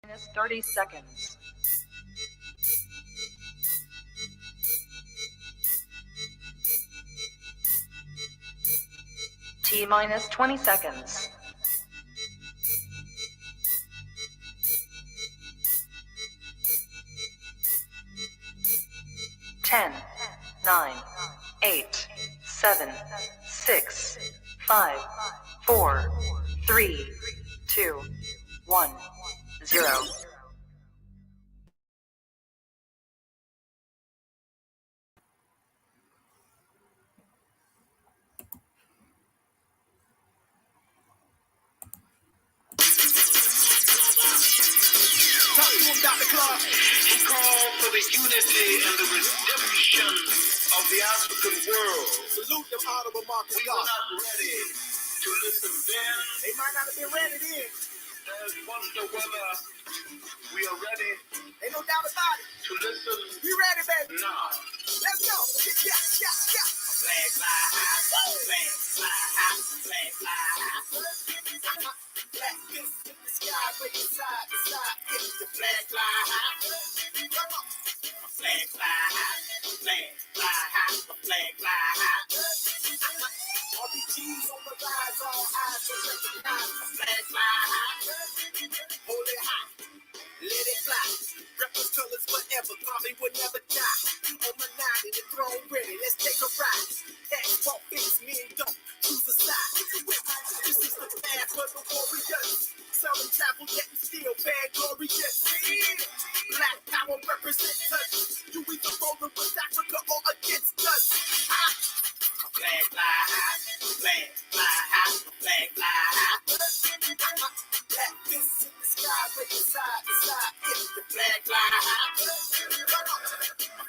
minus 30 seconds. T minus 20 seconds. 10, 9, 8, 7, 6, 5, 4, 3, 2, 1, 0. He called for the unity and the redemption of the African world. Salute them honorable Marcus We were not ready to listen then. They might not have been ready then. And wonder whether we are ready Ain't no doubt about it. to listen We ready, baby. now. Let's go. Yeah. Flag fly high, flag fly high, flag fly high. Black fist in the sky, breaking side to side. It's the flag fly high. Come on. Flag fly high, flag fly high, flag fly high. RPGs on the rise, all eyes are recognized. Flag fly high. Hold it high. Let it fly. Breakfast colors forever. Army will never die. On my nine in the throne ready. Let's take a ride. That's what fits me and don't choose a side. This is the path for the warriors. Seldom travel yet and still bad glorious. Black power represents us. You either rolling with Africa or against us. Flag fly high, flag fly high, flag fly high. Black fists in the sky, breaking side to side. It's the Flag fly high,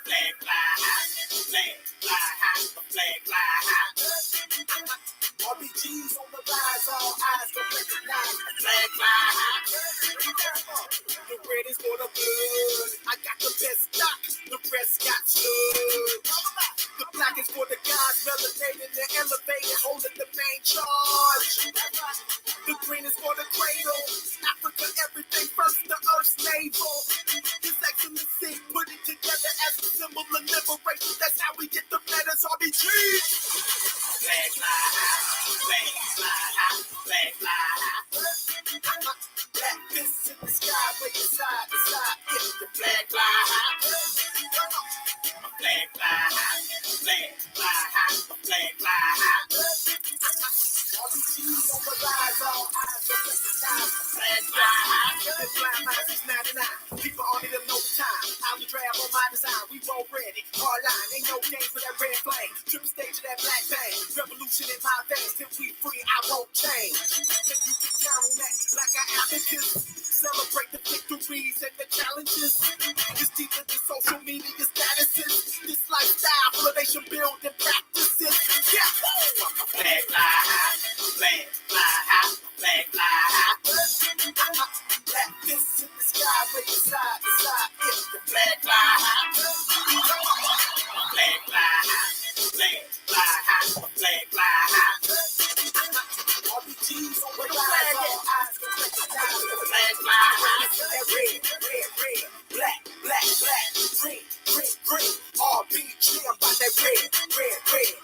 flag fly high, flag fly high, flag fly high. RPGs on the rise, all eyes don't recognize. Flag fly high. The red is for the blood. I got the best stock. The rest got stood. The black is for the guys melanated and elevated, holding the main charge. The green is for the cradle. Africa, everything first, the earth's navel. His Excellency put it together as a symbol of liberation. That's how we get the letters RBG. Flag fly high, flag fly high, flag fly high. Black fists in the sky, breaking side to side. It's the Flag fly high, flag fly high, flag fly high, flag fly high. RPGs on the rise, all eyes are recognized. Flag fly high, The blind minds is 99. People on it in no time. I'll be drab on my design. We roll ready. Hard line. Ain't no game for that red flame. Triple stage of that black bang. Revolution in my veins. Till we free, I won't change. And you can count on that like an abacus. Celebrate the victories and the challenges. It's deeper than social media statuses. This lifestyle, elevation, building practices. Yeah. flag fly high, flag fly high, flag fly high. Black fists in the sky, breaking side to side. It's the Flag fly high, flag fly high, flag fly high, flag fly high. RPGs on the rise, all eyes are recognized. Flag fly high, That red, black, green. RBG, I'm about that red, black, green.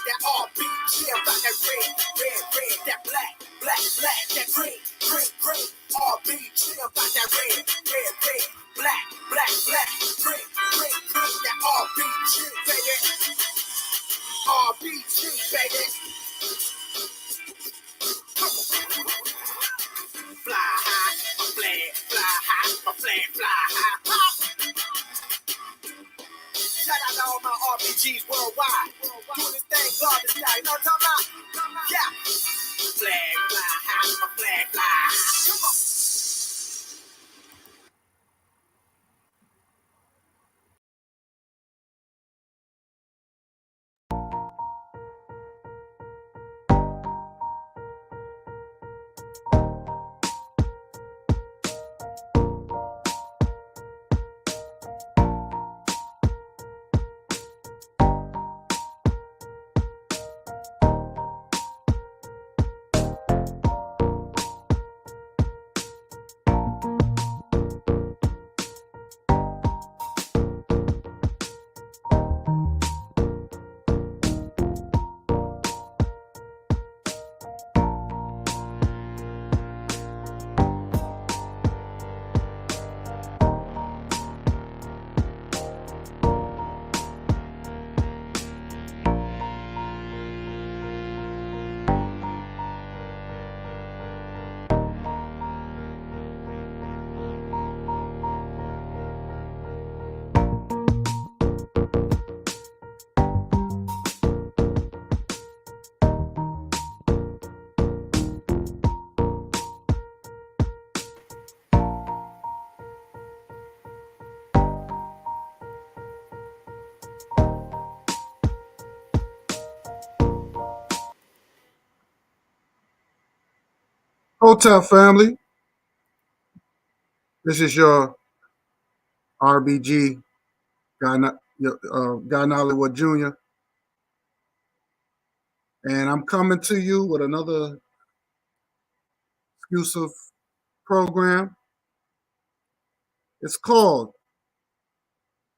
That RBG, I'm about that red, that black, that green. RBG, I'm about that red, black, green. That RBG, baby. RBG, baby. fly high, flag fly high, flag fly high. Shout out to all my RPGs worldwide. Doing this thing garbage style. You know what I'm talking about? Yeah. Flag fly high, flag fly high. Come on. Hotel family, this is your RBG, Guy Nollywood Jr., and I'm coming to you with another exclusive program. It's called,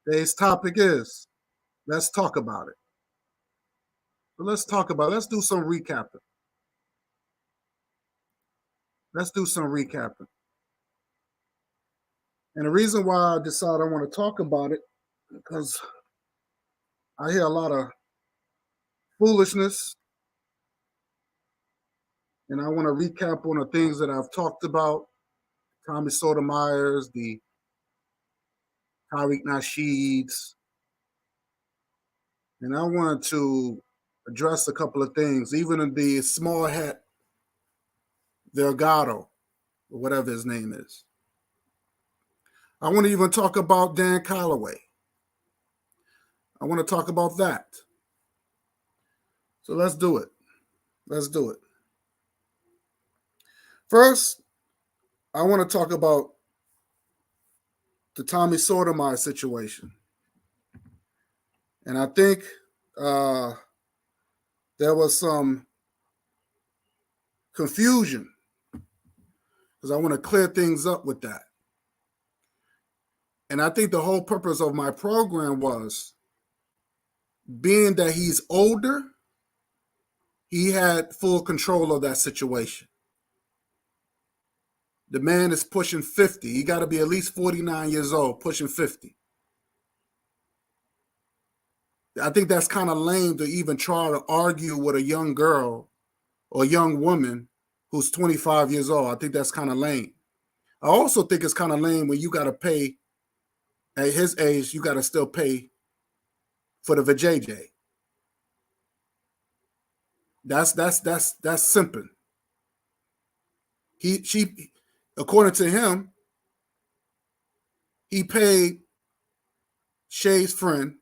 today's topic is, let's talk about it. So let's do some recapping. Let's do some recapping. And the reason why I decided I want to talk about it, because I hear a lot of foolishness, and I want to recap on the things that I've talked about. Tommy Sotomayors, the Tariq Nasheeds, and I wanted to address a couple of things, even in the small hat Delgado, or whatever his name is. I want to even talk about Dan Calloway. I want to talk about that. So let's do it. Let's do it. First, I want to talk about the Tommy Sotomayor situation. And I think there was some confusion because I want to clear things up with that. And I think the whole purpose of my program was, being that he's older, he had full control of that situation. The man is pushing 50. He got to be at least 49 years old, pushing 50. I think that's kind of lame to even try to argue with a young girl or a young woman who's 25 years old. I think that's kind of lame. I also think it's kind of lame when you got to pay, at his age, you got to still pay for the vajayjay. That's simping. She, according to him, he paid Shay's friend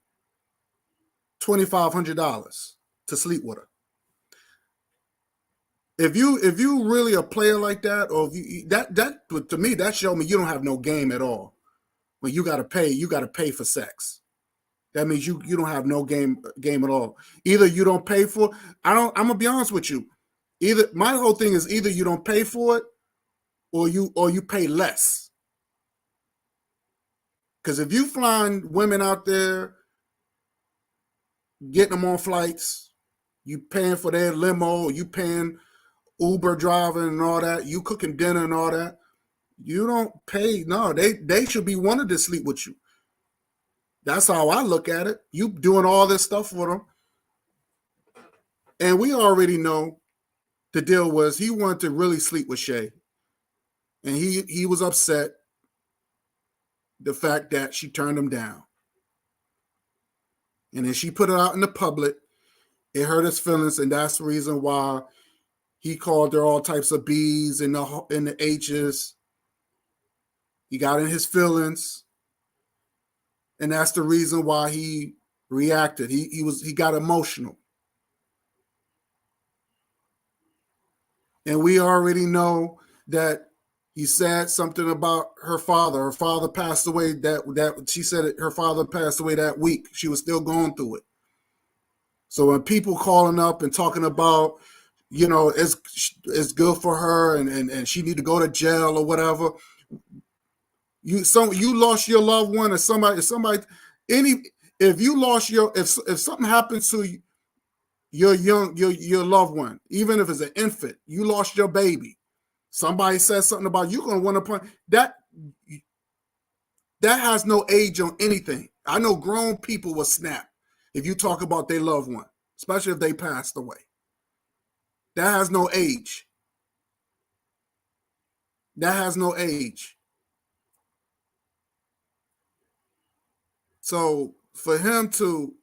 $2,500 to sleep with her. If you really a player like that, or if you, that to me, that showed me you don't have no game at all. When you gotta pay for sex. That means you don't have no game at all. Either you don't pay for. I'm gonna be honest with you. Either my whole thing is either you don't pay for it, or you pay less. Because if you flying women out there, getting them on flights, you paying for their limo, you paying Uber driving and all that, you cooking dinner and all that, you don't pay. No, they should be wanting to sleep with you. That's how I look at it. You doing all this stuff for them. And we already know the deal was he wanted to really sleep with Shay. And he was upset the fact that she turned him down. And then she put it out in the public. It hurt his feelings, and that's the reason why he called her all types of B's and the H's. He got in his feelings. And that's the reason why he reacted. He got emotional. And we already know that he said something about her father. Her father passed away that she said her father passed away that week. She was still going through it. So when people calling up and talking about, it's good for her and she need to go to jail or whatever. You lost your loved one, or if you lost if something happens to your loved one, even if it's an infant, you lost your baby, somebody says something about you, gonna want to point that has no age on anything. I know grown people will snap if you talk about their loved one, especially if they passed away. That has no age. That has no age. So for her to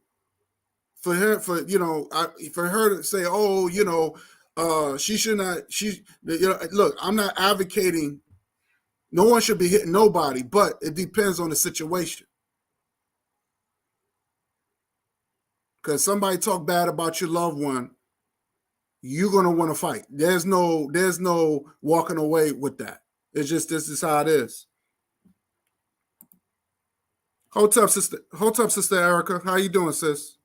say, she should not. Look, I'm not advocating. No one should be hitting nobody, but it depends on the situation. Because somebody talk bad about your loved one, you're gonna want to fight. There's no walking away with that. It's just this is how it is. Hold up, sister Erica. How you doing, sis?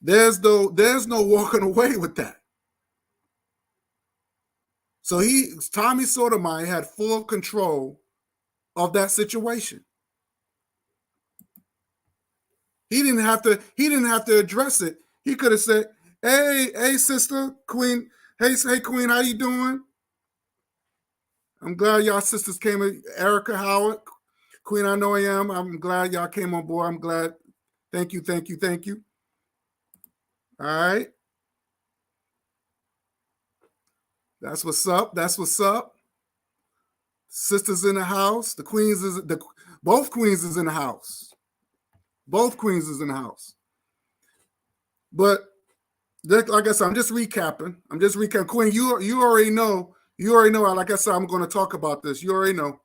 There's no walking away with that. So Tommy Sotomayor had full control of that situation. He didn't have to address it. He could have said, hey, sister, Queen. Hey, Queen, how you doing? I'm glad y'all sisters came in. Erica Howard, Queen, I know I am. I'm glad y'all came on board. I'm glad. Thank you. All right. That's what's up. Sisters in the house. Both queens is in the house. Both queens is in the house. But like I said, I'm just recapping. Queen, you already know. Like I said, I'm going to talk about this. You already know.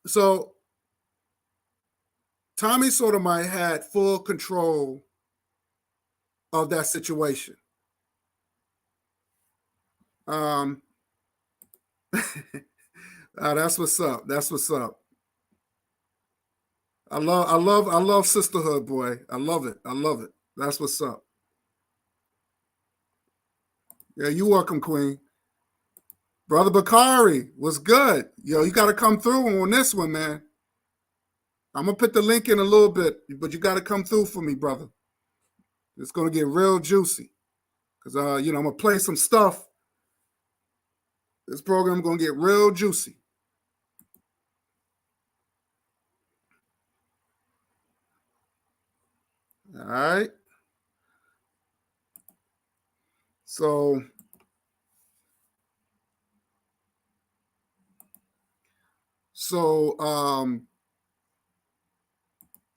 So Tommy Sotomayor had full control of that situation. That's what's up. I love sisterhood, boy. I love it. That's what's up. Yeah, you welcome, Queen. Brother Bakari was good. Yo, you got to come through on this one, man. I'm gonna put the link in a little bit, but you got to come through for me, brother. It's gonna get real juicy because I'm gonna play some stuff. This program gonna get real juicy. All right. So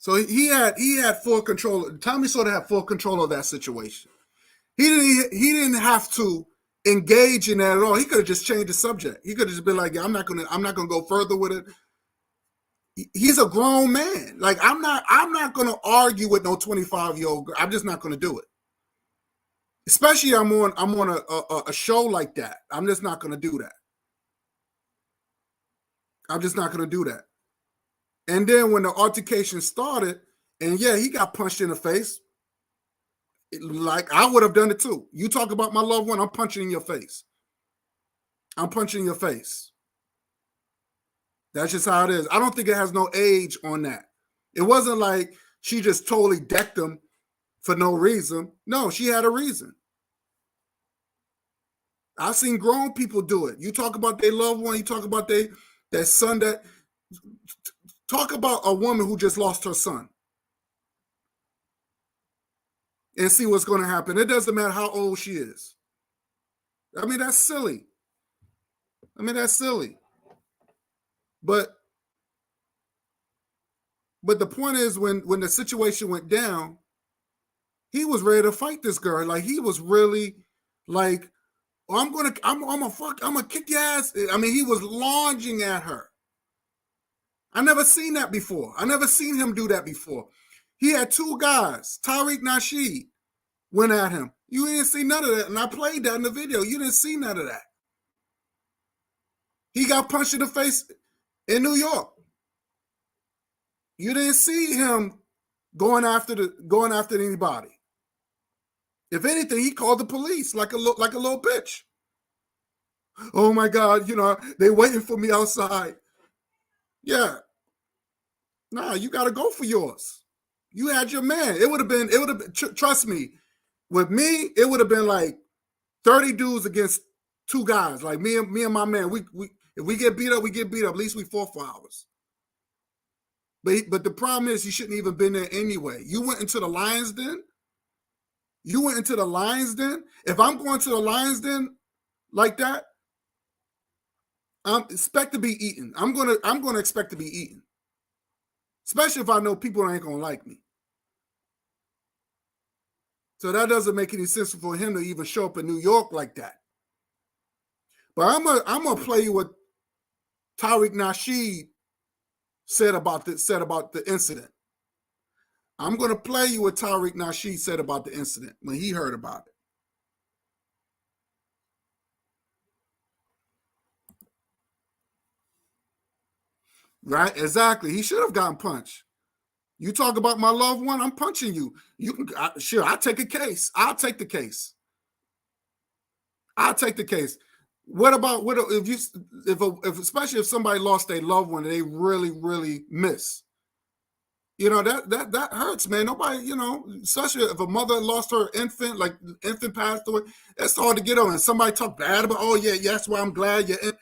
he had full control. Tommy sort of had full control of that situation. He didn't have to engage in that at all. He could have just changed the subject. He could have just been like, I'm not gonna go further with it. He's a grown man. Like I'm not gonna argue with no 25-year-old girl. I'm just not gonna do it. Especially I'm on a show like that. I'm just not gonna do that. I'm just not gonna do that. And then when the altercation started, and yeah, he got punched in the face. Like I would have done it too. You talk about my loved one, I'm punching in your face. That's just how it is. I don't think it has no age on that. It wasn't like she just totally decked him for no reason. No, she had a reason. I've seen grown people do it. You talk about their loved one, you talk about their son. Talk about a woman who just lost her son and see what's going to happen. It doesn't matter how old she is. I mean, that's silly. But the point is, when the situation went down, he was ready to fight this girl. Like he was really like, oh, I'm gonna kick your ass. I mean, he was lunging at her. I never seen that before. I never seen him do that before. He had two guys, Tariq, Nasheed, went at him. You didn't see none of that. And I played that in the video. You didn't see none of that. He got punched in the face in New York. You didn't see him going after anybody. If anything, he called the police like a little bitch. Oh my God, they waiting for me outside. Yeah. Nah, you got to go for yours. You had your man. It would have been, trust me, with me, it would have been like 30 dudes against two guys. Like me and my man, if we get beat up, we get beat up. At least we fought for hours. But the problem is, you shouldn't even been there anyway. You went into the Lions Den. If I'm going to the Lions Den like that, expect to be eaten. I'm gonna expect to be eaten. Especially if I know people ain't gonna like me. So that doesn't make any sense for him to even show up in New York like that. But I'm gonna play you what Tariq Nasheed said about the incident. I'm going to play you what Tariq Nasheed said about the incident when he heard about it. Right? Exactly. He should have gotten punched. You talk about my loved one, I'm punching you. You can sure, I'll take a case. I'll take the case. I'll take the case. What about what if especially if somebody lost their loved one and they really, really miss? You know, that hurts, man. Nobody, you know, especially if a mother lost her infant, like infant passed away, that's hard to get on. And somebody talk bad about, oh yeah, that's why I'm glad you're in.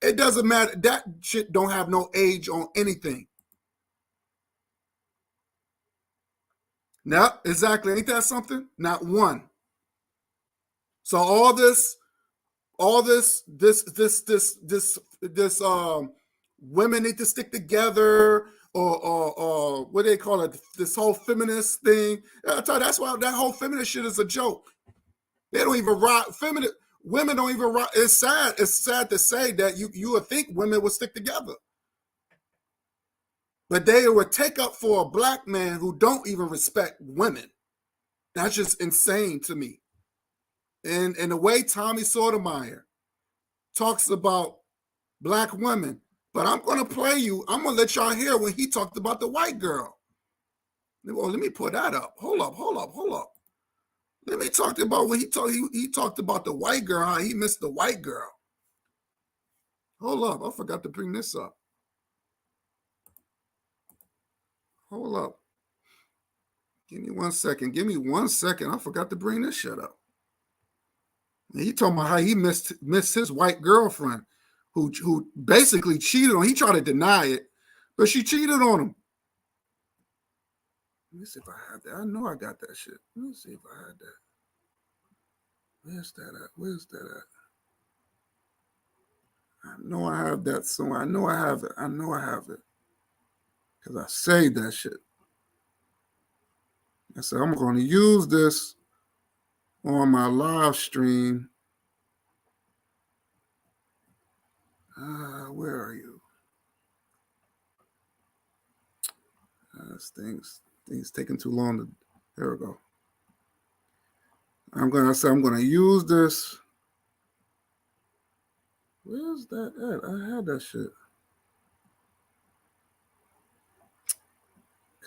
It doesn't matter. That shit don't have no age on anything. No, exactly. Ain't that something? Not one. So all this women need to stick together, or what do they call it? This whole feminist thing. I tell you, that's why that whole feminist shit is a joke. They don't even rock feminist. Women don't even rock. It's sad. It's sad to say that you would think women would stick together, but they would take up for a black man who don't even respect women. That's just insane to me. And the way Tommy Sotomayor talks about black women, but I'm going to play you. I'm going to let y'all hear when he talked about the white girl. Well, let me put that up. Hold up. Let me talk about when he talked about the white girl, how he missed the white girl. Hold up. I forgot to bring this up. Hold up. Give me 1 second. I forgot to bring this shit up. And he talking about how he missed his white girlfriend who basically cheated on him. He tried to deny it, but she cheated on him. Let me see if I have that. I know I got that shit. Let me see if I had that. Where's that at? I know I have that somewhere. I know I have it. Because I saved that shit. I said, I'm going to use this on my live stream. Where are you? Things taking too long to. There we go. I'm going to use this. Where's that at? I had that shit.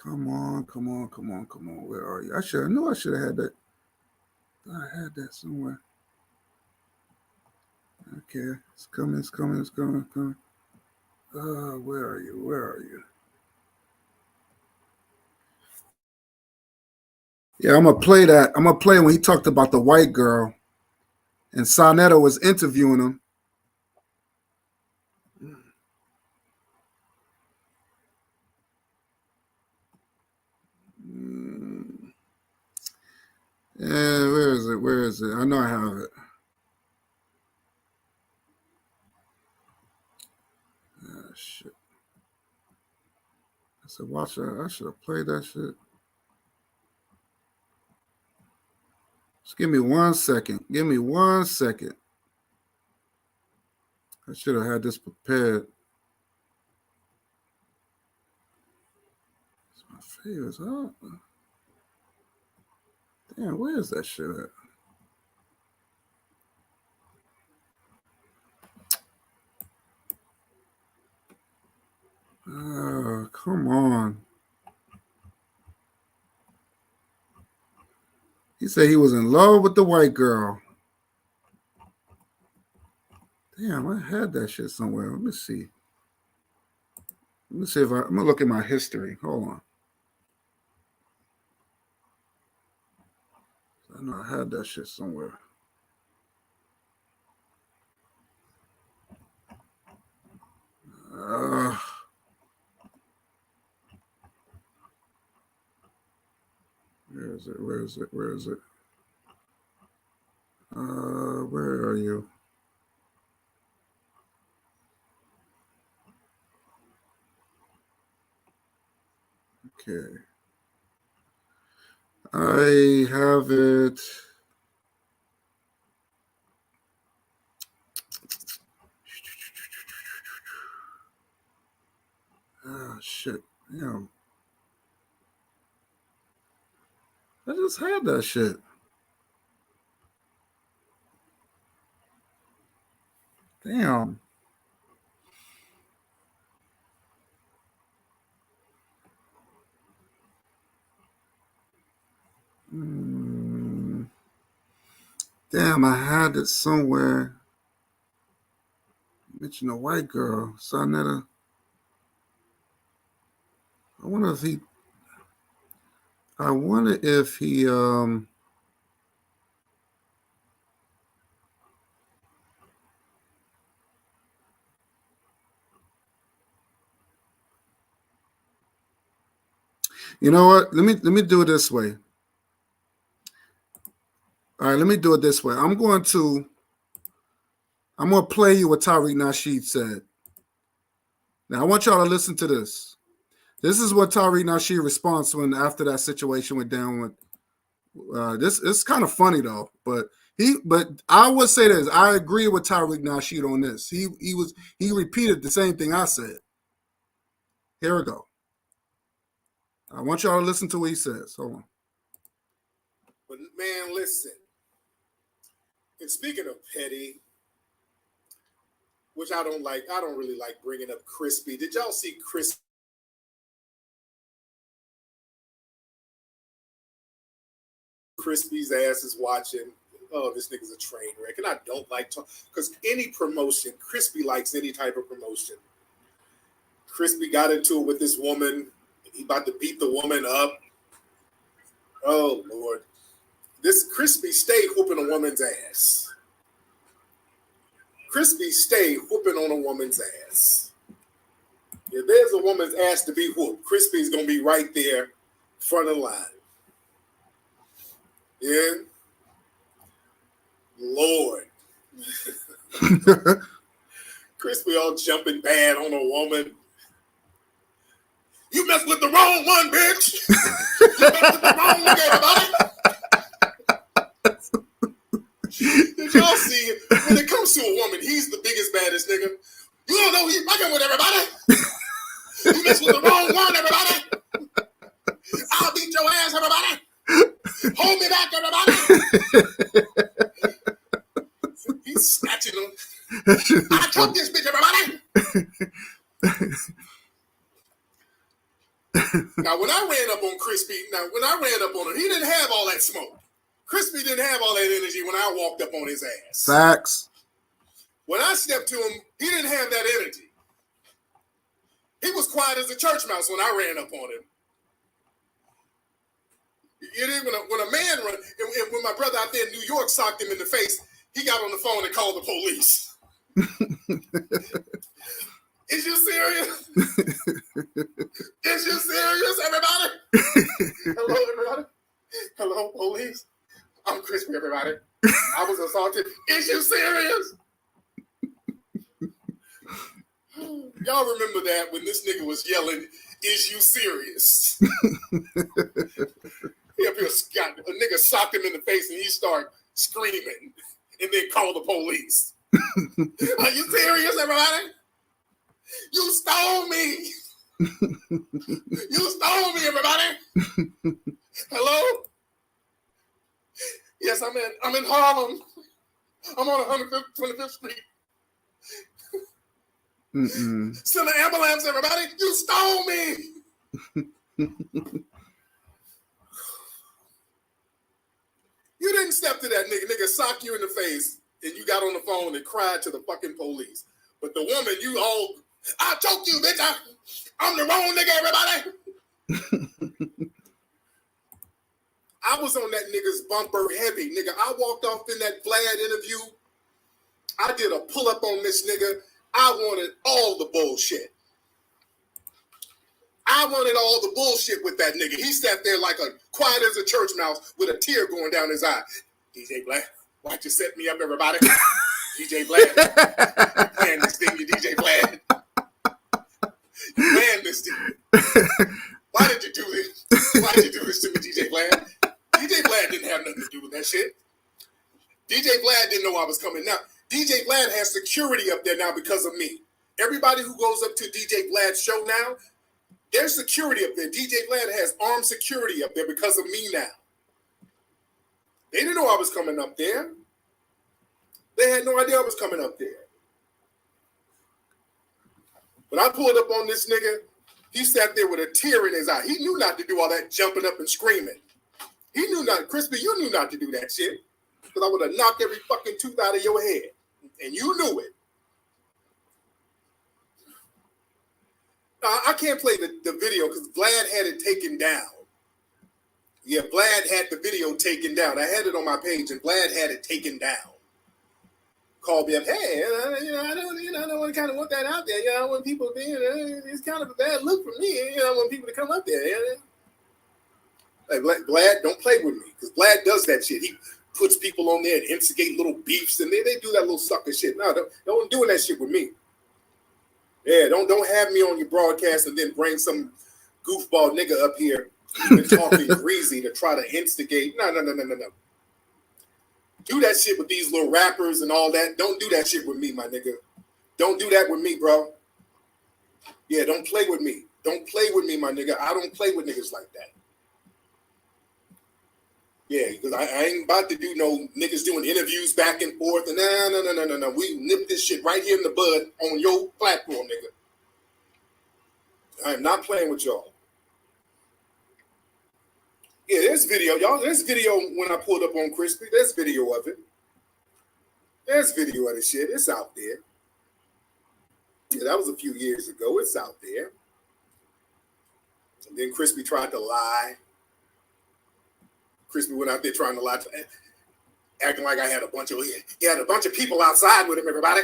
Come on. Where are you? I knew I should have had that. I had that somewhere. Okay, it's coming. Where are you? Yeah, I'm gonna play that. I'm gonna play when he talked about the white girl, and Sonetta was interviewing him. Yeah, where is it? I know I have it. Shit. I said, watch that. I should have played that shit. Just give me 1 second. I should have had this prepared. It's my favorites, huh? Damn, where is that shit at? Come on. He said he was in love with the white girl. Damn, I had that shit somewhere. Let me see. I'm gonna look at my history. Hold on. I know I had that shit somewhere. Where is it? Where are you? Okay. I have it. Shit. Yeah. I just had that shit. Damn. Damn, I had it somewhere. Mention a white girl. Sonetta. I wonder if he you know what? Let me do it this way. All right, let me do it this way. I'm gonna play you what Tariq Nasheed said. Now I want y'all to listen to this. This is what Tariq Nasheed responds when after that situation went down with this. It's kind of funny though, but I would say this. I agree with Tariq Nasheed on this. He repeated the same thing I said. Here we go. I want y'all to listen to what he says. Hold on. But man, listen. And speaking of petty, which I don't really like bringing up Crispy. Did y'all see Crispy's ass is watching? Oh, this nigga's a train wreck. And I don't like talk because any promotion, Crispy likes any type of promotion. Crispy got into it with this woman. He about to beat the woman up. Oh, Lord. This Crispy stayed whooping a woman's ass. Crispy stayed whooping on a woman's ass. If there's a woman's ass to be whooped, Crispy's going to be right there, front of the line. Yeah? Lord. Crispy all jumping bad on a woman. You messed with the wrong one, bitch. You messed with the wrong nigga, everybody. Did y'all see it? When it comes to a woman, he's the biggest, baddest nigga. You don't know he's fucking with everybody. You messed with the wrong one, everybody. I'll beat your ass, everybody. Hold me back, everybody. He's snatching them. I took this bitch, everybody. Now, when I ran up on Crispy, him, he didn't have all that smoke. Crispy didn't have all that energy when I walked up on his ass. Facts. When I stepped to him, he didn't have that energy. He was quiet as a church mouse when I ran up on him. You know, when a man run, and when my brother out there in New York socked him in the face, he got on the phone and called the police. Is you serious? Is you serious, everybody? Hello, everybody. Hello, police. I'm Crispy, everybody. I was assaulted. Is you serious? Y'all remember that when this nigga was yelling, is you serious? A nigga socked him in the face and he started screaming and then called the police. Are you serious, everybody? You stole me. You stole me, everybody. Hello? Yes, I'm in Harlem. I'm on 125th Street. Send an ambulance, everybody. You stole me. You didn't step to that nigga. Nigga socked you in the face and you got on the phone and cried to the fucking police. But the woman, I choked you, bitch. I'm the wrong nigga, everybody. I was on that nigga's bumper heavy, nigga. I walked off in that Vlad interview. I did a pull-up on this nigga. I wanted all the bullshit. I wanted all the bullshit with that nigga. He sat there like a quiet as a church mouse with a tear going down his eye. DJ Vlad, why'd you set me up, everybody? DJ Vlad, you playing this thing, you DJ Vlad. You playing this thing. Why did you do this? Why did you do this to me, DJ Vlad? DJ Vlad didn't have nothing to do with that shit. DJ Vlad didn't know I was coming. Now, DJ Vlad has security up there now because of me. Everybody who goes up to DJ Vlad's show now, there's security up there. DJ Vlad has armed security up there because of me now. They didn't know I was coming up there. They had no idea I was coming up there. When I pulled up on this nigga, he sat there with a tear in his eye. He knew not to do all that jumping up and screaming. He knew not, Crispy, you knew not to do that shit. Because I would have knocked every fucking tooth out of your head. And you knew it. I can't play the video because Vlad had it taken down. Yeah, Vlad had the video taken down. I had it on my page, and Vlad had it taken down. Called me up, hey, I don't kind of want that out there. I want people to, it's kind of a bad look for me. I want people to come up there. Like, Vlad, don't play with me, because Vlad does that shit. He puts people on there and instigate little beefs, and they do that little sucker shit. No, don't doing that shit with me. Yeah, don't have me on your broadcast and then bring some goofball nigga up here who's been talking greasy to try to instigate. No. Do that shit with these little rappers and all that. Don't do that shit with me, my nigga. Don't do that with me, bro. Yeah, don't play with me. Don't play with me, my nigga. I don't play with niggas like that. Yeah, because I ain't about to do no niggas doing interviews back and forth. And no. We nip this shit right here in the bud on your platform, nigga. I am not playing with y'all. Yeah, there's video, y'all. There's video when I pulled up on Crispy. There's video of it. There's video of the shit. It's out there. Yeah, that was a few years ago. It's out there. And then Crispy tried to lie. Crispy went out there trying to lie, acting like I had a bunch of people outside with him, everybody.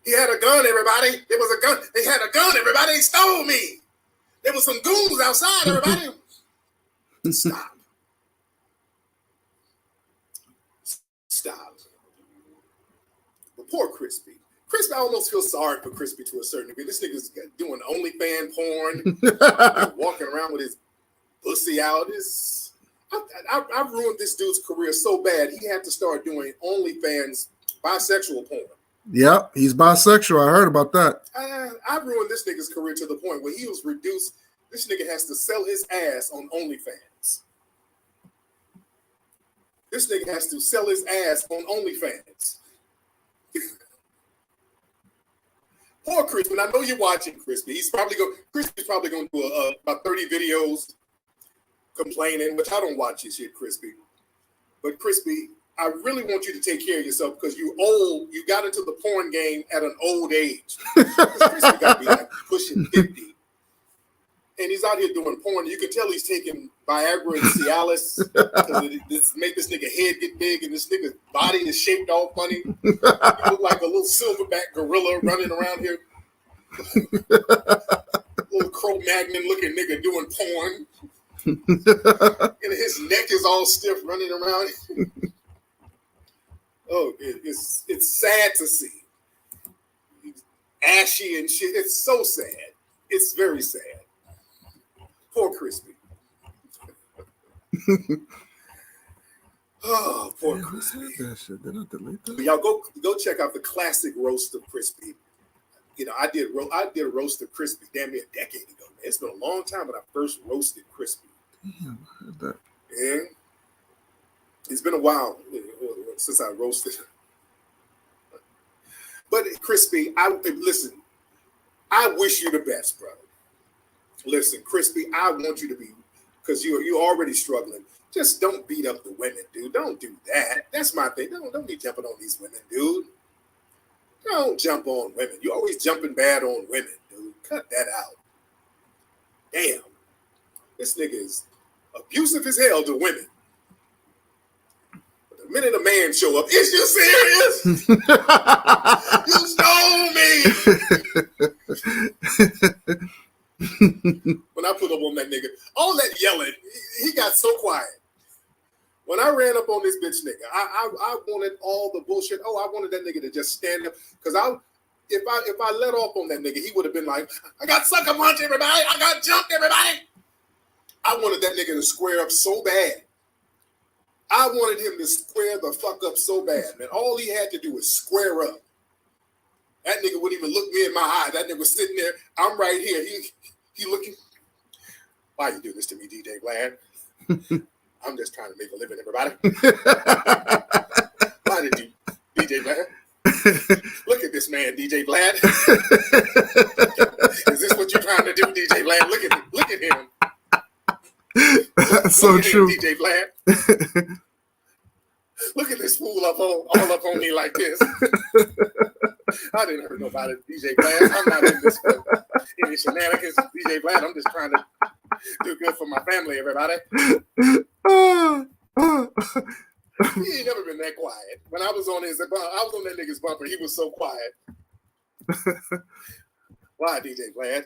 He had a gun, everybody. There was a gun. They had a gun, everybody. They stole me. There was some goons outside, everybody. Stop. But poor Crispy. Crispy, I almost feel sorry for Crispy to a certain degree. This nigga's doing OnlyFans porn, walking around with his pussy out. I ruined this dude's career so bad, he had to start doing OnlyFans bisexual porn. Yep, he's bisexual. I heard about that. I ruined this nigga's career to the point where he was reduced. This nigga has to sell his ass on OnlyFans. This nigga has to sell his ass on OnlyFans. Poor Crispy. I know you're watching, Crispy. Crispy's probably going to do about 30 videos complaining, which I don't watch his shit, Crispy. But Crispy, I really want you to take care of yourself because you old. You got into the porn game at an old age. Crispy got to be like pushing 50. And he's out here doing porn. You can tell he's taking Viagra and Cialis because make this nigga head get big and this nigga's body is shaped all funny. He look like a little silverback gorilla running around here. Little Cro-Magnon looking nigga doing porn. And his neck is all stiff running around. Oh, it's sad to see. He's ashy and shit. It's so sad. It's very sad. Poor Crispy. Oh, poor Crispy. That shit. Did I delete that? Y'all go check out the classic roast of Crispy. You know, I did a roast of Crispy damn near a decade ago. Man. It's been a long time when I first roasted Crispy. Damn, I heard that. Yeah. It's been a while since I roasted. But Crispy, listen, I wish you the best, brother. Listen, Crispy, I want you to be, because you're already struggling. Just don't beat up the women, dude. Don't do that. That's my thing. Don't be jumping on these women, dude. Don't jump on women. You're always jumping bad on women, dude. Cut that out. Damn. This nigga is abusive as hell to women. But the minute a man show up, is you serious? You stole me. When I put up on that nigga, all that yelling, he got so quiet. When I ran up on this bitch nigga, I wanted all the bullshit. Oh, I wanted that nigga to just stand up. Because if I let off on that nigga, he would have been like, I got sucker punch, everybody. I got jumped, everybody. I wanted that nigga to square up so bad. I wanted him to square the fuck up so bad, man. All he had to do was square up. That nigga wouldn't even look me in my eye. That nigga was sitting there. I'm right here. He looking. Why you do this to me, DJ Glad? I'm just trying to make a living, everybody. Why did you, DJ Vlad? Look at this man, DJ Vlad. Is this what you're trying to do, DJ Vlad? Look at him. That's so true. Him, DJ Vlad. Look at this fool all up on me like this. I didn't hurt nobody, DJ Vlad. I'm not in this for any shenanigans, DJ Vlad. I'm just trying to do good for my family, everybody. He ain't never been that quiet. When I was on that nigga's bumper, he was so quiet. Why, DJ Vlad?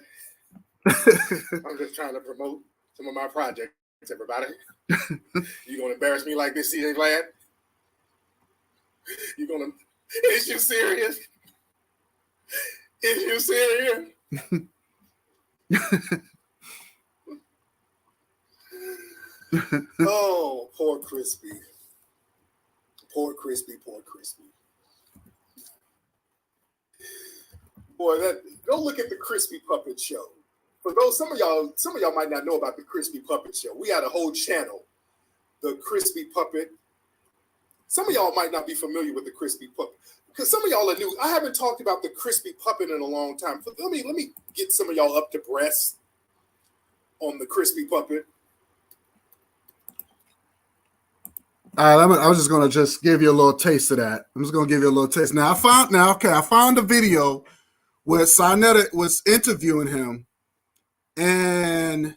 I'm just trying to promote some of my projects, everybody. You gonna embarrass me like this, DJ Vlad? Is you serious? Is you serious? Oh, poor Crispy. Poor Crispy. Boy, go look at the Crispy Puppet Show. For those, some of y'all might not know about the Crispy Puppet Show. We had a whole channel, the Crispy Puppet. Some of y'all might not be familiar with the Crispy Puppet because some of y'all are new. I haven't talked about the Crispy Puppet in a long time. Let me get some of y'all up to breast on the Crispy Puppet. All right, I was just gonna give you a little taste of that. I'm just gonna give you a little taste. Now I found a video where Sinetta was interviewing him, and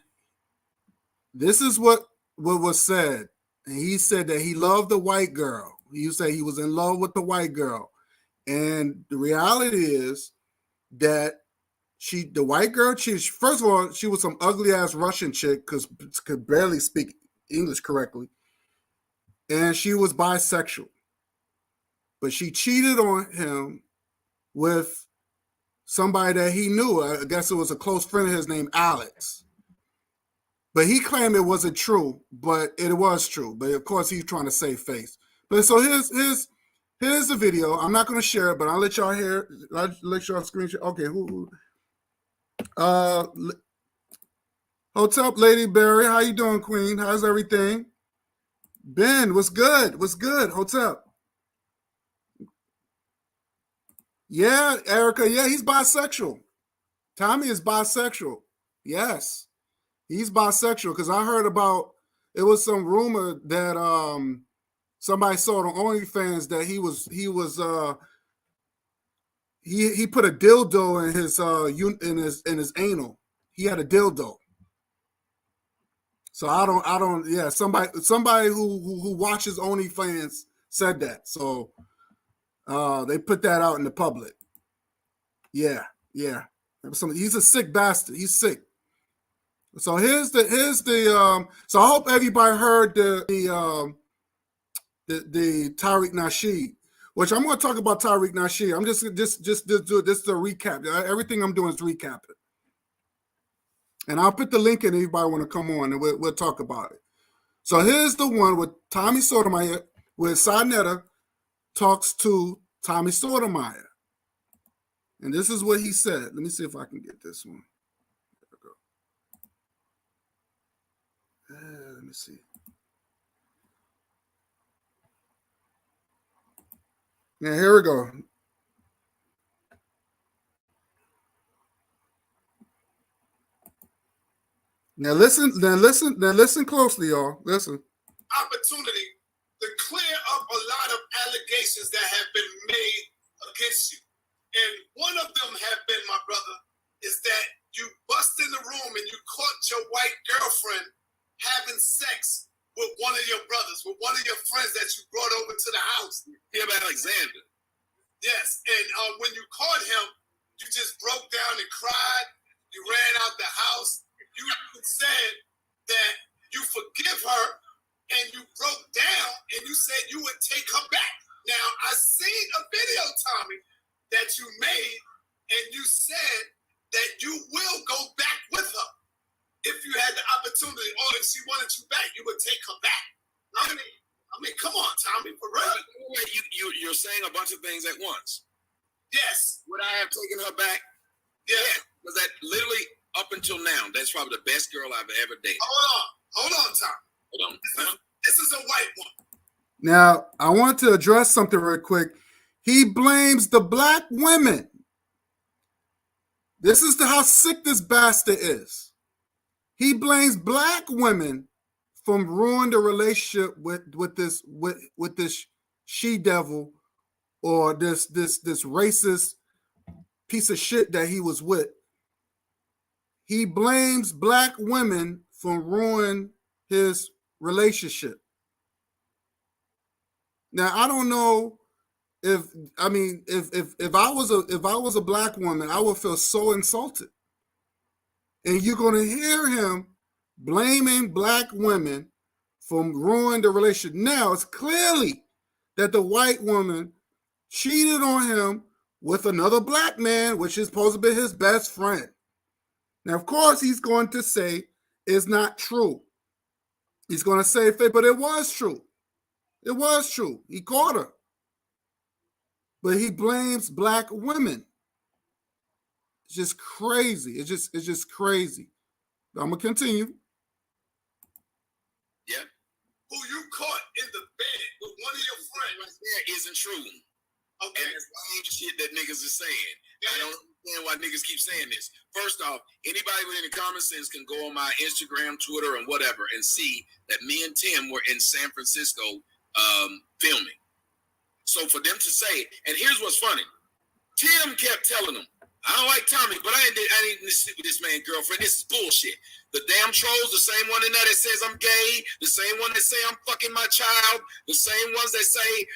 this is what was said. And he said that he loved the white girl. He said he was in love with the white girl, and the reality is that the white girl, first of all, she was some ugly ass Russian chick because could barely speak English correctly. And she was bisexual, but she cheated on him with somebody that he knew. I guess it was a close friend of his named Alex. But he claimed it wasn't true, but it was true. But of course, he's trying to save face. But so here's the video. I'm not going to share it, but I'll let y'all hear. I'll let y'all screenshot. Okay, who? What's up, Lady Berry? How you doing, Queen? How's everything? Ben, what's good? What's good? What's up? Yeah, Erica. Yeah, he's bisexual. Tommy is bisexual. Yes, he's bisexual because I heard about it was some rumor that somebody saw on OnlyFans that he put a dildo in his anal. He had a dildo. So I don't. Yeah, somebody who watches OnlyFans said that. So they put that out in the public. Yeah. He's a sick bastard. He's sick. So here's the. So I hope everybody heard the Tariq Nasheed, which I'm going to talk about Tariq Nasheed. I'm just do this to recap. Everything I'm doing is recapping. And I'll put the link in if anybody want to come on and we'll talk about it. So here's the one with Tommy Sotomayor, where Sinetta talks to Tommy Sotomayor. And this is what he said. Let me see if I can get this one. There we go. Let me see. Yeah, here we go. Now listen closely, y'all. Listen. Opportunity to clear up a lot of allegations that have been made against you. And one of them have been, my brother, is that you bust in the room and you caught your white girlfriend having sex with one of your brothers, with one of your friends that you brought over to the house. Him, Alexander. Yes, and when you caught him, you just broke down and cried. You ran out the house. You even said that you forgive her, and you broke down, and you said you would take her back. Now, I seen a video, Tommy, that you made, and you said that you will go back with her. If you had the opportunity, or if she wanted you back, you would take her back. I mean, come on, Tommy, for real. You're saying a bunch of things at once. Yes. Would I have taken her back? Yeah. Because that literally, up until now, that's probably the best girl I've ever dated. Hold on, Tommy. Hold on. This is a white woman. Now, I want to address something real quick. He blames the black women. This is how sick this bastard is. He blames black women from ruining the relationship with this she devil or this racist piece of shit that he was with. He blames black women for ruining his relationship. Now, I don't know if I was a black woman, I would feel so insulted. And you're going to hear him blaming black women for ruining the relationship. Now, it's clearly that the white woman cheated on him with another black man, which is supposed to be his best friend. Now, of course, he's going to say it's not true. He's going to say, but it was true. It was true. He caught her. But he blames black women. It's just crazy. It's just crazy. I'm going to continue. Yeah. Who you caught in the bed with one of your friends right there isn't true. Okay. And that's the same shit that niggas are saying. Yeah. I don't understand why niggas keep saying this. First off, anybody with any common sense can go on my Instagram, Twitter, and whatever and see that me and Tim were in San Francisco filming. So for them to say, and here's what's funny. Tim kept telling them, I don't like Tommy, but I didn't sleep with this man's girlfriend. This is bullshit. The damn trolls, the same one in there that says I'm gay, the same one that say I'm fucking my child, the same ones that say,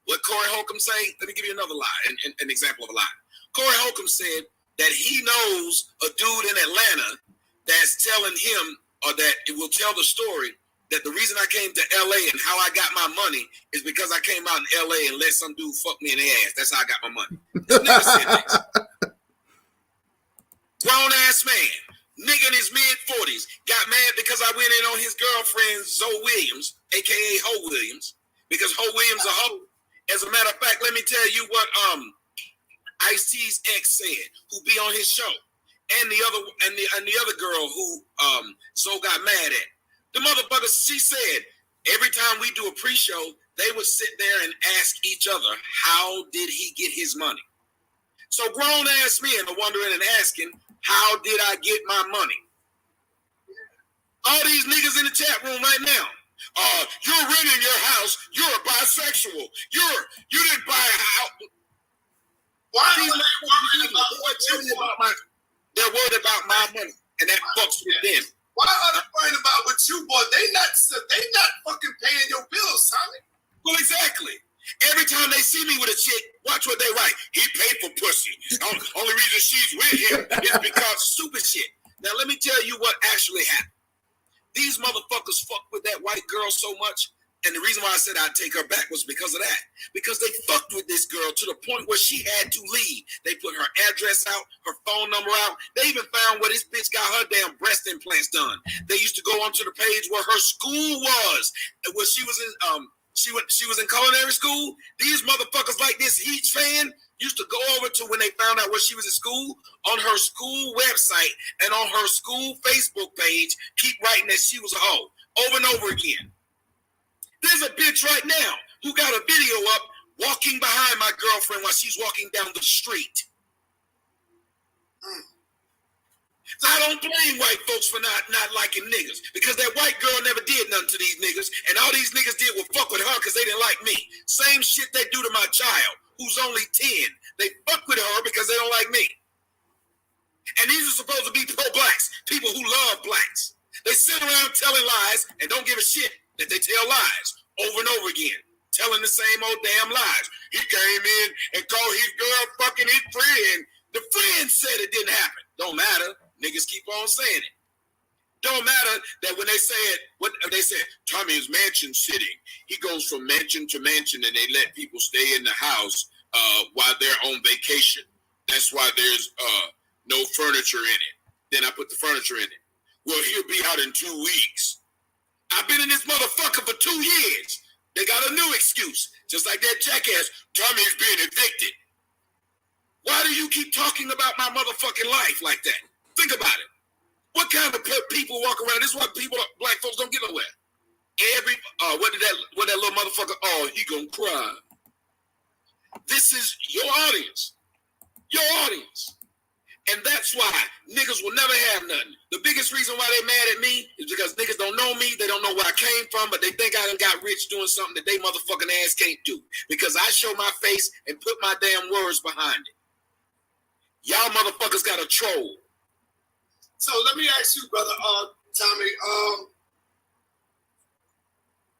what Corey Holcomb say? Let me give you another lie, an example of a lie. Corey Holcomb said that he knows a dude in Atlanta that's telling him, or that it will tell the story that the reason I came to LA and how I got my money is because I came out in LA and let some dude fuck me in the ass. That's how I got my money. Never said that. Grown ass man, nigga in his mid 40s, got mad because I went in on his girlfriend Zoe Williams, aka Ho Williams, because Ho Williams a hoe. As a matter of fact, let me tell you what Ice-T's ex said, who be on his show, and the other girl who Zoe got mad at. The motherfuckers, she said, every time we do a pre-show, they would sit there and ask each other, how did he get his money? So grown-ass men are wondering and asking, how did I get my money? All these niggas in the chat room right now, you're renting your house, you're a bisexual, you didn't buy a house. Why are they worried about my money, and that fucks with them. Why are they worried about what you bought? They not fucking paying your bills, Tommy. Well, exactly. Every time they see me with a chick, watch what they write. He paid for pussy. Only reason she's with him is because stupid shit. Now, let me tell you what actually happened. These motherfuckers fucked with that white girl so much, and the reason why I said I'd take her back was because of that. Because they fucked with this girl to the point where she had to leave. They put her address out, her phone number out. They even found where this bitch got her damn breast implants done. They used to go onto the page where her school was, where she was in she was in culinary school. These motherfuckers like this Heat fan used to go over to when they found out where she was in school, on her school website and on her school Facebook page, keep writing that she was a hoe over and over again. There's a bitch right now who got a video up walking behind my girlfriend while she's walking down the street. I don't blame white folks for not liking niggas, because that white girl never did nothing to these niggas, and all these niggas did was fuck with her because they didn't like me. Same shit they do to my child, who's only 10. They fuck with her because they don't like me. And these are supposed to be pro-blacks, people who love blacks. They sit around telling lies and don't give a shit that they tell lies over and over again, telling the same old damn lies. He came in and called his girl fucking his friend. The friend said it didn't happen. Don't matter. Niggas keep on saying it. Don't matter that when they say it, what they said, Tommy is mansion sitting. He goes from mansion to mansion and they let people stay in the house while they're on vacation. That's why there's no furniture in it. Then I put the furniture in it. Well, he'll be out in 2 weeks. I've been in this motherfucker for 2 years. They got a new excuse. Just like that jackass, Tommy's being evicted. Why do you keep talking about my motherfucking life like that? Think about it. What kind of people walk around? This is why black folks don't get nowhere. What that little motherfucker? Oh, he gonna cry. This is your audience. Your audience. And that's why niggas will never have nothing. The biggest reason why they mad at me is because niggas don't know me. They don't know where I came from, but they think I done got rich doing something that they motherfucking ass can't do. Because I show my face and put my damn words behind it. Y'all motherfuckers got a troll. So let me ask you, brother Tommy,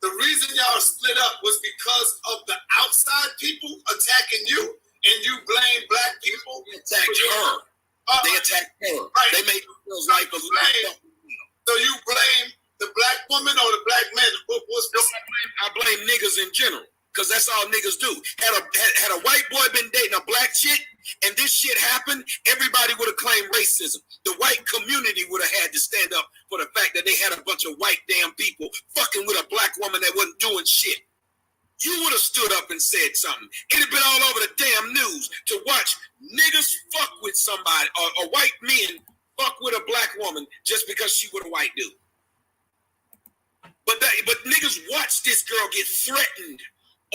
the reason y'all split up was because of the outside people attacking you, and you blame black people? They attacked her. They attacked her. Right. They made people's life a little. So you blame the black woman or the black man? I blame niggas in general, because that's all niggas do. Had a white boy been dating a black chick, and this shit happened, everybody would have claimed racism. The white community would have had to stand up for the fact that they had a bunch of white damn people fucking with a black woman that wasn't doing shit. You would have stood up and said something. It'd have been all over the damn news to watch niggas fuck with somebody, or white men fuck with a black woman just because she was a white dude. But niggas watch this girl get threatened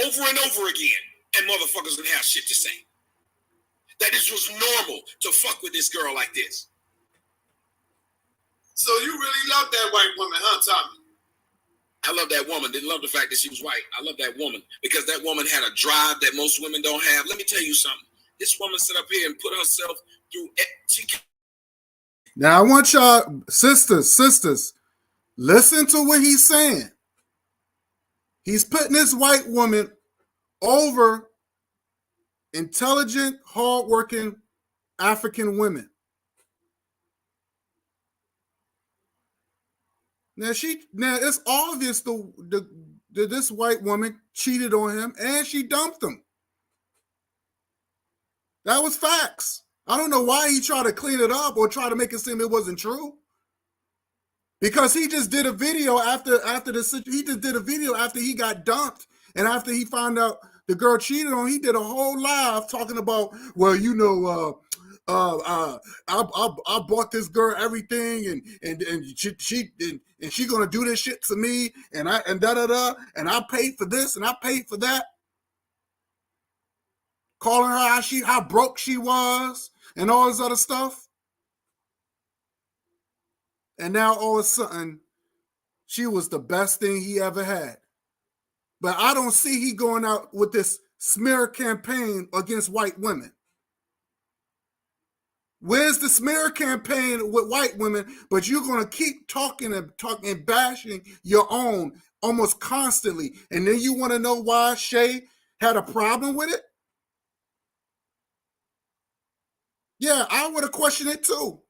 over and over again, and motherfuckers didn't have shit to say. That this was normal to fuck with this girl like this. So you really love that white woman, huh, Tommy? I love that woman. Didn't love the fact that she was white. I love that woman because that woman had a drive that most women don't have. Let me tell you something. This woman sat up here and put herself through. Now I want y'all, sisters, listen to what he's saying. He's putting this white woman over intelligent, hardworking African women. Now it's obvious this white woman cheated on him and she dumped him. That was facts. I don't know why he tried to clean it up or try to make it seem it wasn't true. Because he just did a video after he got dumped, and after he found out the girl cheated on him, he did a whole live talking about, well, you know, I bought this girl everything, and she gonna do this shit to me, and I paid for this and I paid for that, calling her how broke she was and all this other stuff. And now all of a sudden, she was the best thing he ever had. But I don't see he going out with this smear campaign against white women. Where's the smear campaign with white women? But you're going to keep talking and bashing your own almost constantly. And then you want to know why Shay had a problem with it? Yeah, I would have questioned it too.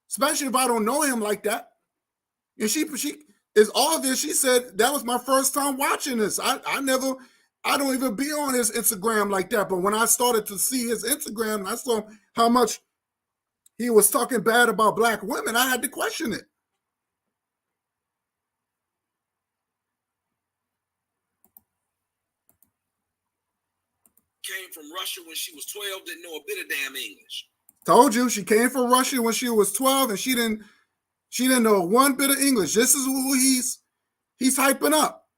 Especially if I don't know him like that. And she is all this. She said, that was my first time watching this. I don't even be on his Instagram like that. But when I started to see his Instagram and I saw how much he was talking bad about black women, I had to question it. Came from Russia when she was 12, didn't know a bit of damn English. Told you, she came from Russia when she was 12, and she didn't know one bit of English. This is who he's hyping up.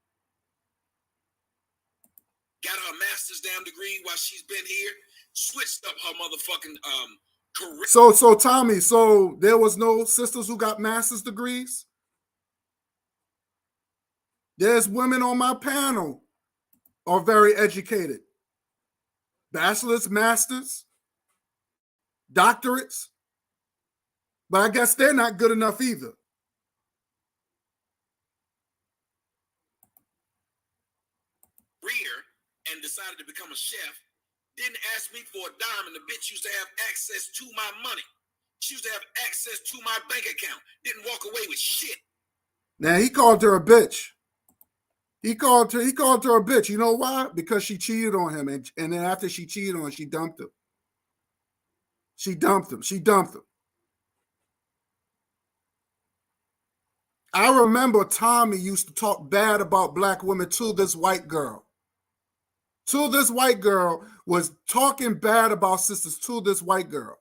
Got her master's damn degree while she's been here. Switched up her motherfucking career. So Tommy, so there was no sisters who got master's degrees? There's women on my panel are very educated. Bachelor's, masters, doctorates, but I guess they're not good enough either. And decided to become a chef, didn't ask me for a dime, and the bitch used to have access to my money. She used to have access to my bank account. Didn't walk away with shit. Now he called her a bitch. He called her a bitch. You know why? Because she cheated on him, and then after she cheated on him, she dumped him. She dumped him. I remember Tommy used to talk bad about black women to this white girl. This white girl was talking bad about sisters to this white girl.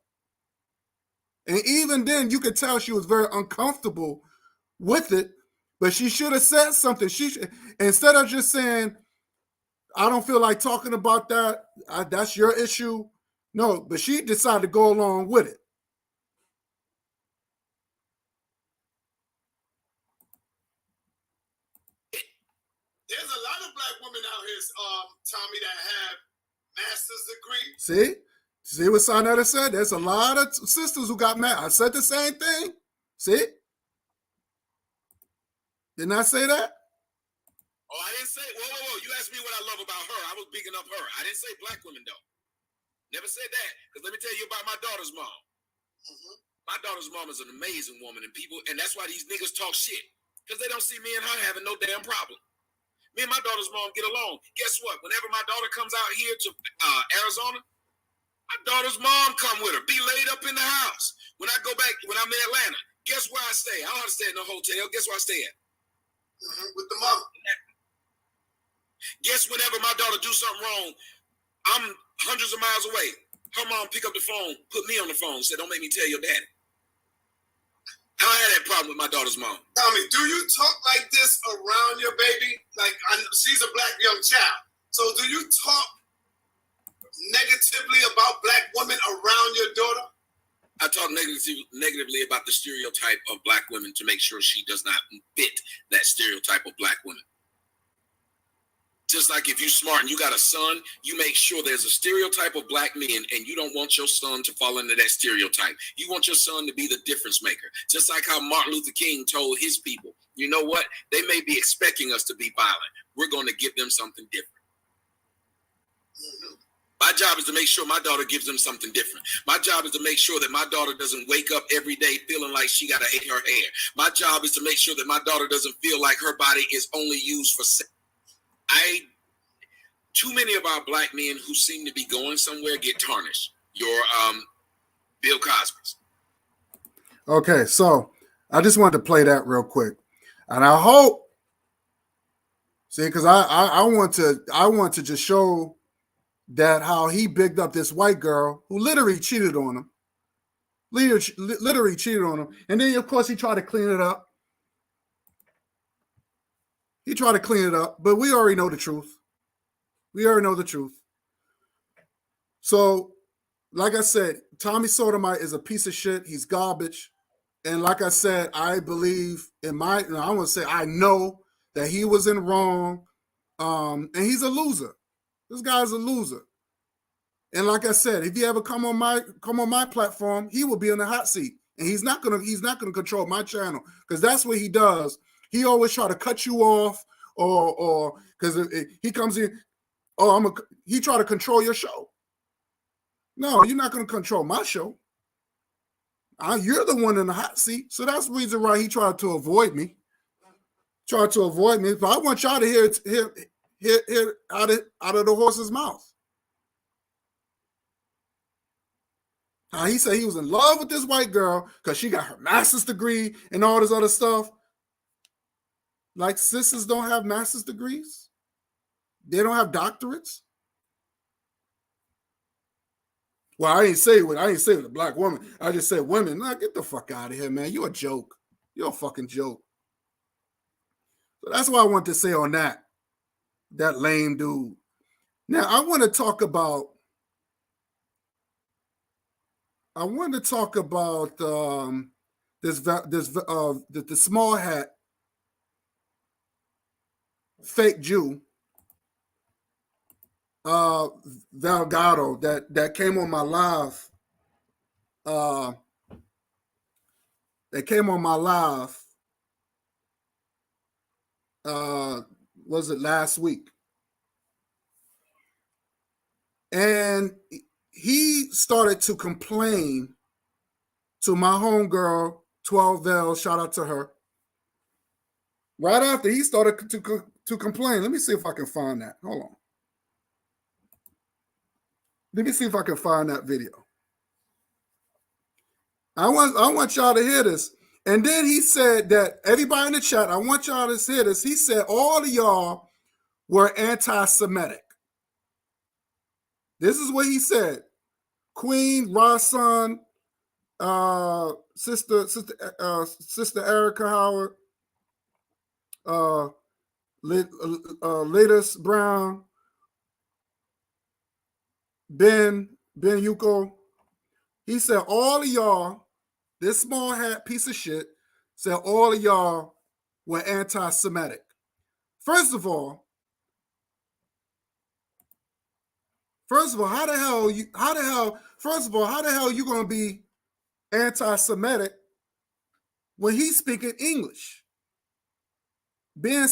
And even then, you could tell she was very uncomfortable with it But she should have said something. Instead of just saying, I don't feel like talking about that. That's your issue. No, but she decided to go along with it. There's a lot of black women out here, Tommy, that have master's degree. See what Sarnetta said? There's a lot of sisters who got mad. I said the same thing. See? Didn't I say that? Oh, I didn't say, whoa. You asked me what I love about her. I was bigging up her. I didn't say black women, though. Never said that. Because let me tell you about my daughter's mom. Mm-hmm. My daughter's mom is an amazing woman, and that's why these niggas talk shit. Because they don't see me and her having no damn problem. Me and my daughter's mom get along. Guess what? Whenever my daughter comes out here to Arizona, my daughter's mom come with her. Be laid up in the house. When I go back, when I'm in Atlanta, guess where I stay? I don't have to stay in no hotel. Guess where I stay at? Mm-hmm. With the mom. Guess whenever my daughter do something wrong, I'm hundreds of miles away. Her mom pick up the phone, put me on the phone, said, don't make me tell your daddy. I don't have that problem with my daughter's mom. Tommy, do you talk like this around your baby? Like, she's a black young child. So do you talk negatively about black women around your daughter? I talk negatively about the stereotype of black women to make sure she does not fit that stereotype of black women. Just like if you're smart and you got a son, you make sure there's a stereotype of black men and you don't want your son to fall into that stereotype. You want your son to be the difference maker. Just like how Martin Luther King told his people, you know what? They may be expecting us to be violent. We're going to give them something different. Mm-hmm. My job is to make sure my daughter gives them something different. My job is to make sure that my daughter doesn't wake up every day feeling like she got to hate her hair. My job is to make sure that my daughter doesn't feel like her body is only used for sex. Too many of our black men who seem to be going somewhere get tarnished. Your Bill Cosby's. Okay, so I just wanted to play that real quick, and I hope, because I want to just show that how he bigged up this white girl who literally cheated on him, literally cheated on him, and then of course he tried to clean it up. He tried to clean it up, but we already know the truth. We already know the truth. So, like I said, Tommy Sotomayor is a piece of shit. He's garbage. And like I said, I believe I want to say I know that he was in wrong. And he's a loser. This guy's a loser. And like I said, if he ever come on my platform, he will be in the hot seat. And he's not gonna control my channel, because that's what he does. He always try to cut you off, or because he comes in. Oh, he try to control your show. No, you're not going to control my show. You're the one in the hot seat. So that's the reason why he tried to avoid me. But I want y'all to hear out of the horse's mouth. He said he was in love with this white girl because she got her master's degree and all this other stuff. Like, sisters don't have master's degrees. They don't have doctorates. Well, I didn't say with a black woman. I just said women. Nah, get the fuck out of here, man. You're a joke. You're a fucking joke. So that's what I want to say on that lame dude. Now I want to talk about the small hat fake Jew. Valgado that came on my live. Was it last week? And he started to complain to my homegirl, 12 Vel, shout out to her. Right after he started to complain. Let me see if I can find that. Hold on. Let me see if I can find that video. I want y'all to hear this. And then he said that everybody in the chat, I want y'all to hear this. He said all of y'all were anti-Semitic. This is what he said. Queen, Rasan, Sister Erica Howard. Latest Brown, Ben Yuko. He said all of y'all, this small hat piece of shit, said all of y'all were anti-Semitic. First of all, how the hell you gonna be anti-Semitic when he's speaking English? Being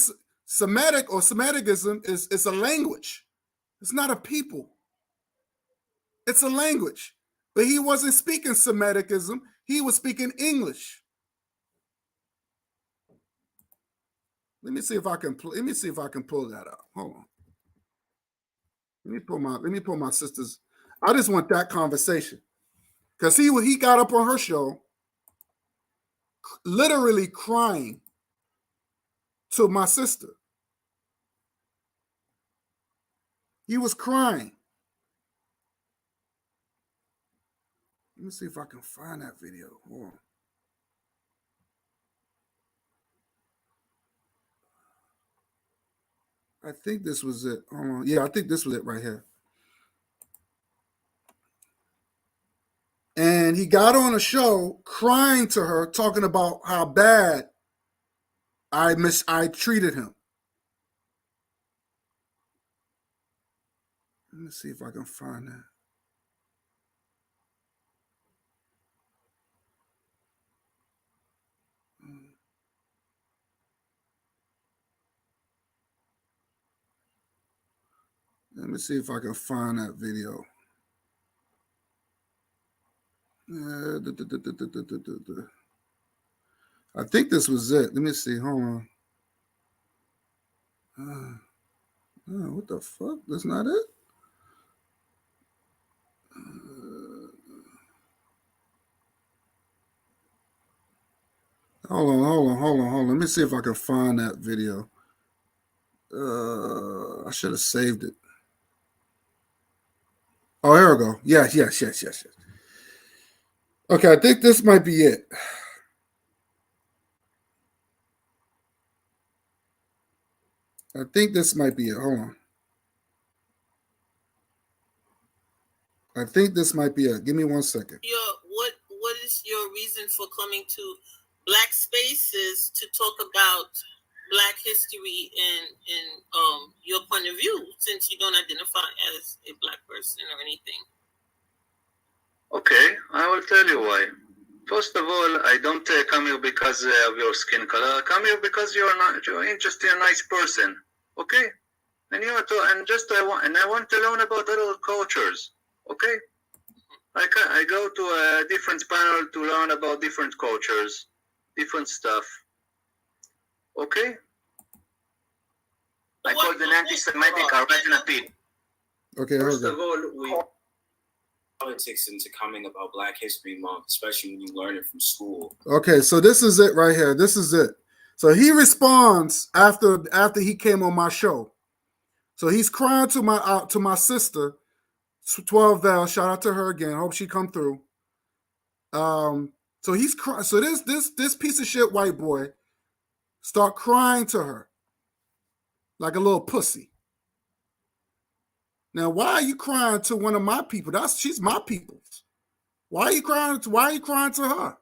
Semitic or Semitism is a language. It's not a people. It's a language. But he wasn't speaking Semitism. He was speaking English. Let me see if I can pull that out. Hold on. Let me pull my sister's. I just want that conversation. Because he got up on her show literally crying to my sister. He was crying. Let me see if I can find that video. Hold on. I think this was it. Hold on. Yeah, I think this was it right here. And he got on a show crying to her, talking about how bad I treated him. Let me see if I can find that. Let me see if I can find that video. I think this was it. Let me see. Hold on. What the fuck? That's not it? Hold on. Let me see if I can find that video. I should have saved it. Oh, here we go. Yes. Okay, I think this might be it. Hold on. I think this might be it. Give me 1 second. What is your reason for coming to Black Spaces to talk about Black history and your point of view, since you don't identify as a Black person or anything? Okay, I will tell you why. First of all, I don't come here because of your skin color. I come here because you're just a nice person. Okay, and I want to learn about other cultures. Okay, I go to a different panel to learn about different cultures, different stuff. Okay, I call the anti-Semitic original people. Okay, first of all, politics into coming about Black History Month, especially when you learn it from school. Okay, so this is it right here. This is it. So he responds after he came on my show. So he's crying to my sister, 12 Val. Shout out to her again. Hope she come through. So he's crying. So this piece of shit white boy start crying to her like a little pussy. Now, why are you crying to one of my people? She's my people's. Why are you crying to her?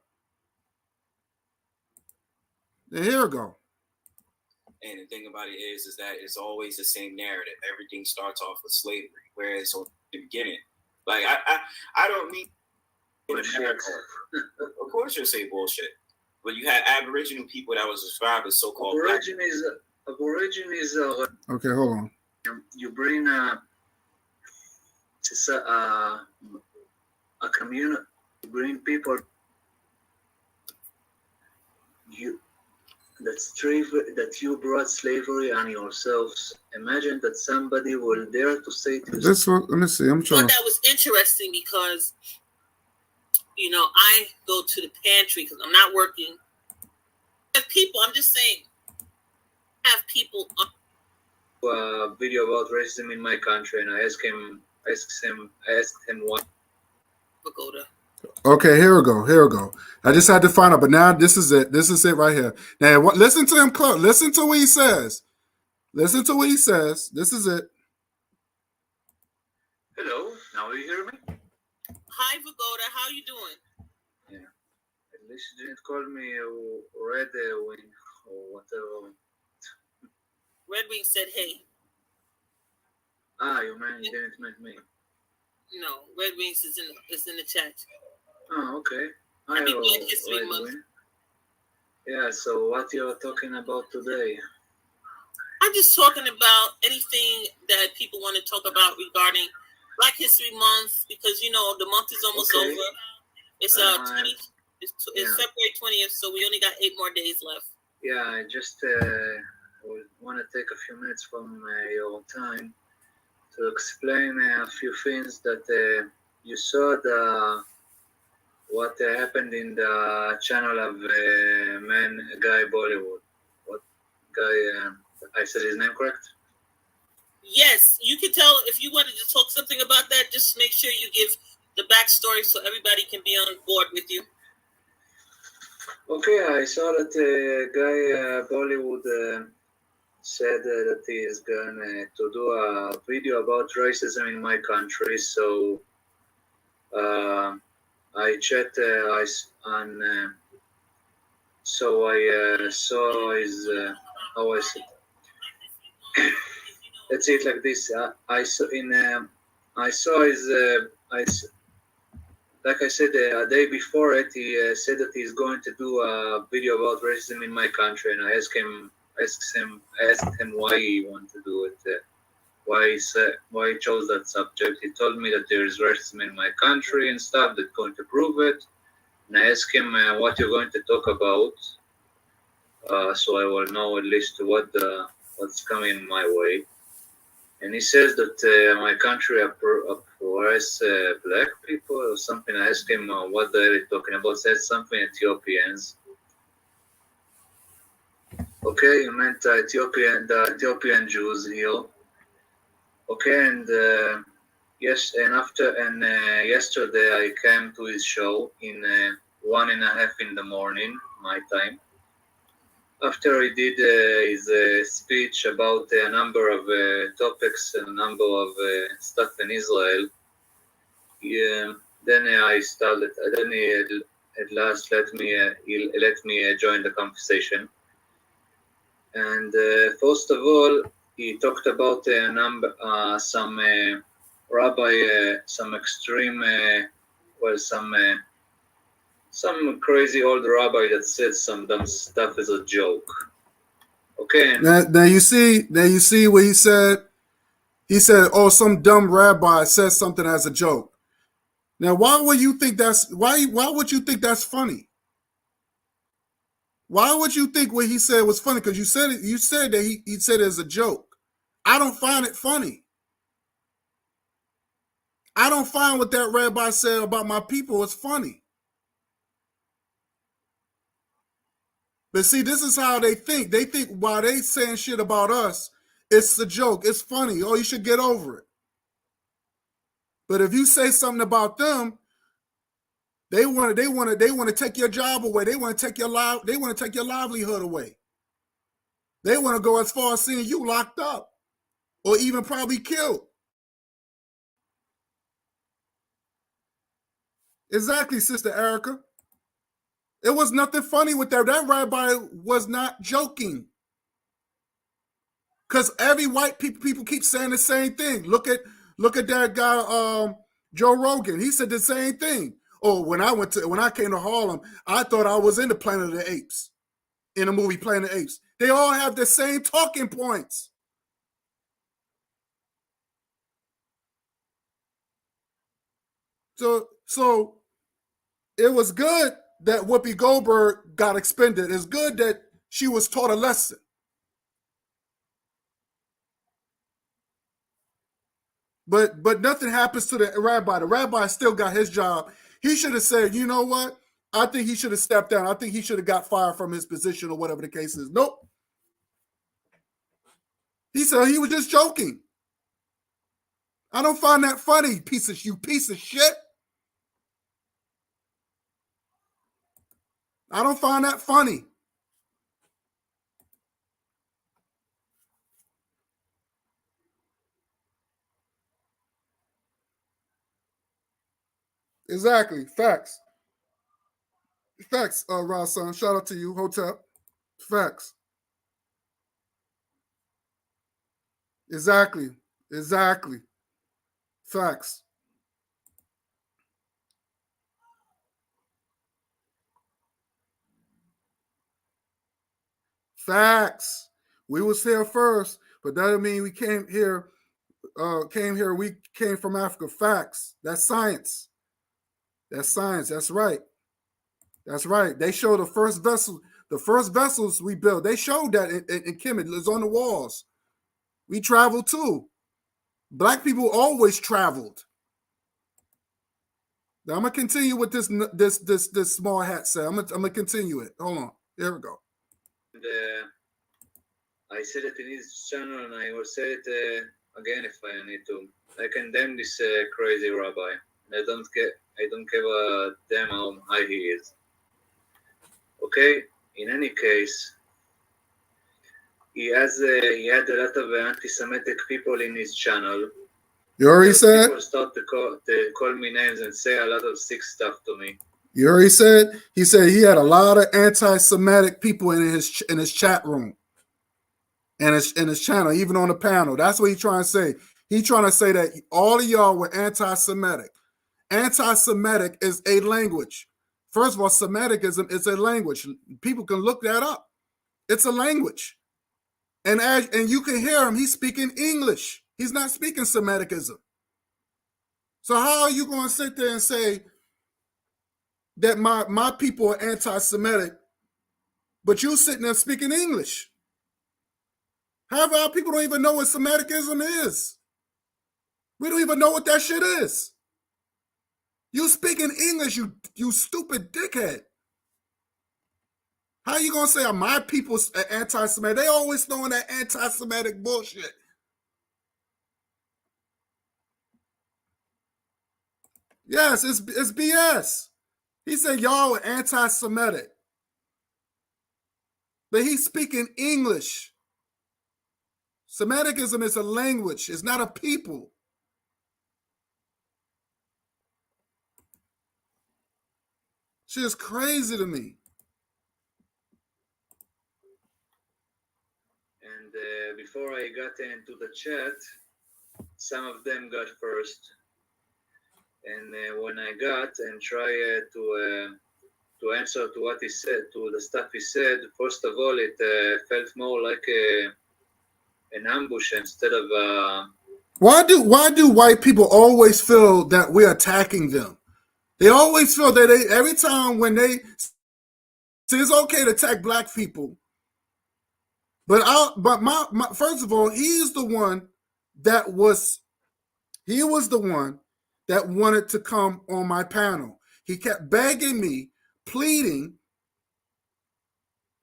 Then here we go. And the thing about it is that it's always the same narrative. Everything starts off with slavery, whereas at the beginning, like I don't mean in America. Of course, you'll say bullshit, but you had Aboriginal people that was described as so-called Aborigines. Okay, hold on. You bring a community, you bring people. That you brought slavery on yourselves. Imagine that somebody will dare to say to this one. Let me see. I'm trying. Well, that was interesting because, I go to the pantry because I'm not working. People, I'm just saying, have people. Video about racism in my country, and I asked him why. Pagoda. Okay, here we go. Here we go. I just had to find out, but now this is it. This is it right here. Now, listen to him. Listen to what he says. Listen to what he says. This is it. Hello, now you hear me? Hi, Vagoda. How you doing? Yeah. At least you didn't call me Red Wing or whatever. Red Wing said, "Hey." You didn't mean me. No, Red Wings is in the chat. Oh, okay. Happy Black History Red Month. Wing. Yeah. So what you're talking about today? I'm just talking about anything that people want to talk about regarding Black History Month, because the month is almost over. It's February 20th, so we only got 8 more days left. Yeah, I just want to take a few minutes from your time to explain a few things that you saw what happened in the channel of Guy Bollywood. What guy? I said his name correct? Yes, you can tell if you wanted to talk something about that. Just make sure you give the backstory so everybody can be on board with you. Okay, I saw that Guy Bollywood said that he is going to do a video about racism in my country. So I checked so I saw his how I said. Let's say it like this. I saw his. Like I said, a day before it, he said that he's going to do a video about racism in my country, and I asked him why he wanted to do it, why he chose that subject. He told me that there is racism in my country and stuff that's going to prove it. And I asked him what you're going to talk about, so I will know at least what's coming my way. And he says that my country oppress black people or something. I asked him what they're talking about. Said something Ethiopians. Okay, you meant the Ethiopian Jews here. Okay, and yesterday I came to his show in 1:30 in the morning, my time. After he did his speech about a number of topics and a number of stuff in Israel, then I started. Then he at last let me join the conversation. And first of all, he talked about some rabbi, some extreme, some crazy old rabbi that said some dumb stuff as a joke. Okay. Now you see what he said. He said, "Oh, some dumb rabbi says something as a joke." Now, why would you think that's funny? Why would you think what he said was funny? Because you said that he said it as a joke. I don't find it funny. I don't find what that rabbi said about my people is funny. But see, this is how they think. They think while they saying shit about us, it's a joke. It's funny. Oh, you should get over it. But if you say something about them, they want to take your job away. They want to take your livelihood away. They want to go as far as seeing you locked up or even probably killed. Exactly, Sister Erica. It was nothing funny with that. That rabbi was not joking. Because every white people keep saying the same thing. Look at that guy, Joe Rogan. He said the same thing. Oh, when I came to Harlem, I thought I was in the Planet of the Apes, in the movie Planet of the Apes. They all have the same talking points. So it was good that Whoopi Goldberg got expended. It's good that she was taught a lesson. But nothing happens to the rabbi. The rabbi still got his job. He should have said, you know what? I think he should have stepped down. I think he should have got fired from his position or whatever the case is. Nope. He said he was just joking. I don't find that funny, you piece of shit. I don't find that funny. Exactly. Facts. Facts, Rasan. Shout out to you, Hotel. Facts. Exactly. Exactly. Facts. Facts. We was here first, but that doesn't mean we came here. We came from Africa. Facts. That's science. That's science. That's right. That's right. They showed the first vessels we built. They showed that in Kemet. It's on the walls. We traveled too. Black people always traveled. Now I'm gonna continue with this small hat set. I'm gonna continue it. Hold on. Here we go. And, I said it in his channel, and I will say it again if I need to. I condemn this crazy rabbi. I don't give a damn how high he is. Okay. In any case, he had a lot of anti-Semitic people in his channel. You already said? People start to call me names and say a lot of sick stuff to me. You already said? He said he had a lot of anti-Semitic people in his chat room. And in his channel, even on the panel. That's what he's trying to say. He's trying to say that all of y'all were anti-Semitic. Anti-Semitic is a language. First of all, Semitism is a language. People can look that up. It's a language. And you can hear him, he's speaking English. He's not speaking Semitism. So how are you going to sit there and say that my people are anti-Semitic, but you sitting there speaking English? Half our people don't even know what Semitism is. We don't even know what that shit is. You speaking English, you stupid dickhead. How you gonna say my people's anti-Semitic? They always throwing that anti-Semitic bullshit. Yes, it's BS. He said y'all were anti-Semitic. But he's speaking English. Semitism is a language. It's not a people. Shit is crazy to me. And before I got into the chat, some of them got first. And when I got and tried to answer to what he said, to the stuff he said, first of all, it felt more like an ambush instead of. Why do white people always feel that we're attacking them? They always feel that every time when they see it's okay to attack black people, but my first of all, he was the one that wanted to come on my panel. He kept begging me, pleading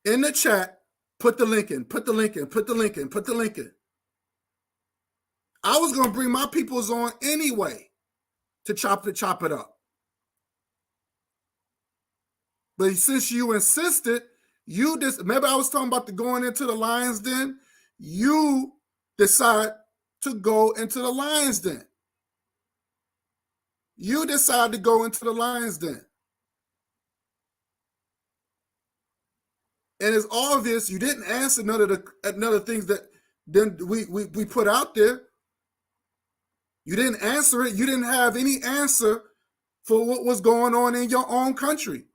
in the chat, put the link in. I was going to bring my peoples on anyway to chop it up. But since you insisted, maybe I was talking about going into the lion's den, you decide to go into the lion's den. You decide to go into the lion's den. And it's obvious you didn't answer none of the things that then we put out there. You didn't answer it. You didn't have any answer for what was going on in your own country.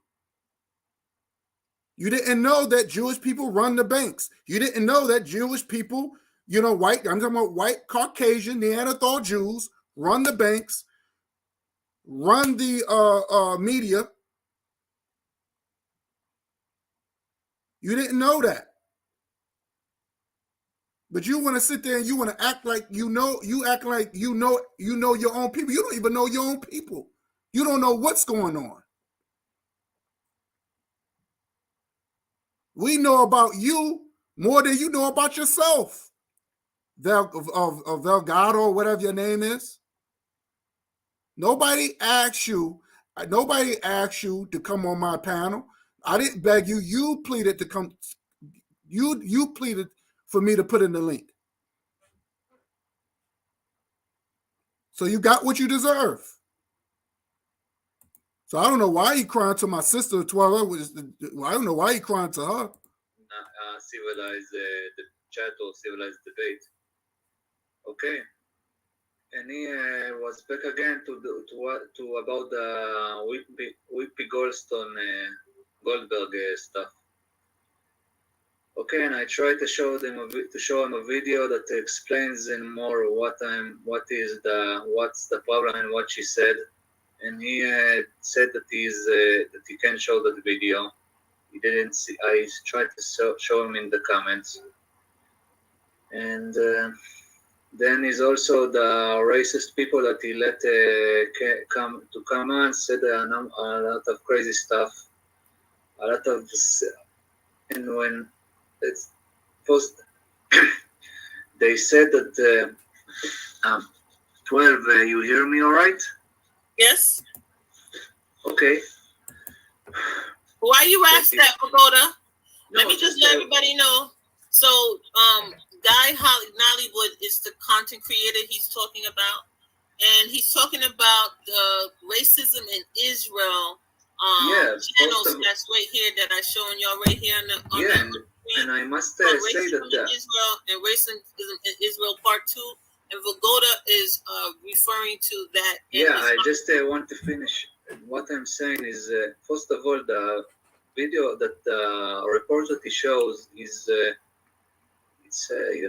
You didn't know that Jewish people run the banks. You didn't know that Jewish people, I'm talking about white, Caucasian, Neanderthal Jews, run the banks, run the media. You didn't know that. But you want to sit there and you want to act like you know your own people. You don't even know your own people. You don't know what's going on. We know about you more than you know about yourself. Delgado, or whatever your name is. Nobody asked you to come on my panel. I didn't beg you. You pleaded to come. You pleaded for me to put in the link. So you got what you deserve. So I don't know why you crying to my sister 12. I don't know why you crying to her. Civilized the chat or civilized debate. Okay. And he was back again to about the Whippy Goldberg stuff. Okay, and I tried to show him a video that explains in more what's the problem and what she said, and he said that that he can show that video. He didn't see. I tried to show him in the comments, and then he's also the racist people that he let come on, said a lot of crazy stuff, a lot of, and when it's post, they said that 12. You hear me all right? Yes. Okay. Why you ask that, Pagoda? Let me just let everybody know. So, Guy Nollywood is the content creator he's talking about, and he's talking about racism in Israel. Channels that's right here that I'm showing y'all right here on the screen. And I must say that Israel and racism in Israel Part 2, and Pagoda is referring to that. I just want to finish. What I'm saying is, first of all, the video that the report that he shows is, it's they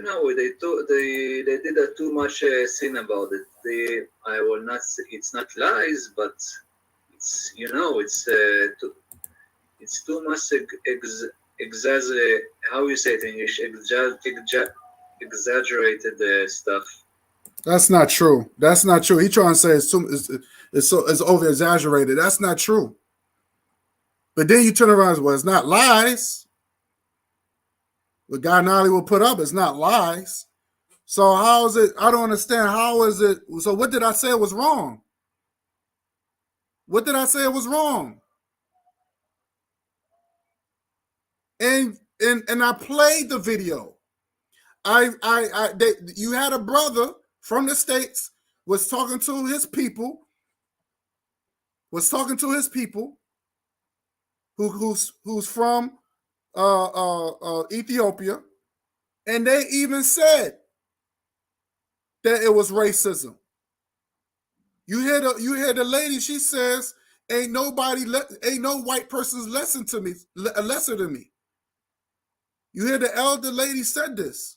did too much sin about it. I will not say it's not lies, but it's it's too much how you say it in English, exaggerated stuff. That's not true. That's not true. He trying to say it's over exaggerated. That's not true. But then you turn around and say, well, it's not lies. What Guy Nolly will put up is not lies. So how is it? I don't understand. How is it? So what did I say was wrong? What did I say was wrong? And I played the video. You had a brother from the States was talking to his people who's from Ethiopia, and they even said that it was racism. You hear the lady, she says, ain't no white person's lesser than me. You hear the elder lady said this.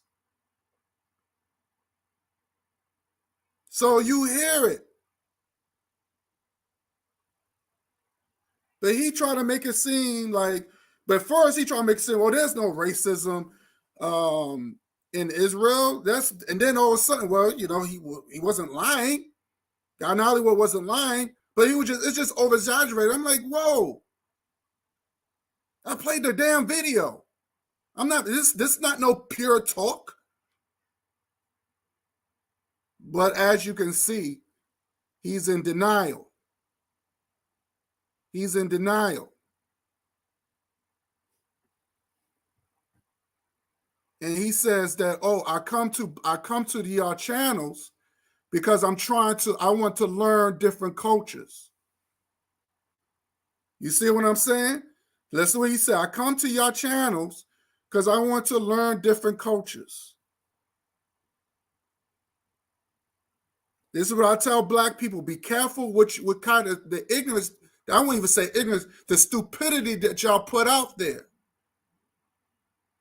So you hear it. But he tried to make it seem like, but first he tried to make it seem, well, there's no racism in Israel. And then all of a sudden, well, he wasn't lying. Guy Nollywood wasn't lying, but it's just over exaggerated. I'm like, whoa. I played the damn video. This is not no pure talk. But as you can see, he's in denial. He's in denial. And he says that, I come to the channels because I want to learn different cultures. You see what I'm saying? Listen to what he said. I come to your channels because I want to learn different cultures. This is what I tell black people. Be careful what kind of the ignorance, I won't even say ignorance, the stupidity that y'all put out there.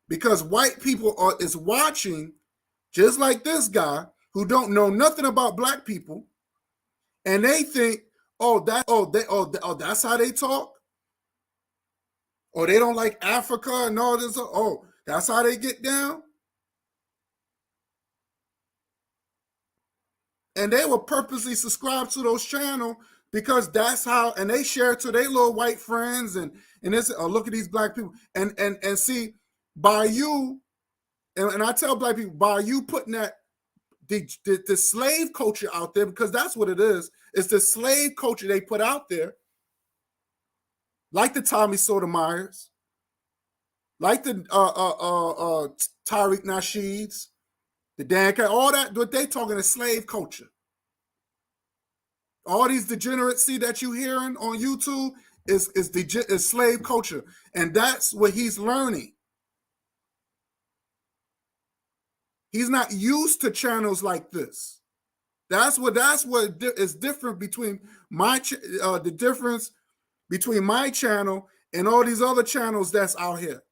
Because white people is watching, just like this guy, who don't know nothing about black people, and they think, that's how they talk? Or they don't like Africa and all this. That's how they get down? And they will purposely subscribe to those channels because that's how, and they share it to their little white friends and they say, look at these black people. And see, by you, and I tell black people, by you putting that, the slave culture out there, because that's what it is. It's the slave culture they put out there. like the Tommy Sotomayors, like the Tariq Nasheeds, the Dan, all that, what they talking is slave culture. All these degeneracy that you hearing on YouTube is slave culture, and that's what he's learning. He's not used to channels like this. That's what is different between the difference between my channel and all these other channels that's out here.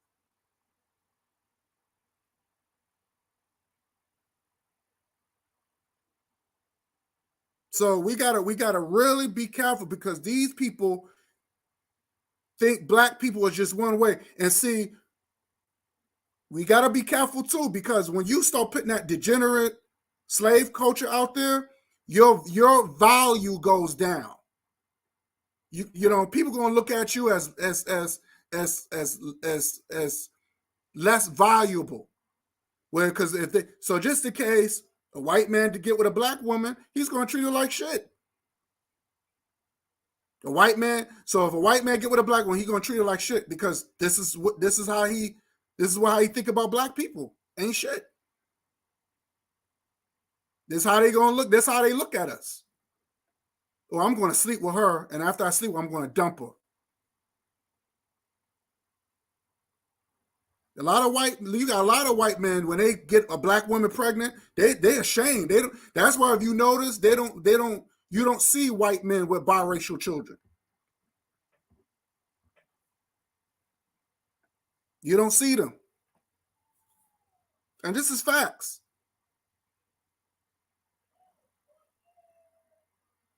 So we gotta really be careful, because these people think black people are just one way. And see, we gotta be careful too, because when you start putting that degenerate slave culture out there, your value goes down. You know, people gonna look at you as less valuable. Well, because just in case a white man to get with a black woman, he's gonna treat her like shit. A white man. So if a white man get with a black woman, he's gonna treat her like shit, because this is how he think about black people. Ain't shit. This is how they gonna look. This is how they look at us. Well, I'm gonna sleep with her, and after I sleep, I'm gonna dump her. You got a lot of white men, when they get a black woman pregnant, they're ashamed. They don't. That's why, if you notice, you don't see white men with biracial children. You don't see them. And this is facts.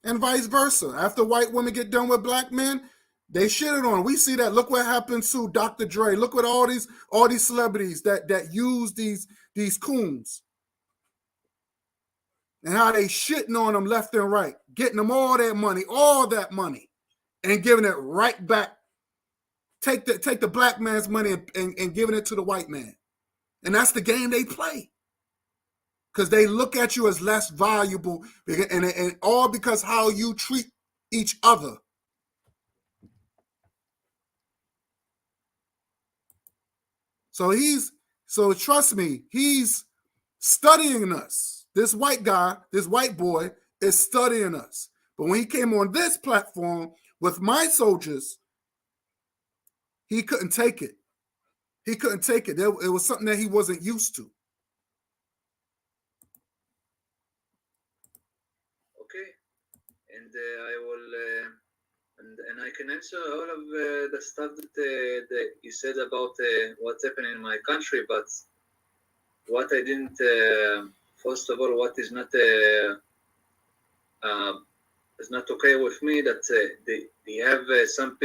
And vice versa. After white women get done with black men, they shit it on. We see that. Look what happened to Dr. Dre. Look what all these celebrities that use these coons, and how they shitting on them left and right, getting them all that money, and giving it right back. Take the black man's money and giving it to the white man. And that's the game they play. Because they look at you as less valuable, and all because how you treat each other. So trust me, he's studying us. This white boy is studying us. But when he came on this platform with my soldiers, he couldn't take it. He couldn't take it. It was something that he wasn't used to. Okay, and I will, and I can answer all of the stuff that you said about what's happening in my country. But what I didn't, first of all, what is not okay with me, that they have some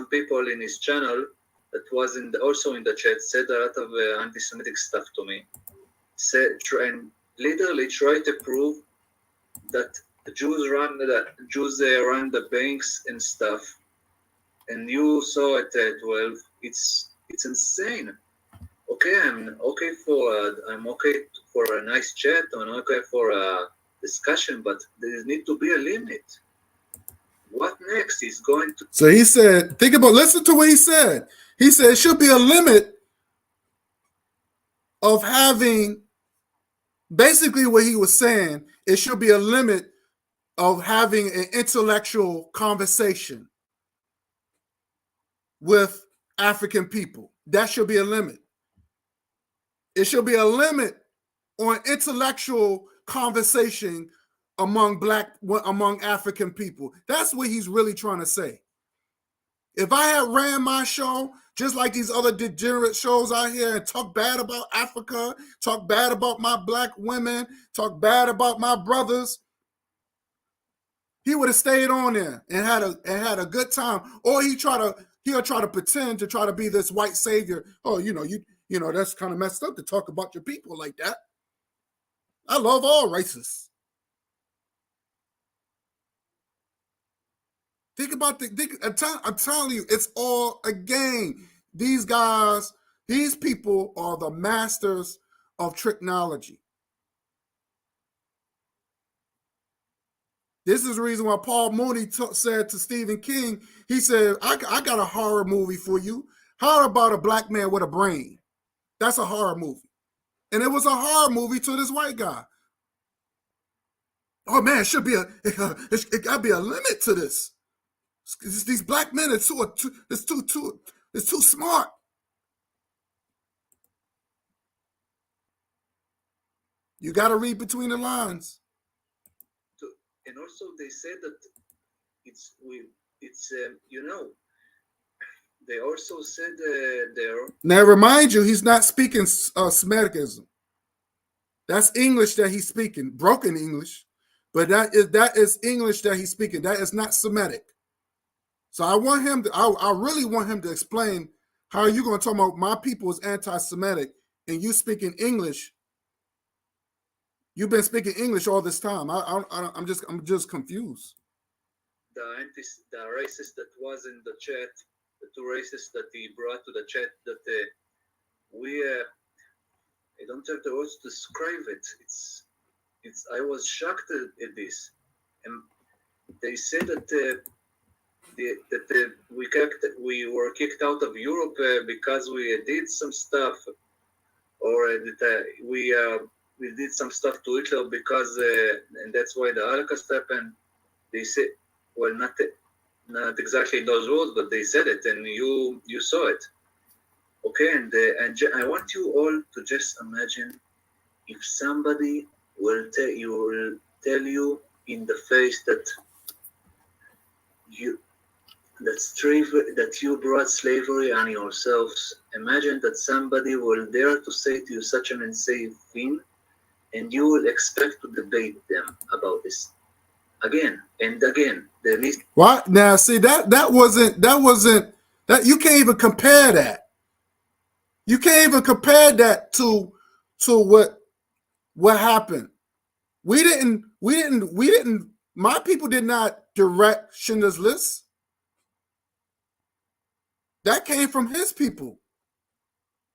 people in his channel that was also in the chat, said a lot of anti-Semitic stuff to me. And literally try to prove that the Jews run the banks and stuff. And you saw it at 12. It's insane. Okay, I'm okay for a nice chat. I'm okay for a discussion, but there need to be a limit. What next is going to? So he said, listen to what he said. He said it should be a limit of having, basically what he was saying, it should be a limit of having an intellectual conversation with African people. That should be a limit. It should be a limit on intellectual conversation among African people. That's what he's really trying to say. If I had ran my show just like these other degenerate shows out here and talk bad about Africa, talk bad about my black women, talk bad about my brothers, he would have stayed on there and had a good time. Or he'll try to pretend to try to be this white savior. Oh, you know, that's kind of messed up to talk about your people like that. I love all races. Think about I'm telling you, it's all a game. These people are the masters of technology. This is the reason why Paul Mooney said to Stephen King, he said, I got a horror movie for you. How about a black man with a brain? That's a horror movie. And it was a horror movie to this white guy. Oh man, it should be it gotta be a limit to this. These black men are it's too smart. You got to read between the lines. And also, they said that it's they also said there. Now, remind you, he's not speaking Semitism. That's English that he's speaking, broken English, but that is English that he's speaking. That is not Semitic. So I want him to. I really want him to explain how you going to talk about my people is anti-Semitic and you speaking English. You've been speaking English all this time. I'm just confused. The racist that was in the chat, the two racists that he brought to the chat, that I don't have the words to describe it. It's. I was shocked at this, and they said that we were kicked out of Europe because we did some stuff, or that we did some stuff to Hitler because, and that's why the Holocaust happened. They said, well, not exactly those words, but they said it, and you saw it. Okay, and I want you all to just imagine if somebody will tell you in the face that you brought slavery on yourselves. Imagine that somebody will dare to say to you such an insane thing, and you will expect to debate them about this again and again. What? Now, see that wasn't that you can't even compare that. You can't even compare that to what happened. We didn't. My people did not direct Schindler's List. That came from his people.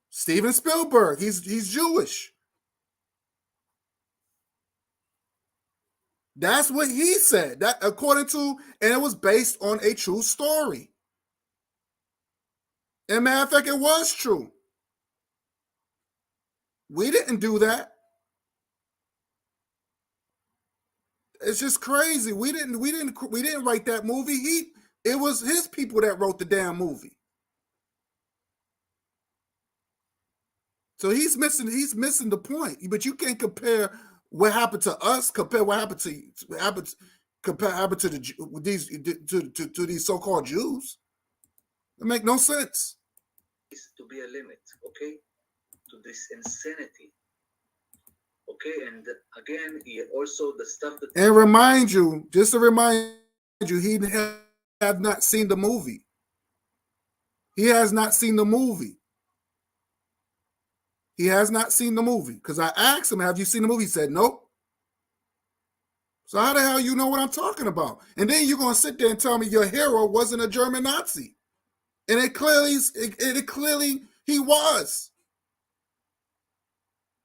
Steven Spielberg. He's Jewish. That's what he said. That according to, and it was based on a true story. And matter of fact, it was true. We didn't do that. It's just crazy. We didn't write that movie. It was his people that wrote the damn movie. So he's missing the point. But you can't compare what happened to us, compare what happened to these so-called Jews. It make no sense. To be a limit, okay, to this insanity. Okay, and again, also the stuff that. And remind you, just to remind you, he have not seen the movie. He has not seen the movie. He has not seen the movie because I asked him, "Have you seen the movie?" He said, "Nope." So how the hell you know what I'm talking about? And then you're gonna sit there and tell me your hero wasn't a German Nazi, and it clearly he was.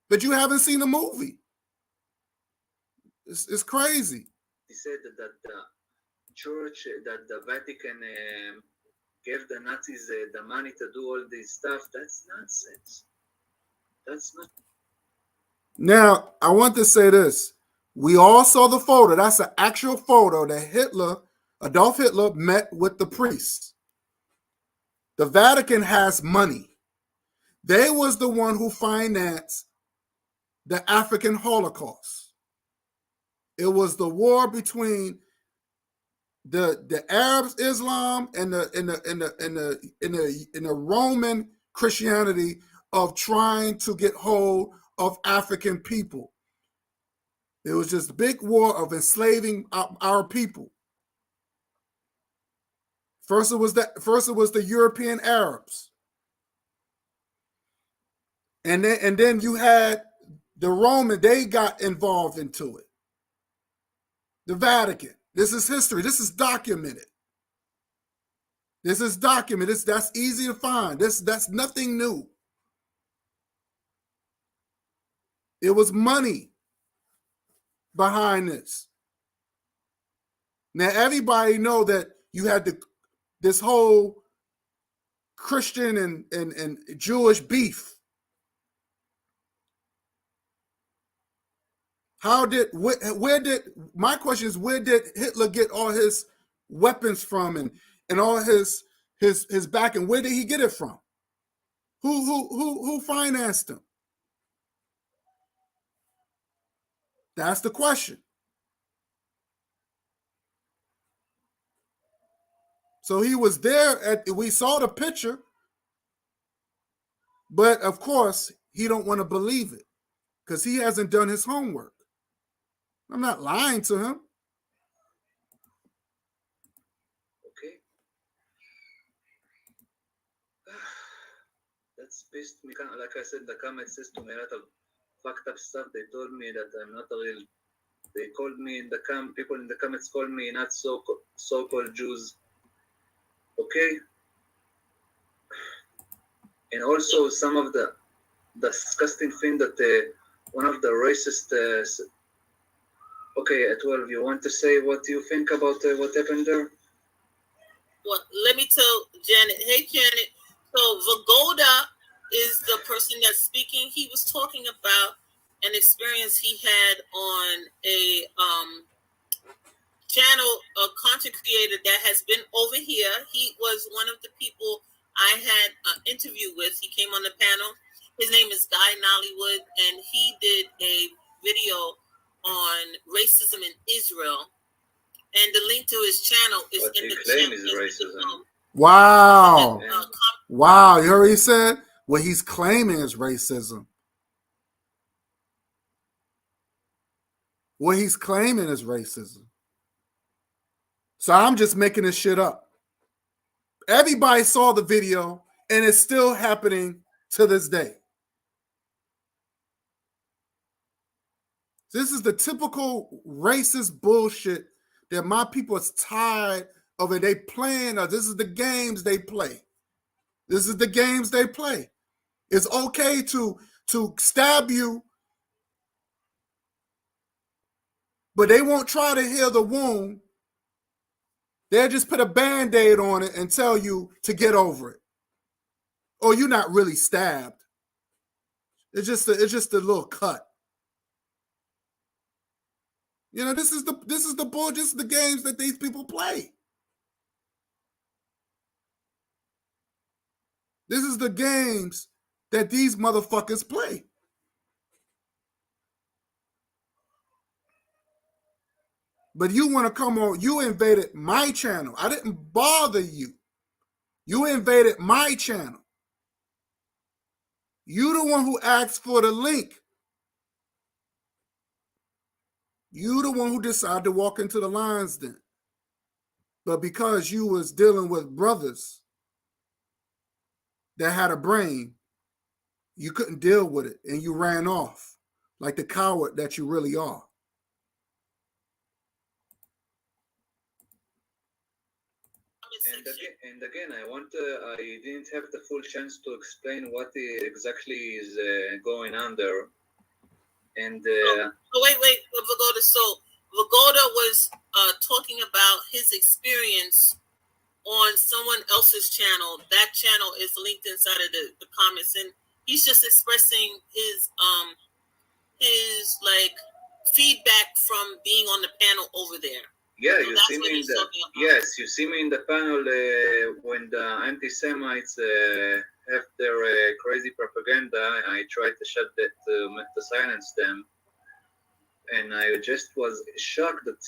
But you haven't seen the movie. It's crazy. He said that the church, that the Vatican gave the Nazis the money to do all this stuff. That's nonsense. That's not. Now, I want to say this. We all saw the photo. That's an actual photo that Adolf Hitler met with the priests. The Vatican has money. They was the one who financed the African Holocaust. It was the war between the Arabs, Islam, and the Roman Christianity of trying to get hold of African people. It was just a big war of enslaving our people. First it was the European Arabs. And then you had the Roman, they got involved into it. The Vatican. This is history. This is documented. That's easy to find. That's nothing new. It was money behind this. Now everybody know that you had this whole Christian and Jewish beef. Where did my question is, where did Hitler get all his weapons from and all his backing? Where did he get it from? Who financed him? That's the question. So he was there we saw the picture, but of course he don't want to believe it because he hasn't done his homework. I'm not lying to him. Okay. That's pissed me. Like I said, the comment says to me a lot of fucked up stuff. They told me that I'm not a real. They called me in the people in the comments called me not so-called Jews. Okay. And also some of the disgusting thing that one of the racist. Okay, at 12, you want to say what you think about what happened there? Well, let me tell Janet. Hey, Janet. So Vagoda is the person that's speaking. He was talking about an experience he had on a channel, a content creator that has been over here. He was one of the people I had an interview with. He came on the panel. His name is Guy Nollywood, and he did a video on racism in Israel. And the link to his channel is What in the claim chat. is racism. Wow. Wow. You heard what he said? What he's claiming is racism. What he's claiming is racism. So I'm just making this shit up. Everybody saw the video, and it's still happening to this day. This is the typical racist bullshit that my people is tired of, it. They playing, or this is the games they play. This is the games they play. It's okay to stab you, but they won't try to heal the wound. They'll just put a Band-Aid on it and tell you to get over it. Or you're not really stabbed. It's just a little cut. You know, this is the bull, just the games that these people play. This is the games that these motherfuckers play. But you want to come on, you invaded my channel. I didn't bother you. You invaded my channel. You the one who asked for the link. You the one who decided to walk into the lion's den. But because you was dealing with brothers that had a brain, you couldn't deal with it, and you ran off like the coward that you really are. And again, I didn't have the full chance to explain what exactly is going on there. And wait, Vagoda. So Vagoda was talking about his experience on someone else's channel. That channel is linked inside of the comments, and he's just expressing his like feedback from being on the panel over there. Yeah, so you see me in the you see me in the panel when the anti-Semites have their crazy propaganda. I tried to to silence them, and I just was shocked that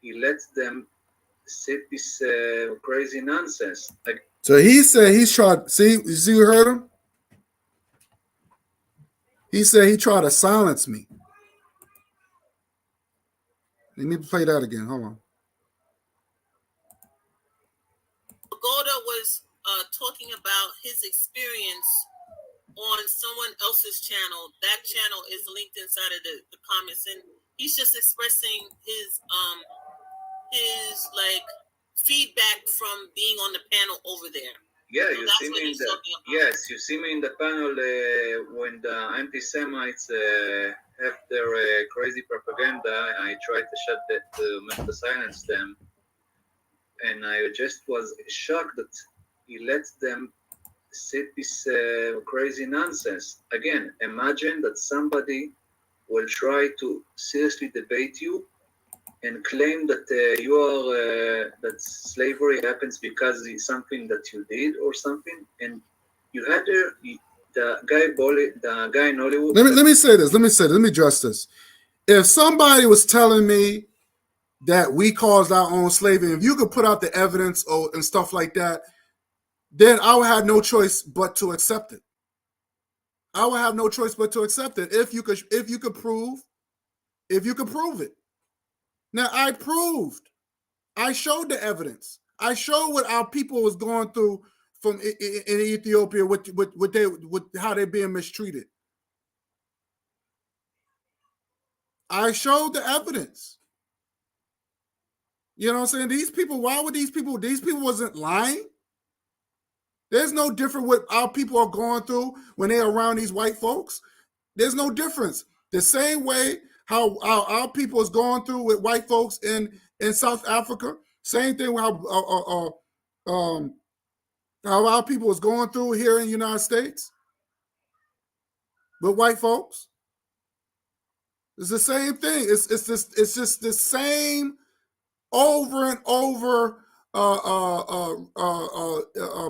he let them say this crazy nonsense. So he said he's tried. See, you heard him? He said he tried to silence me. Let me play that again. Hold on. Vagoda was talking about his experience on someone else's channel. That channel is linked inside of the comments, and he's just expressing his like feedback from being on the panel over there. Yeah, so you see me in the you see me in the panel when the anti-Semites have their crazy propaganda. I tried to silence them, and I just was shocked that he let them say this crazy nonsense. Again, imagine that somebody will try to seriously debate you and claim that you are that slavery happens because it's something that you did or something, and you had the guy in Hollywood. Let me say this. Let me address this. If somebody was telling me that we caused our own slavery, if you could put out the evidence and stuff like that, then I would have no choice but to accept it. I would have no choice but to accept it if you could prove it. Now I showed the evidence. I showed what our people was going through from in Ethiopia with how they're being mistreated. I showed the evidence. You know what I'm saying? These people wasn't lying. There's no different what our people are going through when they're around these white folks. There's no difference. The same way how our people is going through with white folks in South Africa. Same thing with how our people is going through here in the United States with white folks. It's the same thing. It's just the same over and over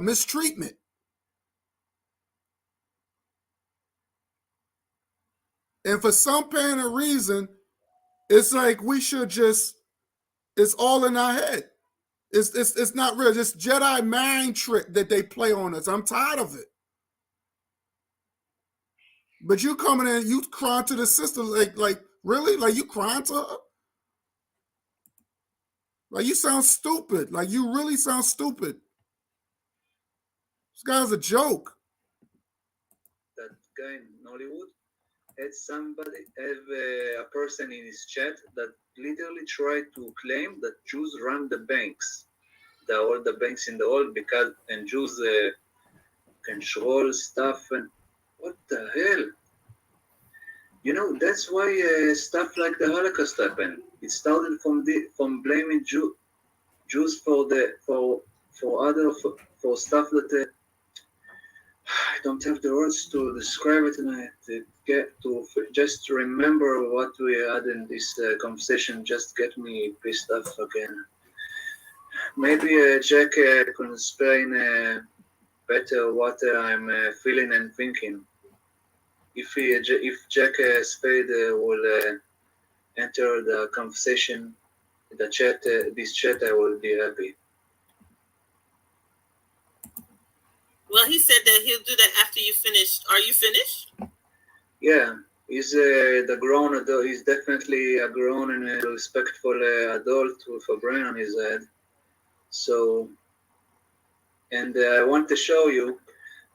mistreatment. And for some apparent reason, it's like we should just, it's all in our head. It's not real. This Jedi mind trick that they play on us. I'm tired of it. But you coming in, you crying to the sister, like really? Like you crying to her? Like you sound stupid. Like you really sound stupid. This guy's a joke. That guy in Hollywood had a person in his chat that literally tried to claim that Jews run the banks, all the banks in the world, because and Jews control stuff. And what the hell? You know, that's why stuff like the Holocaust happened. It started from blaming Jews for stuff that I don't have the words to describe it, and I just remember what we had in this conversation. Just get me pissed off again. Maybe Jack can explain better what I'm feeling and thinking. If Jack Spade will enter the conversation, the chat, this chat, I will be happy. Well, he said that he'll do that after you finish. Are you finished? Yeah, he's the grown adult. He's definitely a grown and respectful adult with a brain on his head. So, and I want to show you.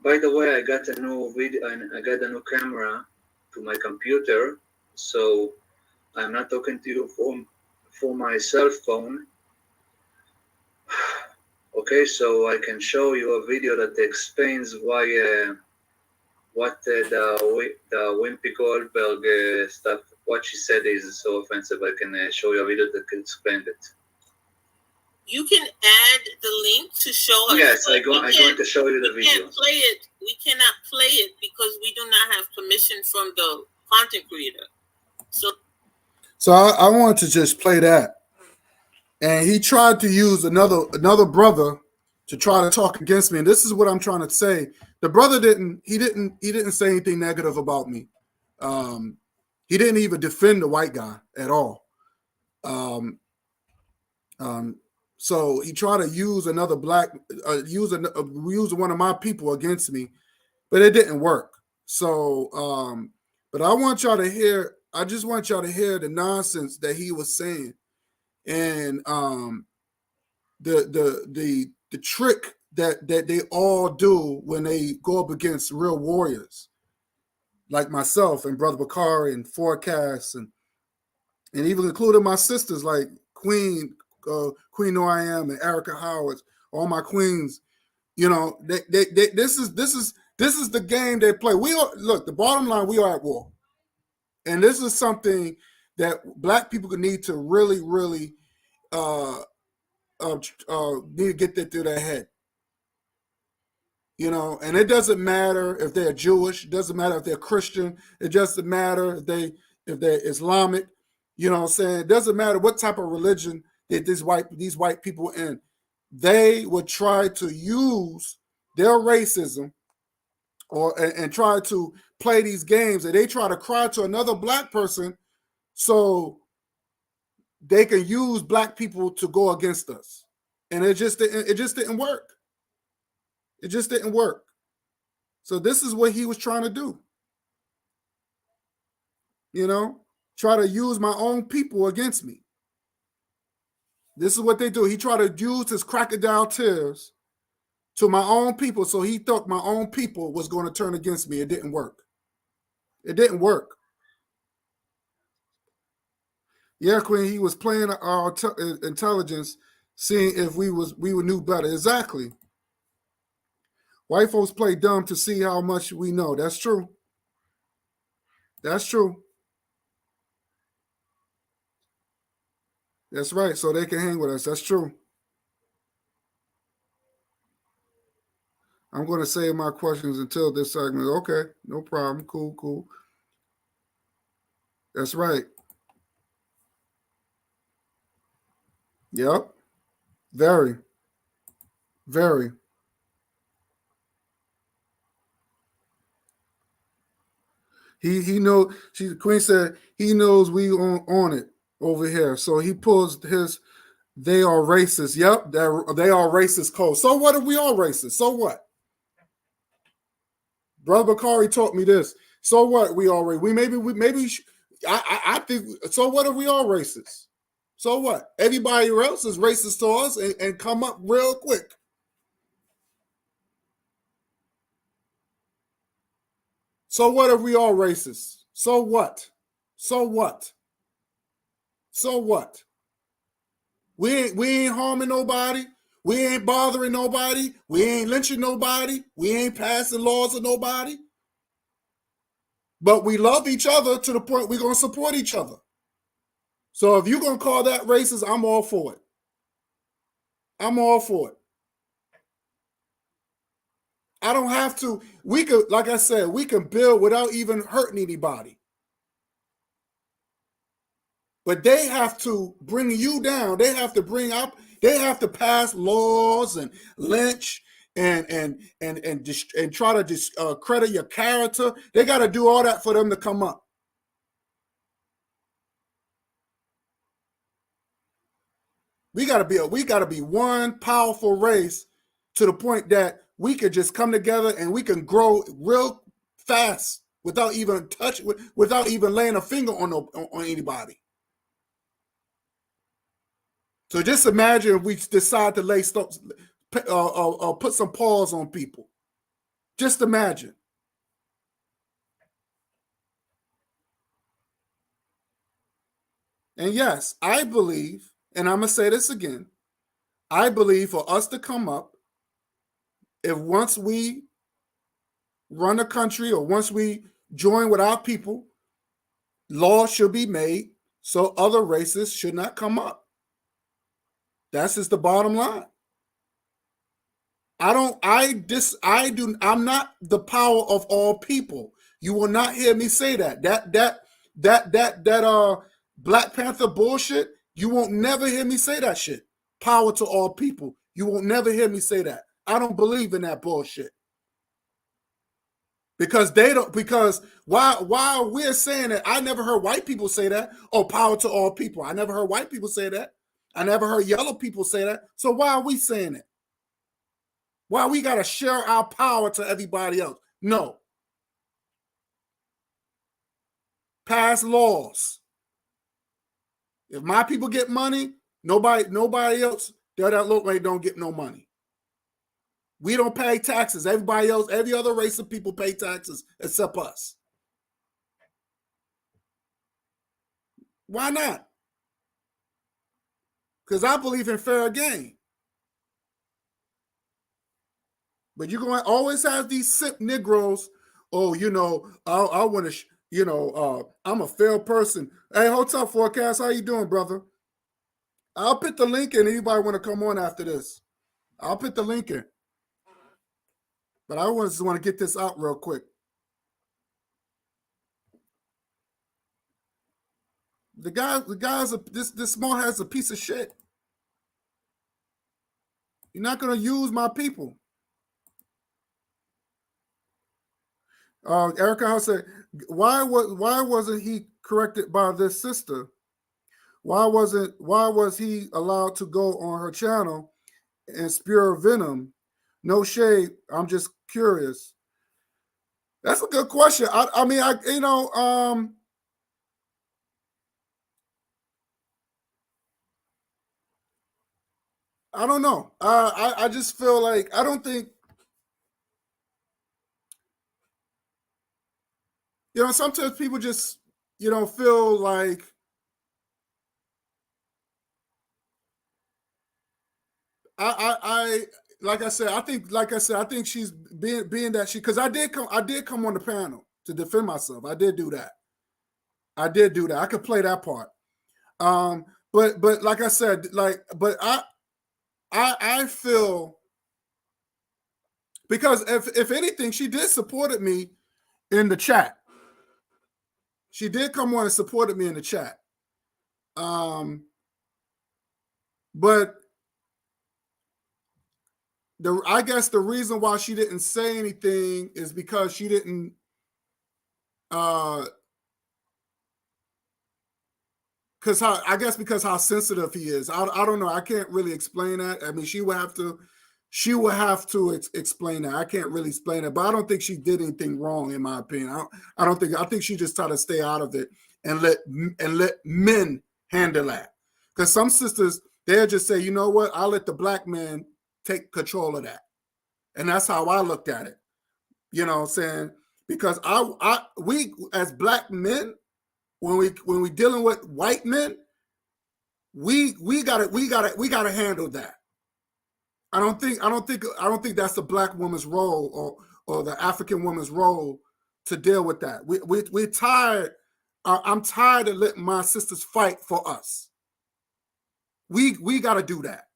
By the way, I got a new video and I got a new camera to my computer, so I'm not talking to you from my cell phone. Okay, so I can show you a video that explains why what the Wimpy Goldberg stuff, what she said is so offensive. I can show you a video that can explain it. You can add the link to show us. Yes, I'm going to show you the video. Can't play it. We cannot play it because we do not have permission from the content creator. So I wanted to just play that. And he tried to use another brother to try to talk against me. And this is what I'm trying to say. The brother didn't say anything negative about me. He didn't even defend the white guy at all. So he tried to use another use one of my people against me, but it didn't work. So, but I want y'all to hear. I just want y'all to hear the nonsense that he was saying, and the trick that they all do when they go up against real warriors, like myself and Brother Bakari and Forecast, and even including my sisters like Queen Know I Am and Erica Howard, all my queens. You know, this is the game they play. Look, the bottom line, we are at war. And this is something that Black people need to really, really need to get that through their head. You know, and it doesn't matter if they're Jewish, it doesn't matter if they're Christian, it doesn't matter if they're Islamic, you know what I'm saying? It doesn't matter what type of religion that these white people in. They would try to use their racism and try to play these games, and they try to cry to another black person so they can use black people to go against us. And it just didn't work. It just didn't work. So this is what he was trying to do. You know, try to use my own people against me. This is what they do. He tried to use his crocodile tears to my own people, so he thought my own people was going to turn against me. It didn't work. It didn't work. Yeah, Queen, he was playing our intelligence, seeing if we knew better. Exactly. White folks play dumb to see how much we know. That's true. That's true. That's right. So they can hang with us. That's true. I'm going to save my questions until this segment. Okay, no problem. Cool. That's right. Yep. Very. Very. He knows. Queen said he knows we on it over here. So he pulls his. They are racist. Yep, they are racist code. So what if we all racist? So what? Brother Bakari taught me this. So what? We all maybe. I think. So what if we all racist? So what? Everybody else is racist to us and come up real quick. So what if we all racist? So what? So what? So what? We ain't harming nobody. We ain't bothering nobody. We ain't lynching nobody. We ain't passing laws on nobody. But we love each other to the point we're going to support each other. So if you're going to call that racist, I'm all for it. I'm all for it. I don't have to. We could, like I said, we can build without even hurting anybody. But they have to bring you down. They have to bring up. They have to pass laws and lynch and try to discredit your character. They got to do all that for them to come up. We got to be one powerful race to the point that we could just come together and we can grow real fast without even without even laying a finger on anybody. So just imagine if we decide to put some pause on people. Just imagine. And yes, I believe, and I'm going to say this again, I believe for us to come up, if once we run a country or once we join with our people, laws should be made so other races should not come up. That's just the bottom line. I'm not the power of all people. You will not hear me say that. That Black Panther bullshit, you won't never hear me say that shit. Power to all people. You won't never hear me say that. I don't believe in that bullshit. Because while we're saying that, I never heard white people say that. Oh, power to all people. I never heard white people say that. I never heard yellow people say that. So why are we saying it? Why we got to share our power to everybody else? No. Pass laws. If my people get money, nobody else that look like don't get no money. We don't pay taxes. Everybody else, every other race of people pay taxes except us. Why not? Because I believe in fair game. But you're going to always have these simp Negroes. Oh, I want to, I'm a fair person. Hey, hold up, Forecast. How you doing, brother? I'll put the link in. Anybody want to come on after this? I'll put the link in. But I just want to get this out real quick. This small has a piece of shit. You're not gonna use my people. Erica House said, why wasn't he corrected by this sister? Why was he allowed to go on her channel and spew venom? No shade. I'm just curious. That's a good question. I mean, I don't know. I just feel like I don't think, sometimes people just, feel like I think she's being that because I did come on the panel to defend myself. I did do that. I could play that part. But like I said, but I feel, because if anything, she did supported me in the chat. She did come on and supported me in the chat. But I guess the reason why she didn't say anything is because she didn't because how sensitive he is. I don't know. I can't really explain that. I mean, she would have to explain that. I can't really explain it, but I don't think she did anything wrong, in my opinion. I think she just tried to stay out of it and let men handle that. Because some sisters, they'll just say, you know what, I'll let the black man take control of that. And that's how I looked at it. You know what I'm saying? Because we as black men, when we dealing with white men, we gotta handle that. I don't think that's the black woman's role or the African woman's role to deal with that. We're tired. I'm tired of letting my sisters fight for us. We got to do that.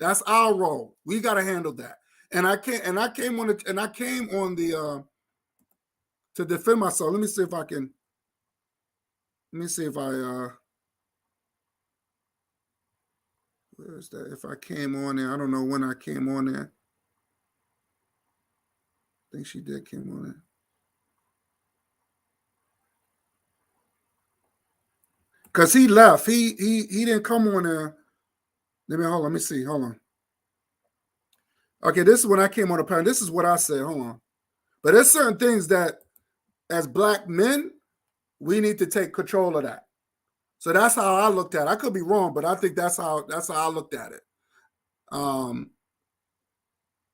That's our role. We got to handle that. And I came on the to defend myself. Let me see if I where is that? If I came on there, I don't know when I came on there. I think she did came on there. Because he left. He didn't come on there. Let me see. Hold on. Okay, this is when I came on the panel. This is what I said. Hold on. But there's certain things that as black men, we need to take control of that. So that's how I looked at it. I could be wrong, but I think that's how I looked at it.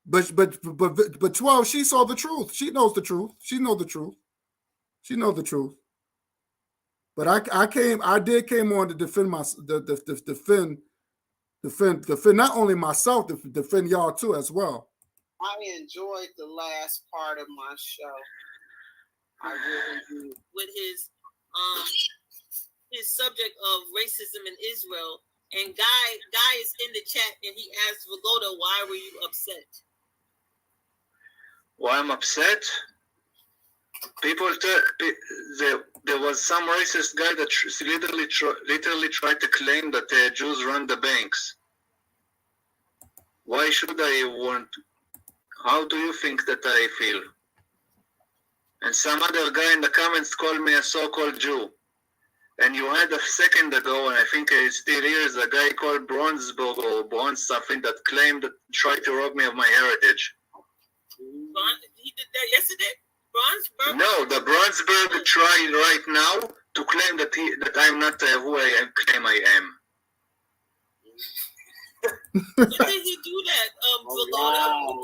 But 12, she saw the truth. She knows the truth. She knows the truth. She knows the truth. But I did came on to defend defend not only myself, to defend y'all too as well. I enjoyed the last part of my show. I really do. With his subject of racism in Israel, and Guy is in the chat, and he asked Vagoda, why were you upset? Why I'm upset? There was some racist guy that literally tried to claim that Jews run the banks. Why should I want? How do you think that I feel? And some other guy in the comments called me a so-called Jew. And you had a second ago, and I think it's still here, is a guy called Bronsberg or Bronze something that claimed that tried to rob me of my heritage. He did that yesterday? Bronsberg? No, the Bronsberg tried right now to claim that I'm not who I claim I am. When did he do that? Wow.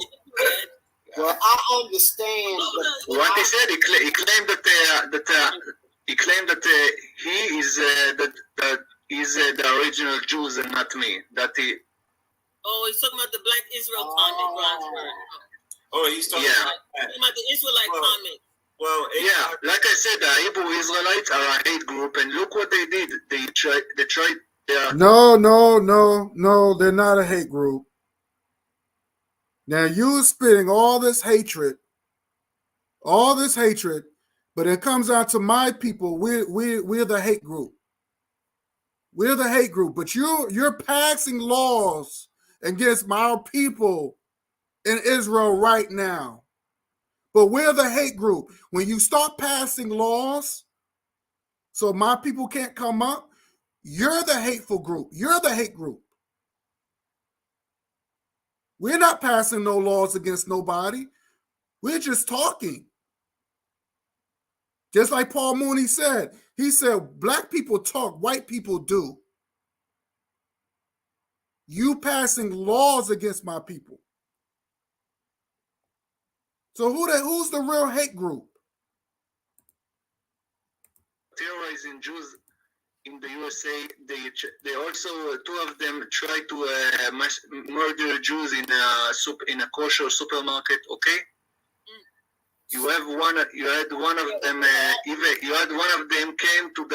Well, I understand. What he said, he claimed that he is the original Jews and not me. That he. Oh, he's talking about the Black Israel comment, Bronsberg. Oh, he's talking about the Israelite comment. Well, yeah, like I said, the Hebrew Israelites are a hate group, and look what they did. They Yeah. No, they're not a hate group. Now you're spitting all this hatred, but it comes out to my people. We're the hate group. We're the hate group, but you're passing laws against our people in Israel right now. But we're the hate group. When you start passing laws so my people can't come up, you're the hateful group. You're the hate group. We're not passing no laws against nobody. We're just talking. Just like Paul Mooney said. He said, black people talk, white people do. You passing laws against my people. So who's the real hate group? Terrorizing Jews in the USA. They also, two of them try to murder Jews in a kosher supermarket. Okay. You had one of them. You had one of them came to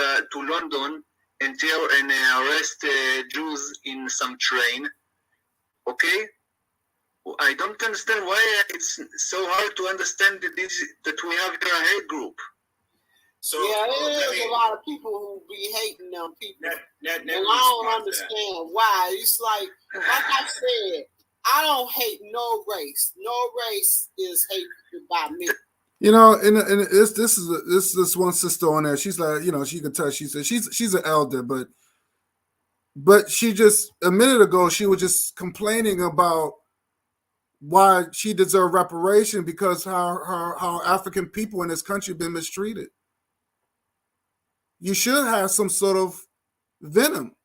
London and arrest Jews in some train. Okay, I don't understand why it's so hard to understand that we have here a hate group. So there's a lot of people who be hating them people, and I don't understand why. It's like I said, I don't hate no race. No race is hated by me. You know, and this is one sister on there. She's like, you know, she can tell. She said she's an elder, but she just a minute ago she was just complaining about why she deserved reparation because how African people in this country have been mistreated. You should have some sort of venom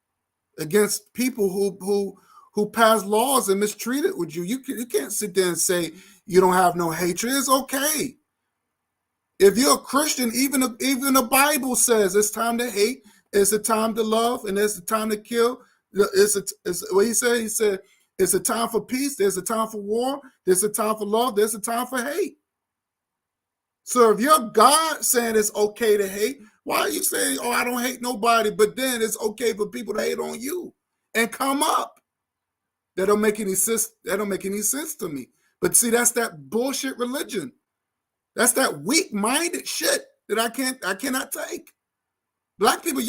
against people who pass laws and mistreated with you. You can't sit there and say you don't have no hatred. It's okay. If you're a Christian, even the Bible says it's time to hate, it's a time to love, and it's a time to kill. It's what he said. He said it's a time for peace. There's a time for war. There's a time for love. There's a time for hate. So if you're God saying it's okay to hate, why are you saying, "Oh, I don't hate nobody," but then it's okay for people to hate on you and come up? That don't make any sense. That don't make any sense to me. But see, that's that bullshit religion. That's that weak-minded shit that I cannot take. Black people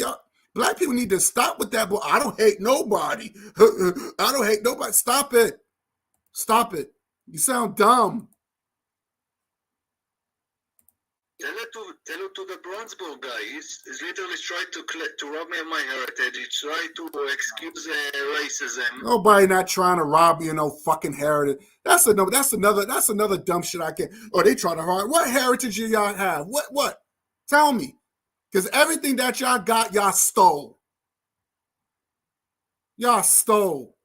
need to stop with that. But I don't hate nobody. I don't hate nobody. Stop it. Stop it. You sound dumb. Tell it to the Bronzeball guy. He's literally trying to rob me of my heritage. He tried to excuse racism. Nobody not trying to rob you of no fucking heritage. That's another dumb shit I can't. Oh, they trying to hard. What heritage do y'all have? What? Tell me. Because everything that y'all got, y'all stole. Y'all stole.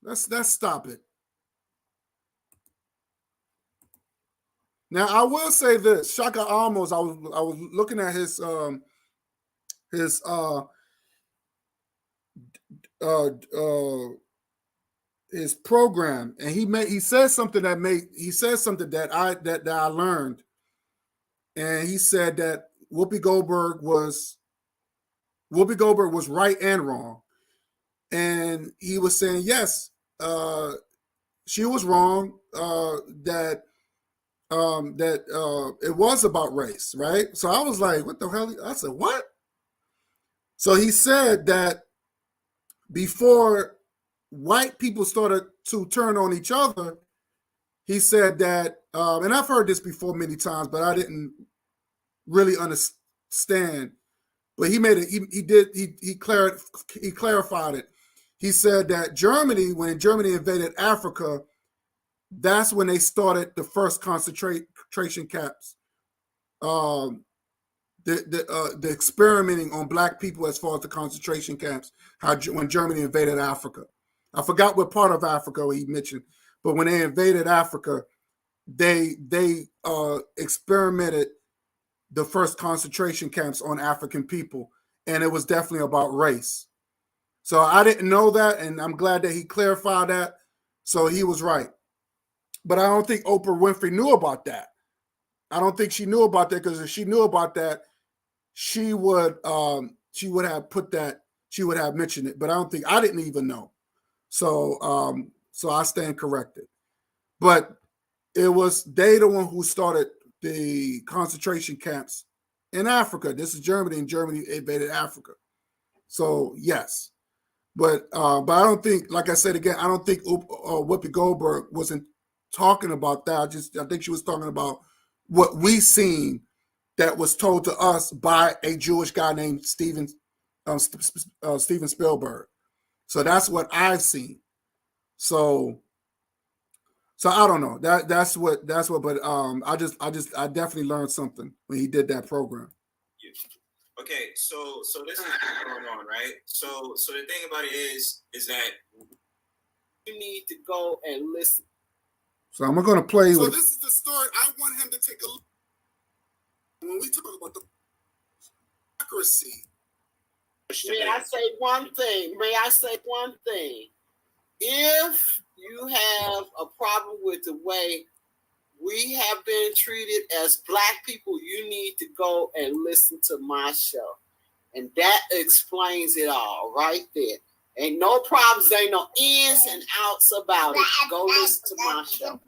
Let's stop it. Now I will say this, Shaka Almos. I was looking at his program, and he said something that I learned, and he said that Whoopi Goldberg was right and wrong, and he was saying yes, she was wrong, that it was about race, right? So I was like, what the hell? I said, what? So he said that before white people started to turn on each other, he said that, and I've heard this before many times, but I didn't really understand. But he clarified it. He said that when Germany invaded Africa, that's when they started the first concentration camps, the experimenting on black people as far as the concentration camps. When Germany invaded Africa, I forgot what part of Africa he mentioned, but when they invaded Africa, they experimented the first concentration camps on African people, and it was definitely about race. So I didn't know that, and I'm glad that he clarified that. So he was right. But I don't think Oprah Winfrey knew about that. I don't think she knew about that, because if she knew about that, she would she would have put that, she would have mentioned it, but I didn't even know. So so I stand corrected. But it was they the one who started the concentration camps in Africa. This is Germany, and Germany invaded Africa. So yes. But I don't think, like I said again, I don't think Whoopi Goldberg wasn't talking about that. I think she was talking about what we seen that was told to us by a Jewish guy named Steven Spielberg. So that's what I've seen. So I don't know. That's what. But I definitely learned something when he did that program. Okay, so this is what's going on, right? So the thing about it is that you need to go and listen. So I'm going to play. So this is the story. I want him to take a look. When we talk about the accuracy. May I say one thing? If you have a problem with the way we have been treated as Black people, you need to go and listen to my show. And that explains it all right there. Ain't no problems, ain't no ins and outs about it. Go listen to my show.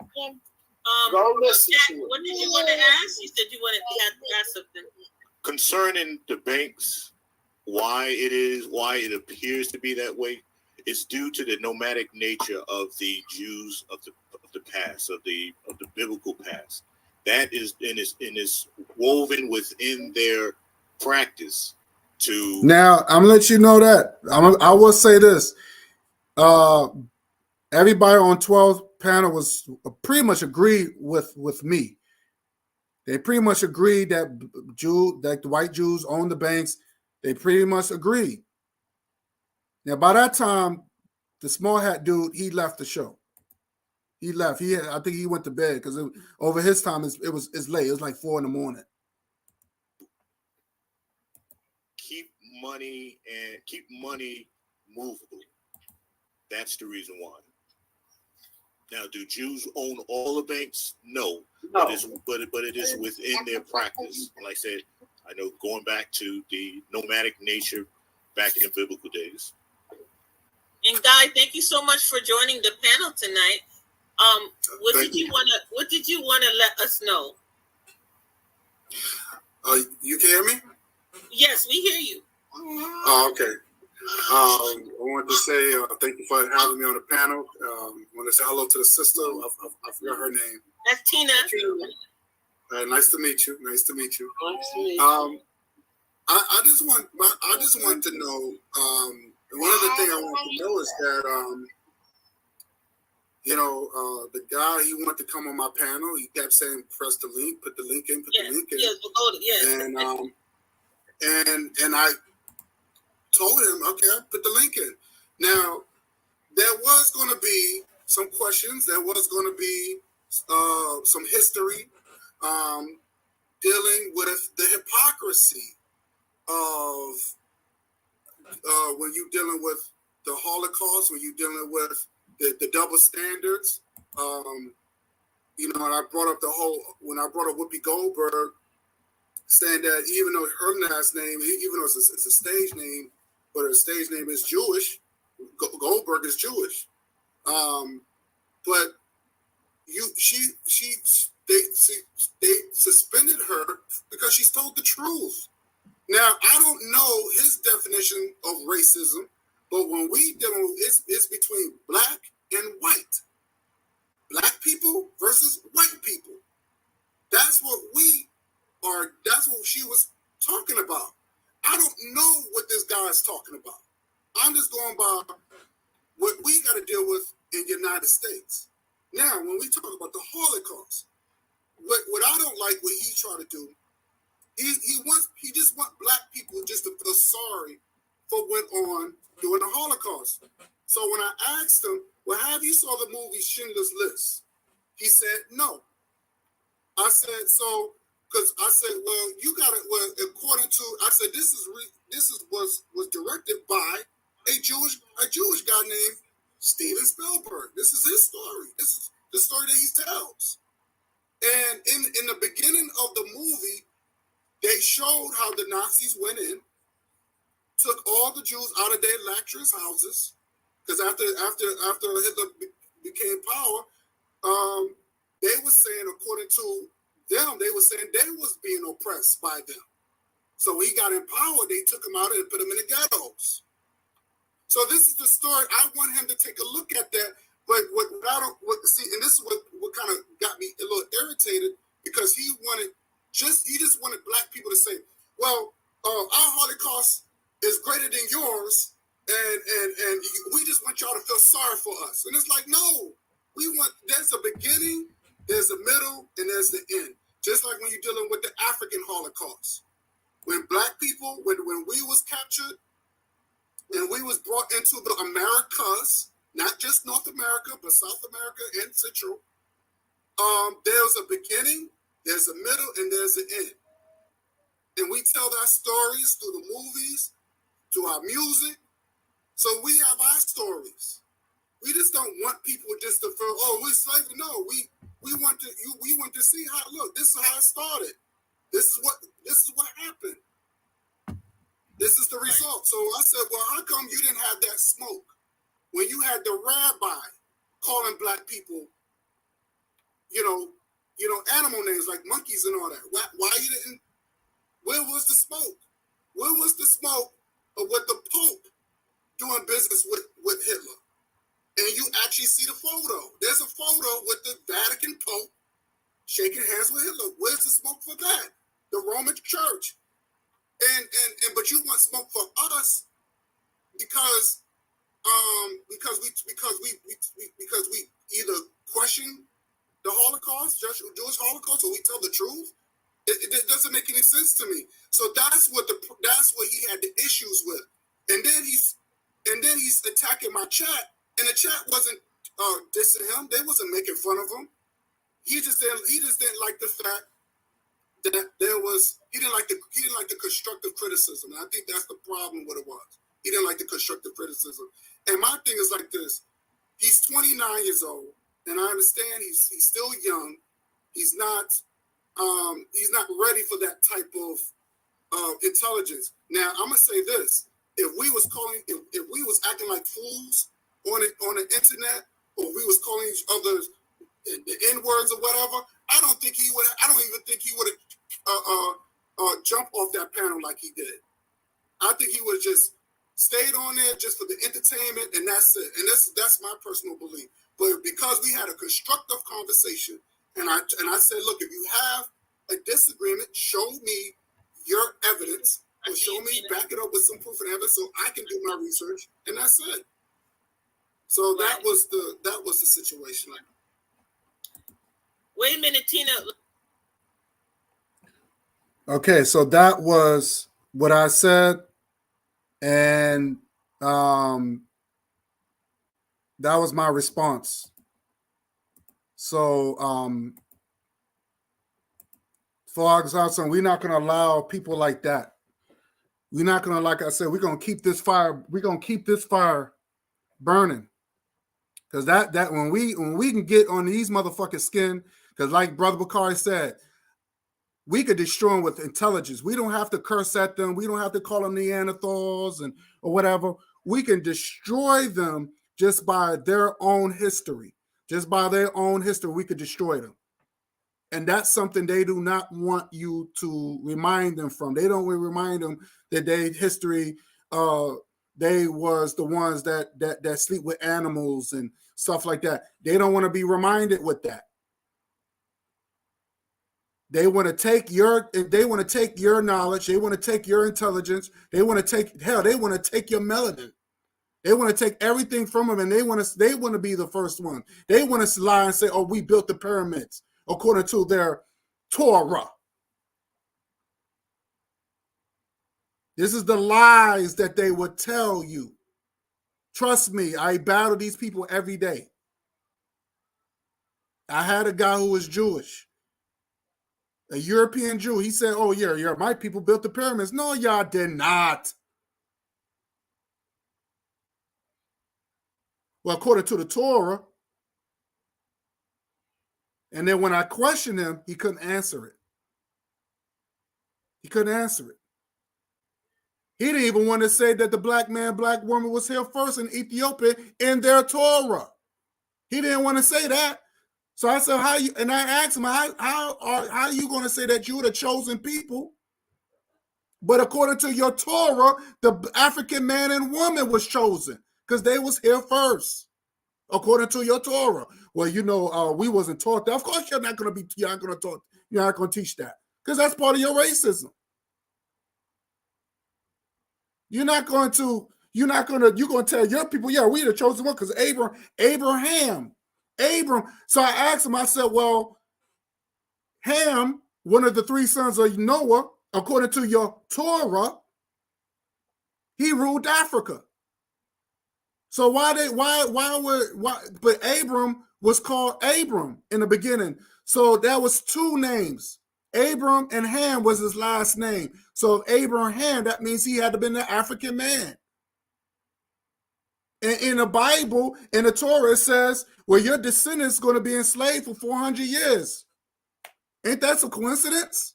Go listen to it. What did you want to ask? You said you wanted to ask something. Concerning the banks, why it appears to be that way, is due to the nomadic nature of the Jews of the past, of the biblical past. That is is woven within their practice. Now I'm gonna let you know that I will say this. Everybody on 12 panel was pretty much agreed with me. They pretty much agreed that the white Jews own the banks. They pretty much agreed. Now by that time, the small hat dude, he left the show. He left. I think he went to bed because over his time it's late. It was like 4 a.m. Keep money movable. That's the reason why. Now, do Jews own all the banks? No. But it is within their practice. Like I said, I know going back to the nomadic nature back in the biblical days. And Guy, thank you so much for joining the panel tonight. What did you want to let us know? You can hear me? Yes, we hear you. Okay. I wanted to say thank you for having me on the panel. I want to say hello to the sister. I forgot her name. That's Tina. Nice to meet you. Nice to meet you. I just want to know. One of the things I want to know is that the guy, he wanted to come on my panel. He kept saying, "Press the link, put the link in, put the link in." Yes, we'll go to, yes. And I told him, okay, I put the link in. Now, there was going to be some questions. There was going to be some history dealing with the hypocrisy of when you're dealing with the Holocaust, when you're dealing with the double standards. And I brought up when I brought up Whoopi Goldberg, saying that even though her last name, even though it's a stage name, but her stage name is Jewish, Goldberg is Jewish. But they suspended her because she's told the truth. Now, I don't know his definition of racism, but when we dealing with it's between black and white. Black people versus white people. That's what that's what she was talking about. I don't know what this guy is talking about. I'm just going by what we got to deal with in the United States. Now, when we talk about the Holocaust, what I don't like what he's trying to do, he just wants black people just to feel sorry for what went on during the Holocaust. So when I asked him, well, have you saw the movie Schindler's List? He said, no. I said, because I said, well, you got it. Well, according to, I said, this was directed by a Jewish guy named Steven Spielberg. This is his story. This is the story that he tells. And in the beginning of the movie, they showed how the Nazis went in took all the Jews out of their lecturers' houses, because after Hitler became power, they were saying, according to them, they were saying they was being oppressed by them. So he got in power, they took him out and put him in the ghettos. So this is the story. I want him to take a look at that. But see, and this is what kind of got me a little irritated, because he just wanted black people to say, well, our Holocaust is greater than yours, and we just want y'all to feel sorry for us. And it's like, no, there's a beginning, there's a middle, and there's the end. Just like when you're dealing with the African Holocaust. When black people, when we was captured and we was brought into the Americas, not just North America, but South America and Central, there's a beginning, there's a middle, and there's an end. And we tell our stories through the movies, through our music. So we have our stories. We just don't want people just to feel, oh, we're slaves. No, we want to see how, look, this is how it started. This is what happened. This is the result. So I said, well, how come you didn't have that smoke when you had the rabbi calling black people, animal names like monkeys and all that? Why you didn't? Where was the smoke? Where was the smoke of what the Pope doing business with Hitler? And you actually see the photo. There's a photo with the Vatican Pope shaking hands with Hitler. Where's the smoke for that? The Roman Church. But you want smoke for us because we either question the Holocaust, Jewish Holocaust, or we tell the truth. It doesn't make any sense to me. So that's what he had the issues with. And then he's attacking my chat, and the chat wasn't dissing him. They wasn't making fun of him. He just didn't like the fact that he didn't like the constructive criticism. And I think that's the problem with it was. He didn't like the constructive criticism. And my thing is like this. He's 29 years old, and I understand he's still young. He's not ready for that type of intelligence. Now, I'm gonna say this: if we was acting like fools on the internet, or we was calling each other the N words or whatever, I don't even think he would have jumped off that panel like he did. I think he would have just stayed on there just for the entertainment, and that's it. And that's my personal belief. But because we had a constructive conversation, and I said, look, if you have a disagreement, show me your evidence, or show me, back it up with some proof and evidence, so I can do my research, and that's it. So that was the situation. Wait a minute, Tina. Okay, so that was what I said, and that was my response. So, for example, we're not going to allow people like that. We're not going to, like I said, we're going to keep this fire. We're going to keep this fire burning, because that when we can get on these motherfuckers' skin, because like Brother Bakari said, we could destroy them with intelligence. We don't have to curse at them. We don't have to call them Neanderthals or whatever. We can destroy them just by their own history. Just by their own history, we could destroy them. And that's something they do not want you to remind them from. They don't remind them that their history, they was the ones that sleep with animals and stuff like that. They don't want to be reminded with that. They want to take your knowledge. They want to take your intelligence. They want to take your melanin. They want to take everything from them, and they want to be the first one. They want to lie and say, "Oh, we built the pyramids according to their Torah." This is the lies that they would tell you. Trust me, I battle these people every day. I had a guy who was Jewish, a European Jew. He said, "Oh, yeah, my people built the pyramids." No, y'all did not. Well, according to the Torah. And then when I questioned him, he couldn't answer it. He couldn't answer it. He didn't even want to say that the black man, black woman was here first in Ethiopia in their Torah. He didn't want to say that. So I said, how you? And I asked him, how are you going to say that you're the chosen people? But according to your Torah, the African man and woman was chosen because they was here first, according to your Torah. Well, we wasn't taught that. Of course, you're not going to teach that because that's part of your racism. You're going to tell your people, yeah, we the chosen one because Abraham. So I asked him, I said, well, Ham, one of the three sons of Noah, according to your Torah, he ruled Africa. So but Abram was called Abram in the beginning. So there was two names. Abram and Ham was his last name. So if Abraham, that means he had to been an African man. And in the Bible, in the Torah, it says, well, your descendants going to be enslaved for 400 years. Ain't that a coincidence?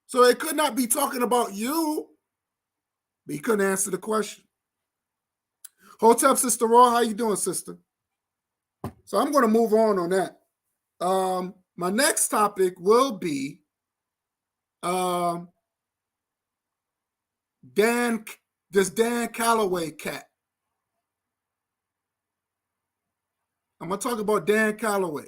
So it could not be talking about you. But he couldn't answer the question. Hotep, Sister Raw, how you doing, sister? So I'm going to move on that. My next topic will be Dane Calloway cat. I'm going to talk about Dan Calloway.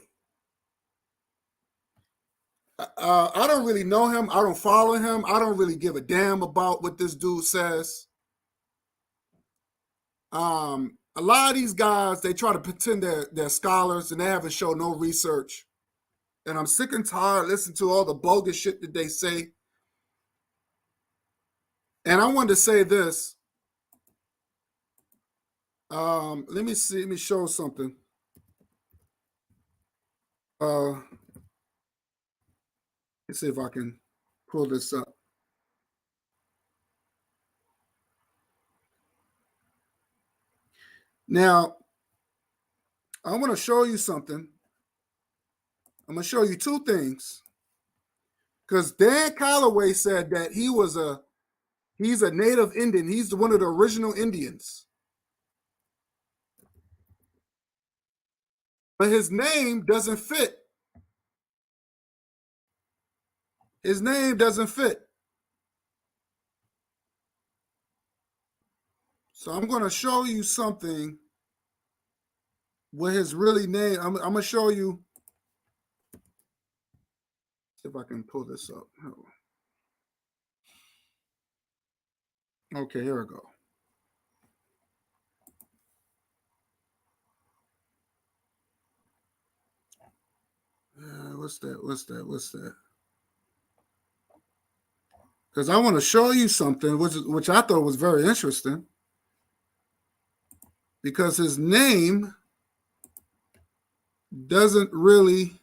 I don't really know him. I don't follow him. I don't really give a damn about what this dude says. A lot of these guys, they try to pretend they're scholars and they haven't shown no research. And I'm sick and tired listening to all the bogus shit that they say. And I wanted to say this. Let me show something. Let's see if I can pull this up. Now, I want to show you something. I'm going to show you two things. Because Dan Calloway said that he's a native Indian. He's one of the original Indians. But his name doesn't fit. His name doesn't fit. So I'm going to show you something with his really name. I'm going to show you. See if I can pull this up. Okay, here we go. What's that? Because I want to show you something which I thought was very interesting. Because his name doesn't really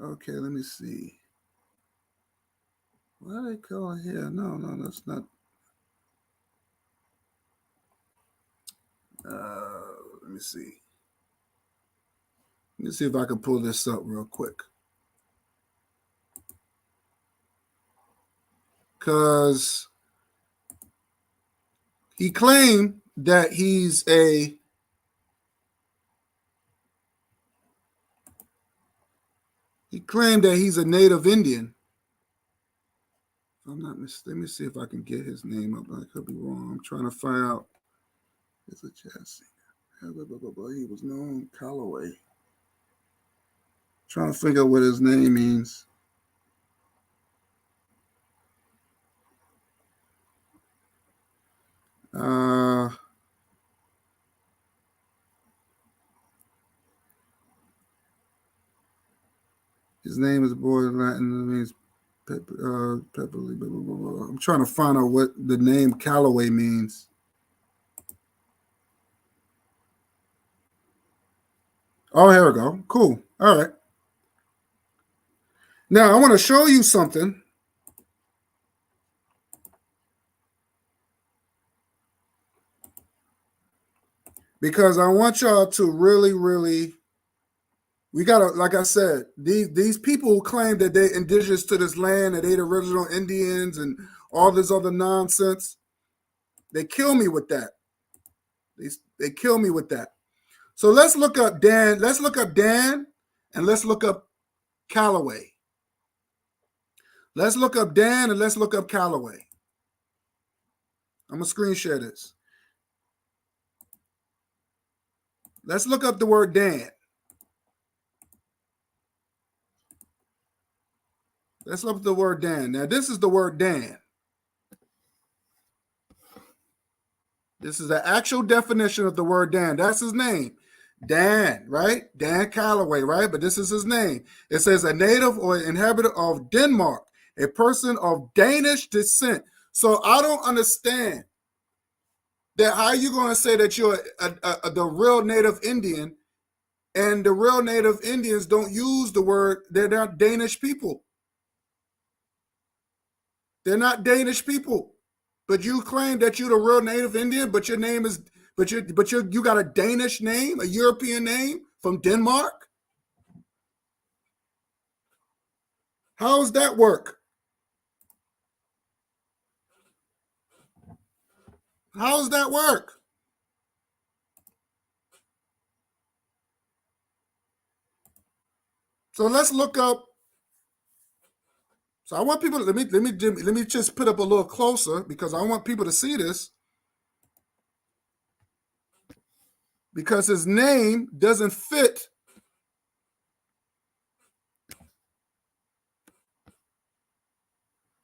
okay, let me see. Why do they call it here? No, that's not. Let me see. Let me see if I can pull this up real quick. Because he claimed that he's a native Indian. I'm not mistaken. Let me see if I can get his name up. I could be wrong. I'm trying to find out. It's a jazz singer. He was known Calloway. Trying to figure out what his name means. His name is boy Latin. It means pepperly. Blah, blah, blah, blah. I'm trying to find out what the name Calloway means. Oh, here we go. Cool. All right. Now I want to show you something. Because I want y'all to really, really We gotta, like I said, these people who claim that they're indigenous to this land, that they're the original Indians and all this other nonsense, they kill me with that. They kill me with that. So let's look up Dan. Let's look up Dan, and let's look up Calloway. Let's look up Dan and let's look up Calloway. I'm gonna screen share this. Let's look up the word Dan. Let's look up the word Dan. Now, this is the word Dan. This is the actual definition of the word Dan. That's his name. Dan, right? Dan Calloway, right? But this is his name. It says a native or inhabitant of Denmark, a person of Danish descent. So I don't understand that how you going to say that you're the real native Indian, and the real native Indians don't use the word, they're not Danish people. They're not Danish people. But you claim that you're the real native Indian, but your name is, you got a Danish name, a European name from Denmark? How does that work? How does that work? So let's look up. So I want people, let me just put up a little closer because I want people to see this. Because his name doesn't fit.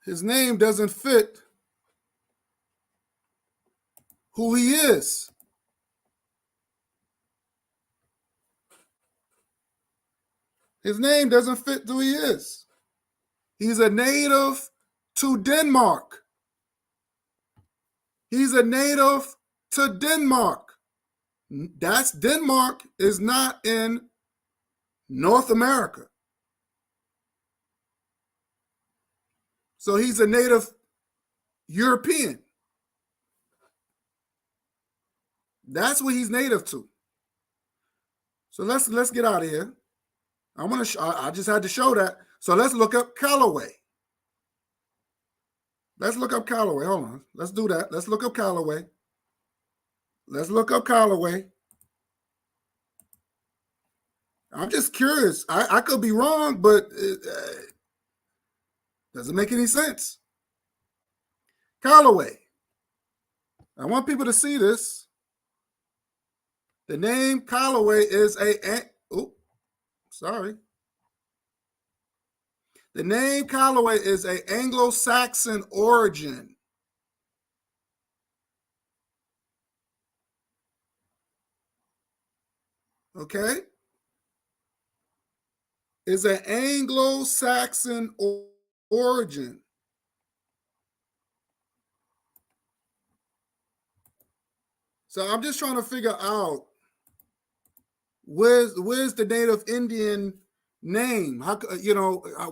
His name doesn't fit who he is. His name doesn't fit who he is. He's a native to Denmark. He's a native to Denmark. That's Denmark is not in North America. So he's a native European. That's what he's native to. So let's get out of here. I just had to show that. So let's look up Calloway. Let's look up Calloway. Hold on. Let's do that. Let's look up Calloway. Let's look up Calloway. I'm just curious. I could be wrong, but it doesn't make any sense. Calloway. I want people to see this. The name Calloway is The name Calloway is an Anglo-Saxon origin. Okay? Is an Anglo-Saxon origin. So I'm just trying to figure out where's the native Indian name? How,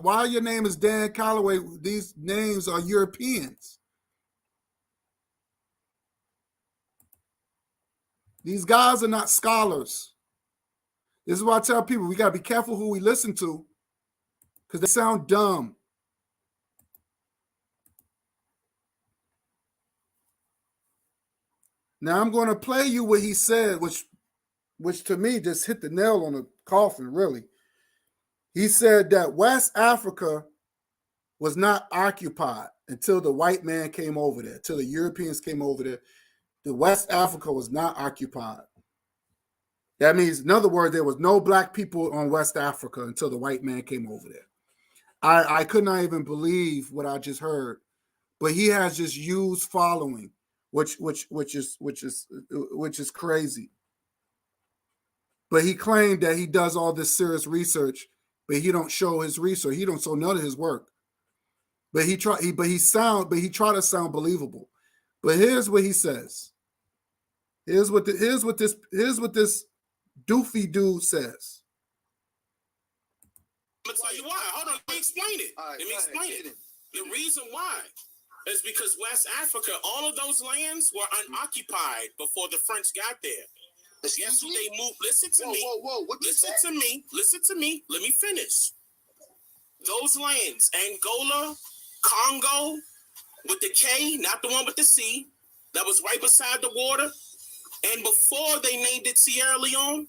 why your name is Dan Calloway? These names are Europeans. These guys are not scholars. This is why I tell people we got to be careful who we listen to because they sound dumb. Now I'm going to play you what he said, which to me just hit the nail on the coffin, really. He said that West Africa was not occupied until the white man came over there, until the Europeans came over there. The West Africa was not occupied. That means, in other words, there was no black people on West Africa until the white man came over there. I could not even believe what I just heard, but he has this huge following, which is crazy. But he claimed that he does all this serious research, but he don't show his research. He don't show none of his work. But he try to sound believable. But here's what he says. Here's what this doofy dude says. I'm gonna tell you why. Hold on, let me explain it. Let me explain it. The reason why is because West Africa, all of those lands were unoccupied before the French got there. Guess who they moved? Listen to me. Whoa. Listen to me. Listen to me. Let me finish. Those lands, Angola, Congo, with the K, not the one with the C, that was right beside the water. And before they named it Sierra Leone,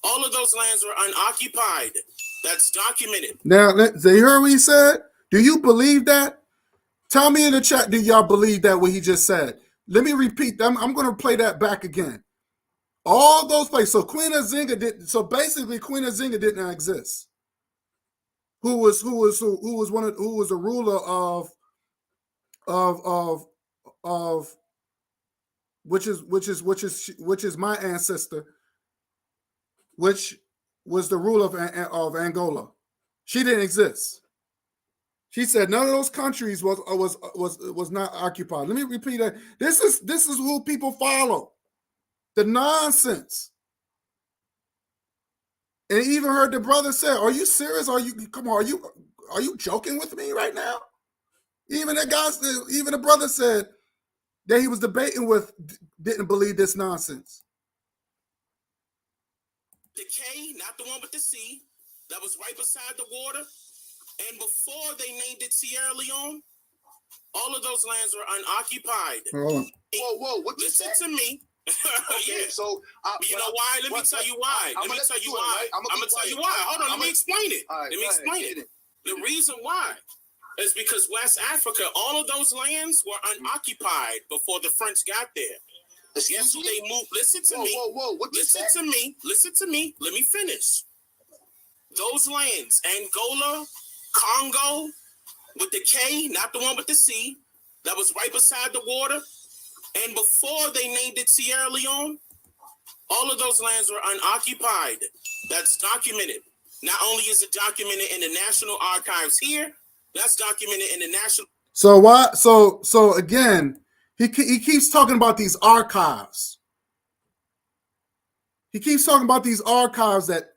all of those lands were unoccupied. That's documented. Now, so you heard what he said? Do you believe that? Tell me in the chat, do y'all believe that what he just said? Let me repeat that. I'm going to play that back again. All those places. So Queen Nzinga didn't. So basically, Queen Nzinga did not exist. Who was a ruler of which is my ancestor, which was the ruler of Angola. She didn't exist. She said none of those countries was not occupied. Let me repeat that. This is who people follow. The nonsense. And even heard the brother say, "Are you serious? Are you joking with me right now?" Even the brother said that he was debating with didn't believe this nonsense. The K, not the one with the C, that was right beside the water. And before they named it Sierra Leone, all of those lands were unoccupied. Whoa, what you Listen said? to me. Okay, yeah. so you know why? Let me tell you why. I'm gonna tell you why. Hold on, let me explain it. Right, let me explain it. The reason why is because West Africa, all of those lands were unoccupied before the French got there. Guess who they moved? Listen to me. Whoa, what you Listen said? to me. Listen to me. Let me finish. Those lands, Angola, Congo, with the K, not the one with the C, that was right beside the water. And before they named it Sierra Leone, all of those lands were unoccupied. That's documented. Not only is it documented in the National Archives here, that's documented in the National. So why? So again, he keeps talking about these archives. He keeps talking about these archives that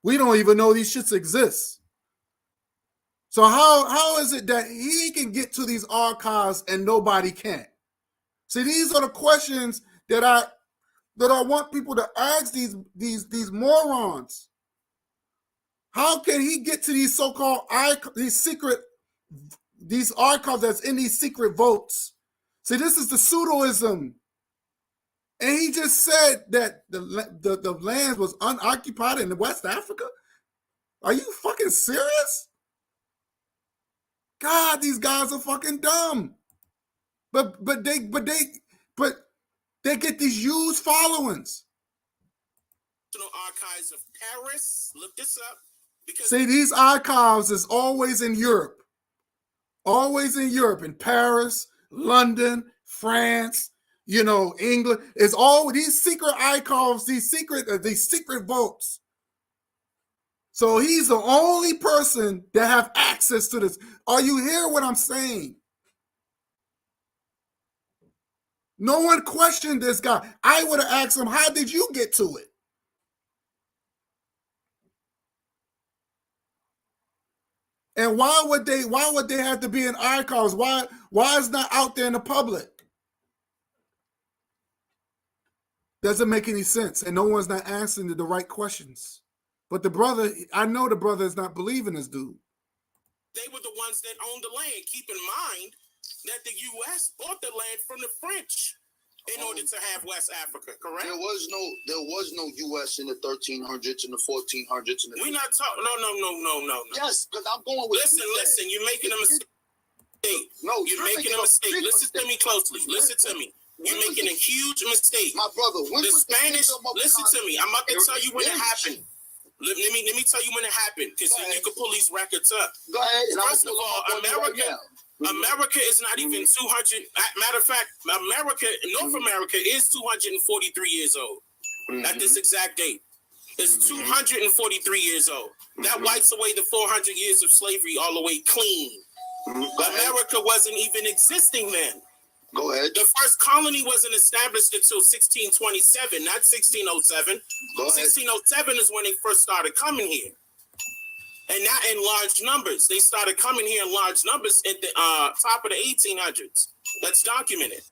we don't even know these shits exist. So how is it that he can get to these archives and nobody can? See, these are the questions that I want people to ask these morons. How can he get to these so-called these archives that's in these secret votes? See, this is the pseudoism. And he just said that the land was unoccupied in West Africa. Are you fucking serious? God, these guys are fucking dumb. But they get these huge followings. Archives of Paris. Look this up. See, these archives is always in Europe. Always in Europe, in Paris, London, France, England. It's all these secret archives, these secret votes. So he's the only person that have access to this. Are you hearing what I'm saying? No one questioned this guy. I would have asked him, how did you get to it? And why would they have to be in archives? Why is it not out there in the public? Doesn't make any sense. And no one's not answering the right questions. But I know the brother is not believing this dude. They were the ones that owned the land. Keep in mind that the U.S. bought the land from the French in order to have West Africa, correct? There was no U.S. in the 1300s and the 1400s. We're not talking. No. Yes, because I'm going with. Listen. You're making a mistake. No, you're making a mistake. Listen to me closely. Listen to me. You're making a huge mistake. My brother, the Spanish. Listen to me. I'm about to tell you when it happened. Let me tell you when it happened, because you can pull these records up. Go ahead. First of all, America is not even 200. Matter of fact, North America is 243 years old at this exact date. It's 243 years old. That wipes away the 400 years of slavery all the way clean. America wasn't even existing then. Go ahead. The first colony wasn't established until 1627, not 1607. 1607 is when they first started coming here. And not in large numbers. They started coming here in large numbers at the top of the 1800s. That's documented.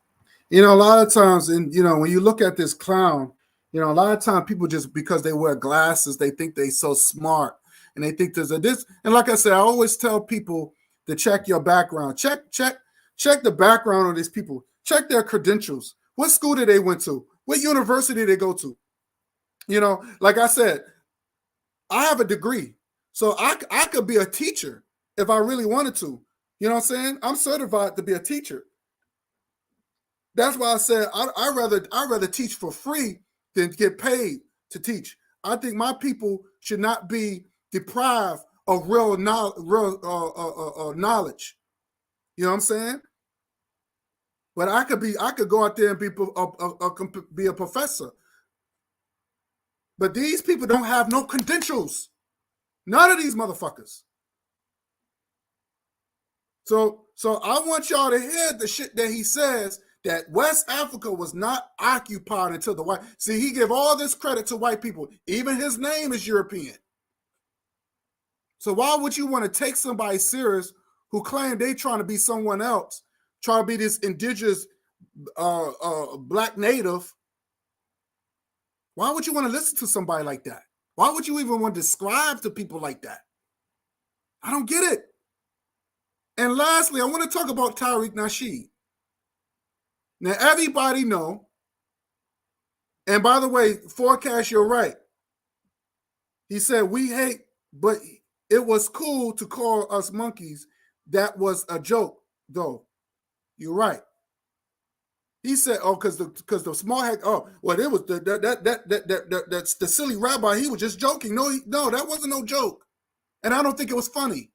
A lot of times, when you look at this clown, You know, a lot of times people just because they wear glasses, they think they so smart, and they think there's a this. And like I said, I always tell people to check your background. Check the background of these people. Check their credentials. What school did they went to? What university did they go to? You know, like I said, I have a degree, so I could be a teacher if I really wanted to. You know what I'm saying? I'm certified to be a teacher. That's why I said I rather teach for free than get paid to teach. I think my people should not be deprived of real knowledge. You know what I'm saying? But I could go out there and be a professor. But these people don't have no credentials. None of these motherfuckers. So I want y'all to hear the shit that he says, that West Africa was not occupied until the white. See, he give all this credit to white people. Even his name is European. So why would you want to take somebody serious who claim they trying to be someone else, trying to be this indigenous black native? Why would you want to listen to somebody like that? Why would you even want to describe to people like that? I don't get it. And lastly, I want to talk about Tariq Nasheed. Now, everybody know, and by the way, Forecast, you're right. He said, we hate, but it was cool to call us monkeys. That was a joke, though. You're right. He said, oh, because the small head, oh, well, it was that's the silly rabbi, he was just joking. No, that wasn't no joke. And I don't think it was funny.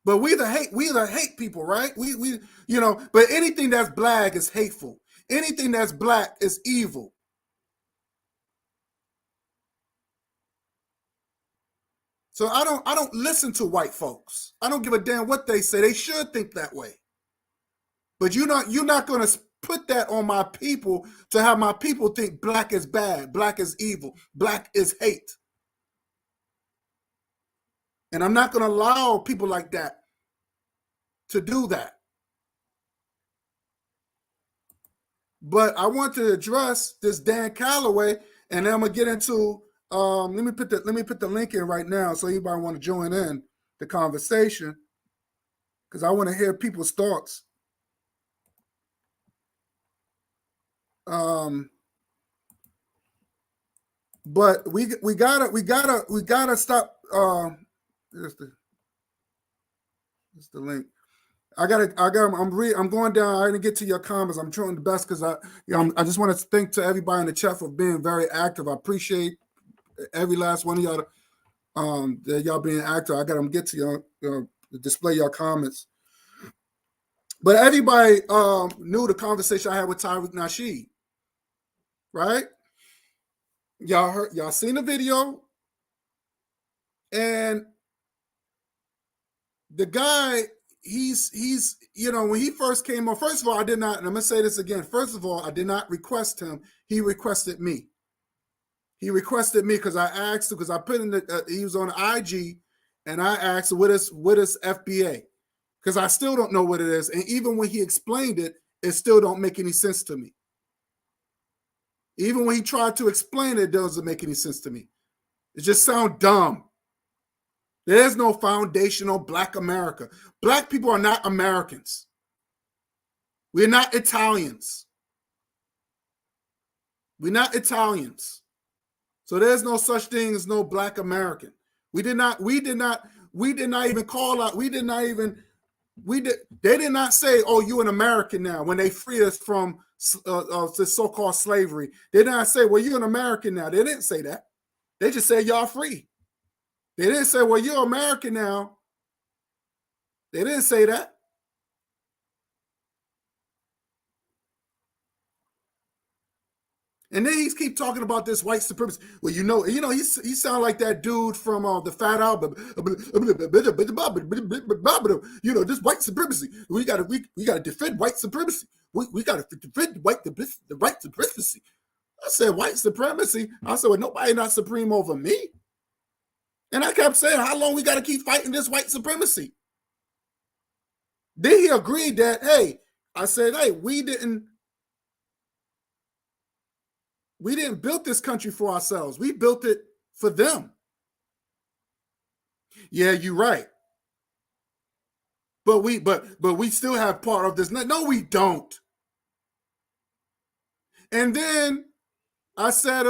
But we either hate people, right? We you know, but anything that's black is hateful. Anything that's black is evil. So I don't listen to white folks. I don't give a damn what they say. They should think that way. But you're not going to put that on my people to have my people think black is bad, black is evil, black is hate. And I'm not going to allow people like that to do that. But I want to address this Dan Calloway, and then I'm gonna get into let me put the link in right now so anybody want to join in the conversation, because I want to hear people's thoughts. But we gotta stop. Here's the link. I'm going down. I didn't get to your comments. I'm trying the best because I just want to thank to everybody in the chat for being very active. I appreciate every last one of y'all. That y'all being active. I got to get to y'all, display your comments. But everybody knew the conversation I had with Tariq Nasheed, right? Y'all seen the video, and the guy. He's you know, when he first came on, first of all, I did not, and I'm gonna say this again. First of all, I did not request him. He requested me. He requested me because I asked him, because I put in he was on IG, and I asked, what is FBA? Because I still don't know what it is. And even when he explained it, it still don't make any sense to me. Even when he tried to explain it, it doesn't make any sense to me. It just sounds dumb. There's no foundation on Black America. Black people are not Americans. We're not Italians. We're not Italians. So there's no such thing as no Black American. They did not say, oh, you're an American now when they freed us from the so-called slavery. They did not say, well, you're an American now. They didn't say that. They just said y'all free. They didn't say, well, you're American now. They didn't say that. And then he keep talking about this white supremacy. Well, you know, he sound like that dude from the Fat Album. You know, this white supremacy. We gotta defend white supremacy. We gotta defend the white supremacy. I said white supremacy. I said, well, nobody not supreme over me. And I kept saying, how long we got to keep fighting this white supremacy? Then he agreed that, hey, I said, hey, we didn't We didn't build this country for ourselves. We built it for them. Yeah, you're right. But we still have part of this. No, we don't. And then I said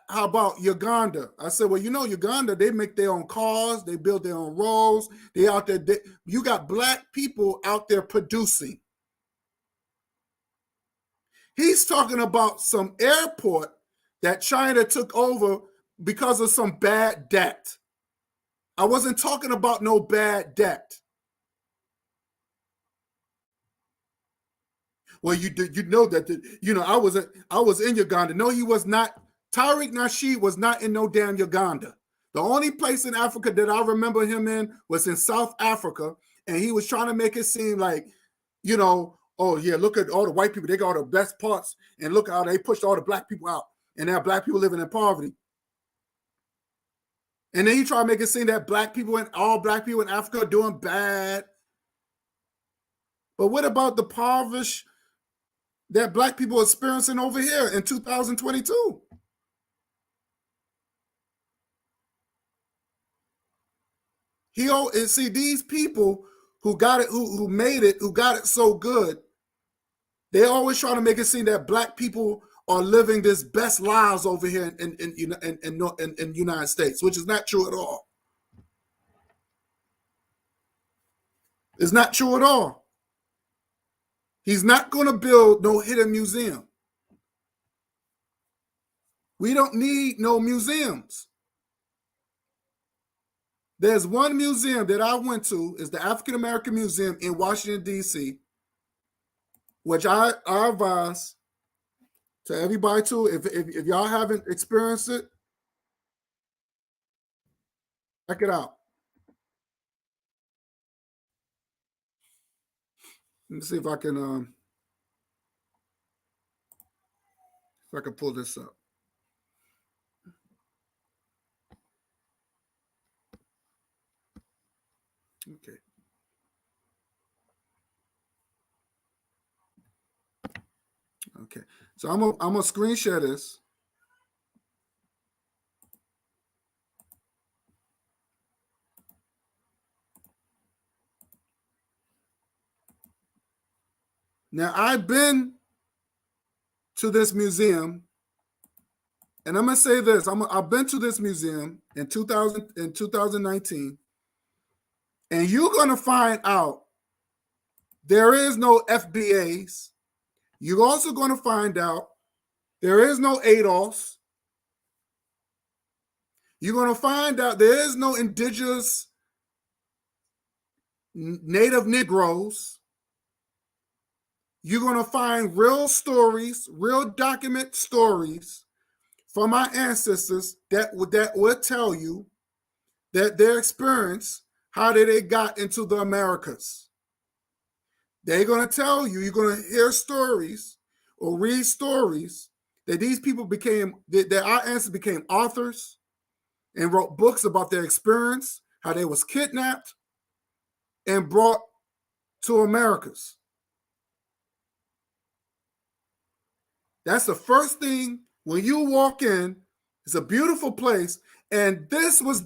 how about Uganda? I said, well, Uganda, they make their own cars, they build their own roads, they out there. You got black people out there producing. He's talking about some airport that China took over because of some bad debt. I wasn't talking about no bad debt. Well, you know that I was in Uganda. No, he was not. Tariq Nasheed was not in no damn Uganda. The only place in Africa that I remember him in was in South Africa, and he was trying to make it seem like, oh yeah, look at all the white people. They got all the best parts, and look how they pushed all the black people out, and now black people living in poverty. And then he tried to make it seem that all black people in Africa are doing bad. But what about the poverty that black people are experiencing over here in 2022? See, these people who got it, who made it, who got it so good, they always try to make it seem that black people are living this best lives over here in the United States, which is not true at all. It's not true at all. He's not going to build no hidden museum. We don't need no museums. There's one museum that I went to, is the African American Museum in Washington, D.C., which I advise to everybody to, if y'all haven't experienced it, check it out. Let me see if I can pull this up. Okay. Okay. So I'm gonna screen share this. Now, I've been to this museum, and I'm gonna say this: I've been to this museum in 2019, and you're gonna find out there is no FBAs. You're also gonna find out there is no ADOS. You're gonna find out there is no indigenous native Negroes. You're going to find real stories, real document stories from our ancestors that would tell you that their experience, how they got into the Americas. They're going to tell you, you're going to hear stories or read stories that these people that our ancestors became authors and wrote books about their experience, how they was kidnapped and brought to Americas. That's the first thing when you walk in. It's a beautiful place, and this was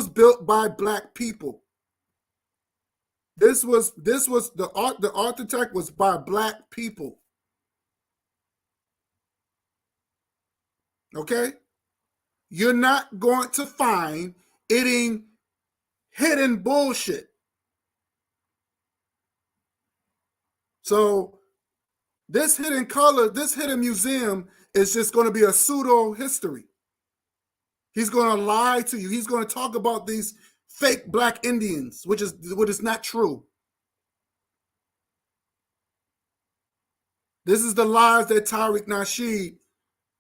built by black people. The architect was by black people. Okay? You're not going to find any hidden bullshit. So this hidden museum is just going to be a pseudo history. He's going to lie to you. He's going to talk about these fake black Indians, which is not true. This is the lies that Tariq Nasheed,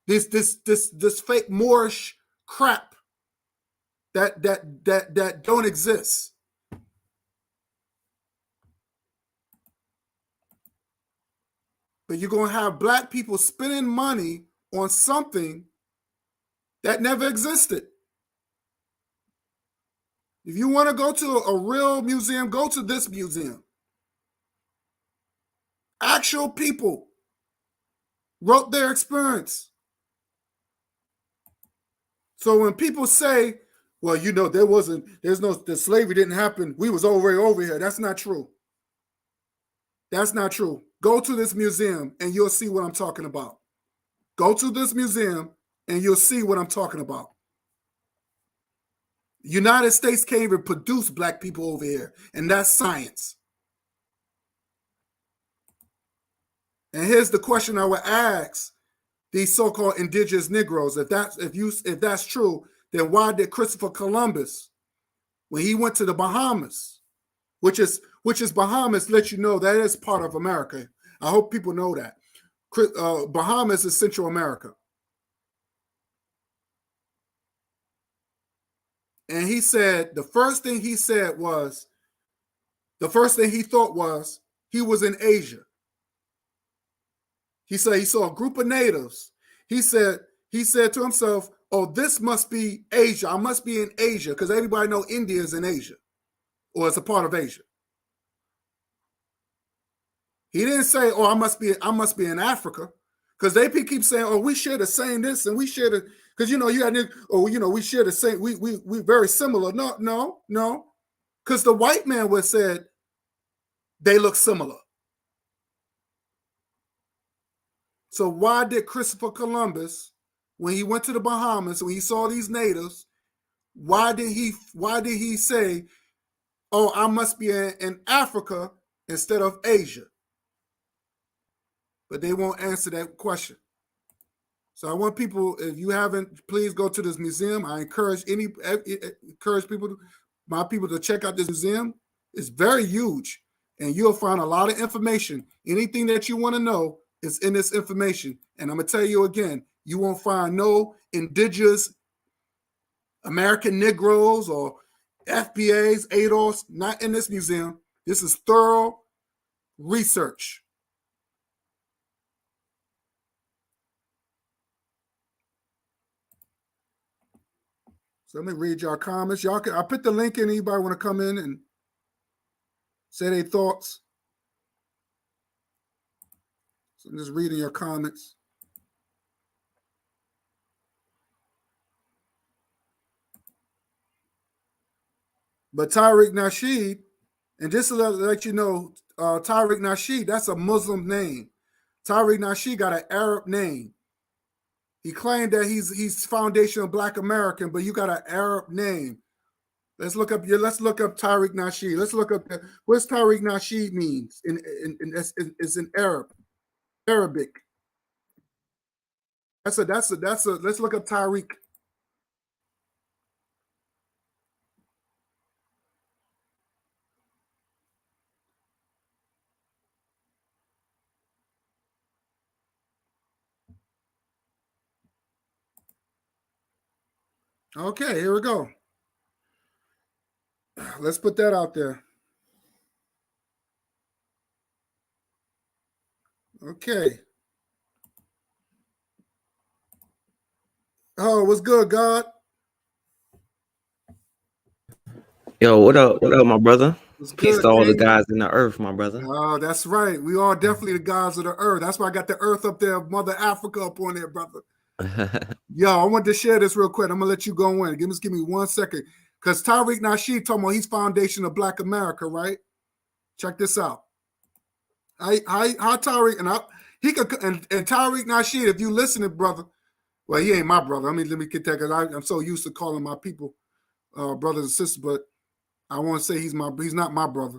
this fake Moorish crap that don't exist. But you're going to have black people spending money on something that never existed. If you want to go to a real museum, go to this museum. Actual people wrote their experience. So when people say, well, you know, the slavery didn't happen, we was already over here. That's not true. That's not true. Go to this museum and you'll see what I'm talking about. Go to this museum and you'll see what I'm talking about. United States can't even produce black people over here, and that's science. And here's the question I would ask these so-called indigenous Negroes: if that's true, then why did Christopher Columbus, when he went to the Bahamas, which is Bahamas, let you know that is part of America. I hope people know that. Bahamas is Central America. And he said, the first thing he thought was he was in Asia. He said he saw a group of natives. He said to himself, oh, this must be Asia. I must be in Asia, because everybody know India is in Asia, or it's a part of Asia. He didn't say, oh, I must be in Africa, because they keep saying, oh, we share the same this and we share the, because you had, oh, we share the same, we very similar. No, because the white man would have said they look similar. So why did Christopher Columbus, when he went to the Bahamas, when he saw these natives, why did he say, oh, I must be in Africa instead of Asia? But they won't answer that question. So I want people, if you haven't, please go to this museum. I encourage my people to check out this museum. It's very huge, and you'll find a lot of information. Anything that you want to know is in this information. And I'm going to tell you again, you won't find no indigenous American Negroes or FBAs, ADOS, not in this museum. This is thorough research. So let me read y'all comments. I put the link in. Anybody want to come in and say their thoughts? So I'm just reading your comments. But Tariq Nasheed, and just to let you know, Tariq Nasheed, that's a Muslim name. Tariq Nasheed got an Arab name. He claimed that he's foundational Black American, but you got an Arab name. Let's look up Tariq Nasheed. Let's look up what's Tariq Nasheed means it's in Arabic. That's a let's look up Tariq. Okay, here we go. Let's put that out there. Okay. Oh, what's good, God? Yo, what up, my brother? What's Peace good, to all the Dane? guys in the earth, my brother. Oh, that's right. We are definitely the gods of the earth. That's why I got the earth up there, Mother Africa up on there, brother. Yo, I want to share this real quick. I'm gonna let you go in. Give me 1 second. Because Tariq Nasheed talking about he's foundation of Black America, right? Check this out. Hi, Tariq, and Tariq Nasheed, if you listening, brother. Well, he ain't my brother. I mean, let me get that, because I'm so used to calling my people brothers and sisters, but I want to say he's not my brother.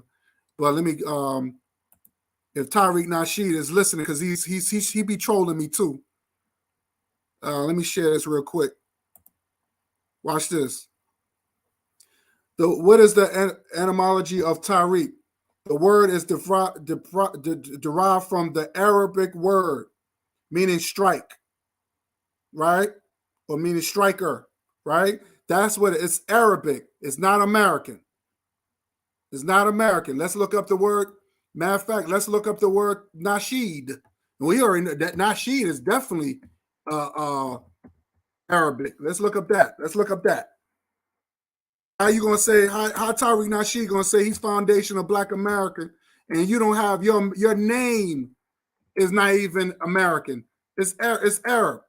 But let me if Tariq Nasheed is listening, because he be trolling me too. Let me share this real quick. Watch this. What is the etymology of Tariq? The word is derived from the Arabic word meaning strike, right? Or meaning striker, right? That's what it's Arabic. It's not American. It's not American. Let's look up the word. Matter of fact, let's look up the word Nasheed. We already know that Nasheed is definitely Arabic. Let's look up that. How you gonna say how Tariq Nasheed gonna say he's foundation of Black American, and you don't have your name is not even American. It's Arab.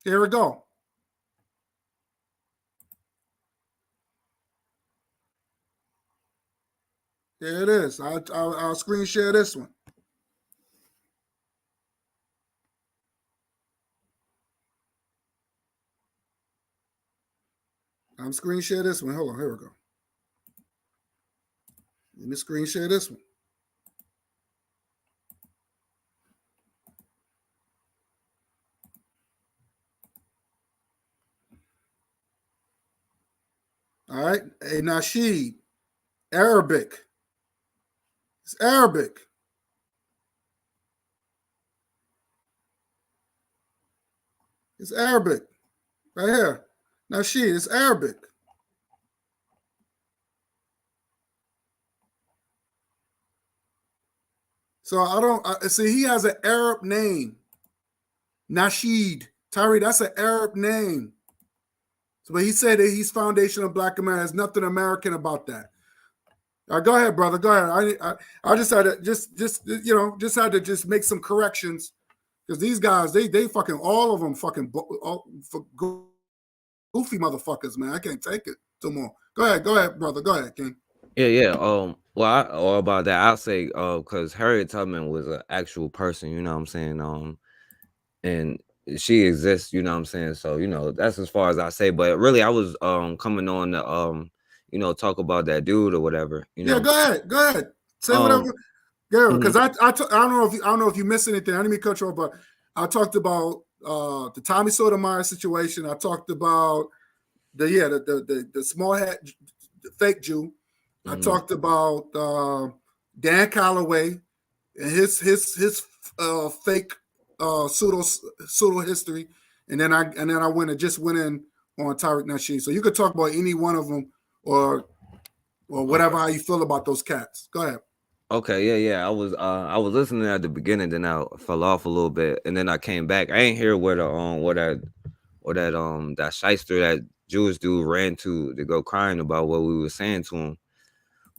Here we go. There it is. I'll screen share this one. I'm screen share this one. Hold on, here we go. Let me screen share this one. All right. Hey, Nasheed, Arabic. It's Arabic. It's Arabic. Right here. Nasheed, it's Arabic. So I see he has an Arab name. Nasheed. Tariq, that's an Arab name. So, but he said that he's foundation of Black America. There's nothing American about that. All right, go ahead, brother. Go ahead. I just had to just had to just make some corrections because these guys, they fucking all of them fucking goofy motherfuckers, man. I can't take it no more. Go ahead, brother. Go ahead, King. Yeah. Well, or about that, I'll say, because Harriet Tubman was an actual person. You know what I'm saying? And she exists. You know what I'm saying? So that's as far as I say. But really, I was coming on to talk about that dude or whatever. Yeah, go ahead. Say whatever. Yeah, because I don't know if you missed anything. I didn't mean to cut you off, but I talked about the Tommy Sotomayor situation. I talked about the small hat fake Jew. I talked about Dan Calloway and his fake pseudo history, and then I went in on Tariq Nasheed. So you could talk about any one of them or whatever how you feel about those cats. Go ahead. Okay, yeah. I was listening at the beginning, then I fell off a little bit, and then I came back. I ain't hear where that shyster, that Jewish dude ran to go crying about what we were saying to him.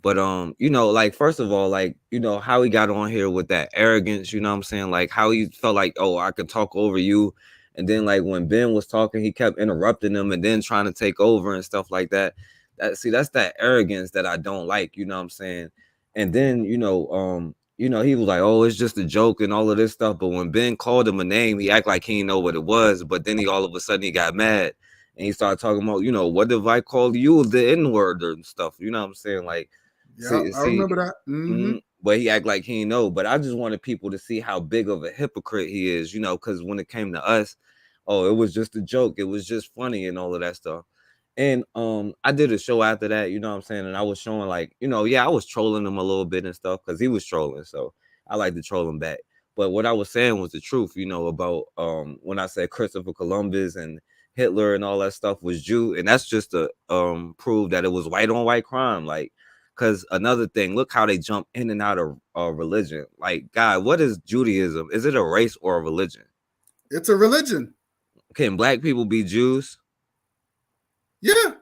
But like, first of all, like, how he got on here with that arrogance, you know what I'm saying? Like how he felt like, oh, I could talk over you. And then like when Ben was talking, he kept interrupting him and then trying to take over and stuff like that. That's that arrogance that I don't like, you know what I'm saying? And then, he was like, oh, it's just a joke and all of this stuff. But when Ben called him a name, he acted like he didn't know what it was. But then he all of a sudden he got mad and he started talking about, what if I called you the N-word and stuff? You know what I'm saying? Like, yeah, I remember that. Mm-hmm. But he act like he didn't know. But I just wanted people to see how big of a hypocrite he is, because when it came to us, oh, it was just a joke. It was just funny and all of that stuff. And I did a show after that, you know what I'm saying? And I was showing like, I was trolling him a little bit and stuff because he was trolling. So I like to troll him back. But what I was saying was the truth, about when I said Christopher Columbus and Hitler and all that stuff was Jew. And that's just to prove that it was white on white crime. Like, because another thing, look how they jump in and out of religion. Like, God, what is Judaism? Is it a race or a religion? It's a religion. Can black people be Jews? Yeah,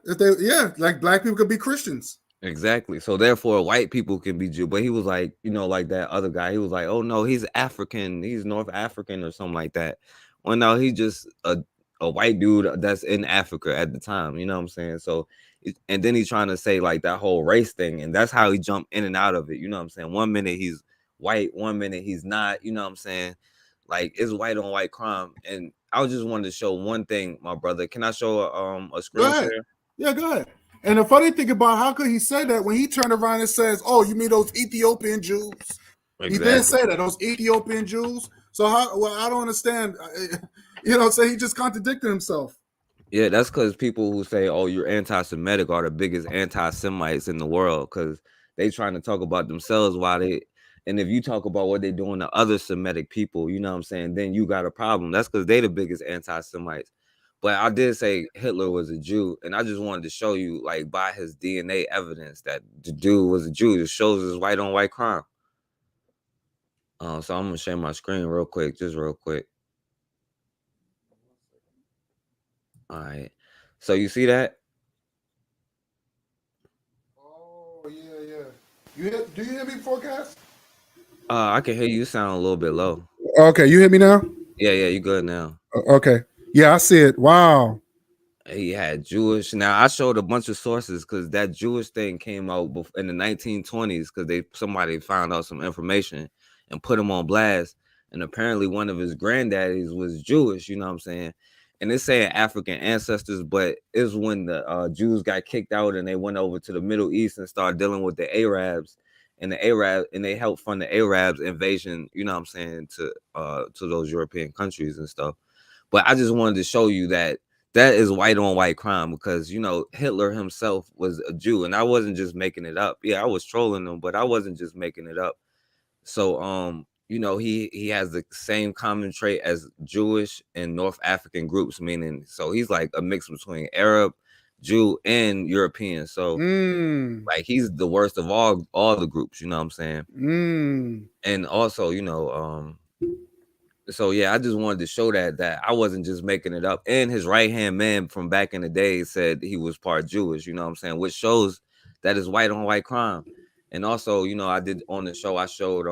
like black people could be Christians. Exactly. So therefore, white people can be Jew. But he was like, like that other guy. He was like, oh no, he's African. He's North African or something like that. Well, no, he's just a white dude that's in Africa at the time. You know what I'm saying? So, and then he's trying to say like that whole race thing, and that's how he jumped in and out of it. You know what I'm saying? 1 minute he's white, 1 minute he's not. You know what I'm saying? Like, it's white on white crime. And I just wanted to show one thing, my brother. Can I show a screen share? Yeah, go ahead. And the funny thing about how could he say that when he turned around and says, "Oh, you mean those Ethiopian Jews?" Exactly. He didn't say that, those Ethiopian Jews. So I don't understand. So he just contradicted himself. Yeah, that's because people who say, "Oh, you're anti-Semitic," are the biggest anti-Semites in the world because they trying to talk about themselves while they. And if you talk about what they're doing to other Semitic people, you know what I'm saying, then you got a problem. That's because they the biggest anti-Semites. But I did say Hitler was a Jew, and I just wanted to show you, like, by his DNA evidence that the dude was a Jew. It shows his white on white crime. So I'm gonna share my screen real quick, just real quick. All right. So you see that? Oh yeah. Do you hear me forecast? I can hear you sound a little bit low. Okay, you hear me now? Yeah, you good now. Okay. Yeah, I see it. Wow. He had Jewish. Now I showed a bunch of sources because that Jewish thing came out in the 1920s because somebody found out some information and put him on blast. And apparently one of his granddaddies was Jewish. You know what I'm saying? And it's saying African ancestors, but it's when the Jews got kicked out and they went over to the Middle East and started dealing with the Arabs. And they helped fund the Arabs invasion. You know what I'm saying, to those European countries and stuff. But I just wanted to show you that is white on white crime because, you know, Hitler himself was a Jew and I wasn't just making it up. Yeah, I was trolling him, but I wasn't just making it up. So, you know, he has the same common trait as Jewish and North African groups, meaning so he's like a mix between Arab, Jew, and European. So like he's the worst of all the groups, you know what I'm saying? And also, you know, so yeah, I just wanted to show that I wasn't just making it up. And his right-hand man from back in the day said he was part Jewish, you know what I'm saying? Which shows that is white on white crime. And also, you know, I did on the show, I showed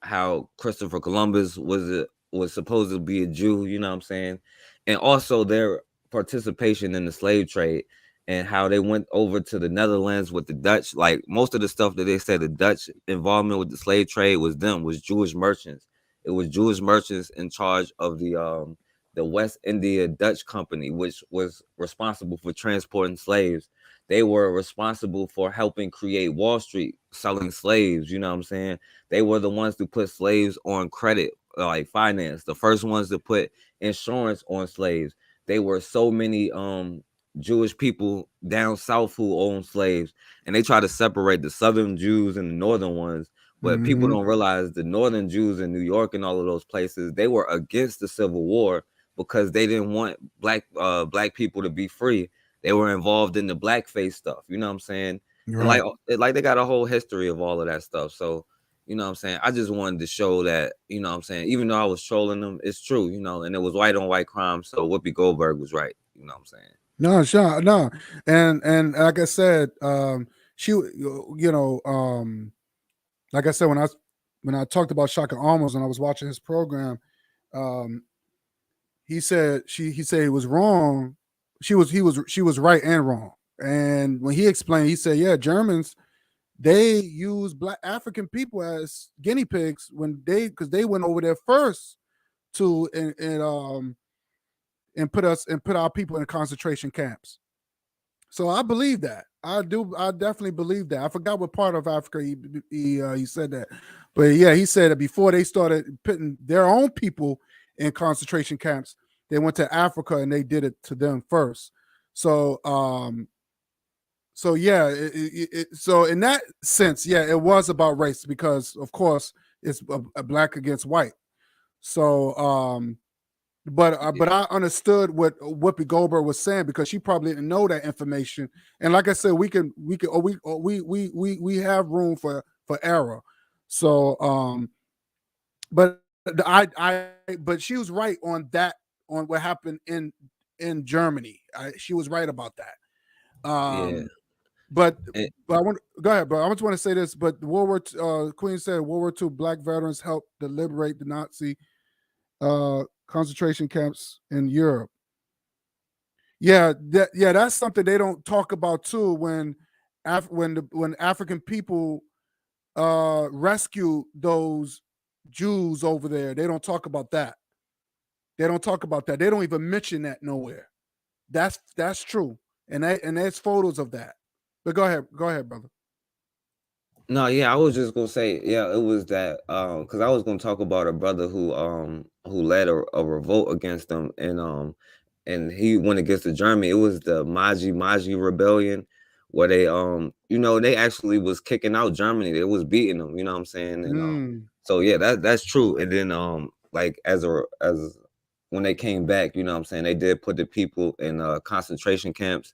how Christopher Columbus was supposed to be a Jew, you know what I'm saying? And also their participation in the slave trade and how they went over to the Netherlands with the Dutch. Like most of the stuff that they said the Dutch involvement with the slave trade was Jewish merchants. It was Jewish merchants in charge of the West India Dutch Company, which was responsible for transporting slaves. They were responsible for helping create Wall Street, selling slaves. You know what I'm saying? They were the ones who put slaves on credit, like finance. The first ones to put insurance on slaves. They were so many Jewish people down south who owned slaves, and they try to separate the Southern Jews and the Northern ones. But people don't realize the Northern Jews in New York and all of those places, they were against the Civil War because they didn't want black people to be free. They were involved in the blackface stuff. You know what I'm saying? Right. And like they got a whole history of all of that stuff. So, you know what I'm saying? I just wanted to show that, you know what I'm saying? Even though I was trolling them, it's true, you know, and it was white on white crime. So Whoopi Goldberg was right. You know what I'm saying? No, sure, no, and like I said, she, like I said, when I talked about Shaka Almos and I was watching his program, he said he said it was wrong. She was right and wrong. And when he explained, he said, yeah, Germans, they use black African people as guinea pigs because they went over there first to and put our people in concentration camps. So I believe that. I definitely believe that. I forgot what part of Africa he said that, but yeah, he said that before they started putting their own people in concentration camps, they went to Africa and they did it to them first. So so yeah, so in that sense, yeah, it was about race because of course it's a black against white. So but I understood what Whoopi Goldberg was saying because she probably didn't know that information. And like I said, we have room for error. So but but she was right on that, on what happened in Germany. She was right about that. Yeah. But I want go ahead, bro. I just want to say this. But World War Queen said World War II black veterans helped to liberate the Nazi concentration camps in Europe. Yeah, that's something they don't talk about too. When African people rescue those Jews over there, they don't talk about that. They don't talk about that. They don't even mention that nowhere. That's true, and there's photos of that. But go ahead, brother. No, yeah, I was just gonna say, yeah, it was that because I was gonna talk about a brother who led a revolt against them and he went against the Germany. It was the Maji rebellion where they they actually was kicking out Germany. They was beating them, you know what I'm saying? And so yeah, that's true. And then like as when they came back, you know what I'm saying, they did put the people in concentration camps,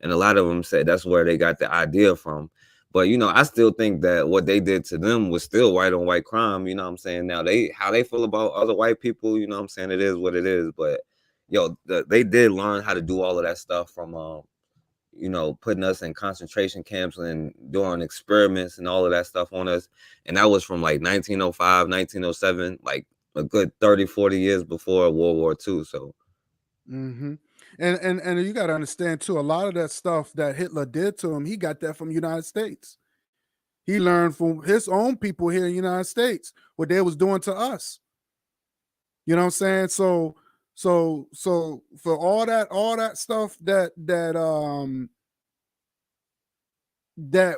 and a lot of them said that's where they got the idea from. But you know, I still think that what they did to them was still white on white crime. You know what I'm saying? Now how they feel about other white people, you know what I'm saying? It is what it is. But yo, they did learn how to do all of that stuff from putting us in concentration camps and doing experiments and all of that stuff on us. And that was from like 1905, 1907, like a good 30, 40 years before World War II. So And you got to understand too, a lot of that stuff that Hitler did to him, he got that from the United States. He learned from his own people here in the United States what they was doing to us. You know what I'm saying? So for all that stuff that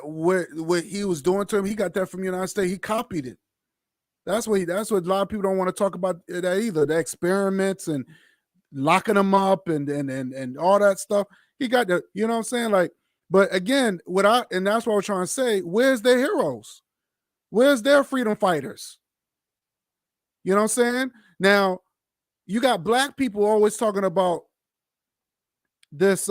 what he was doing to him, he got that from the United States. He copied it. That's what a lot of people don't want to talk about that either. The experiments and locking them up and all that stuff. He got the, you know what I'm saying? Like, but again, and that's what I was trying to say, where's their heroes? Where's their freedom fighters? You know what I'm saying? Now, you got black people always talking about this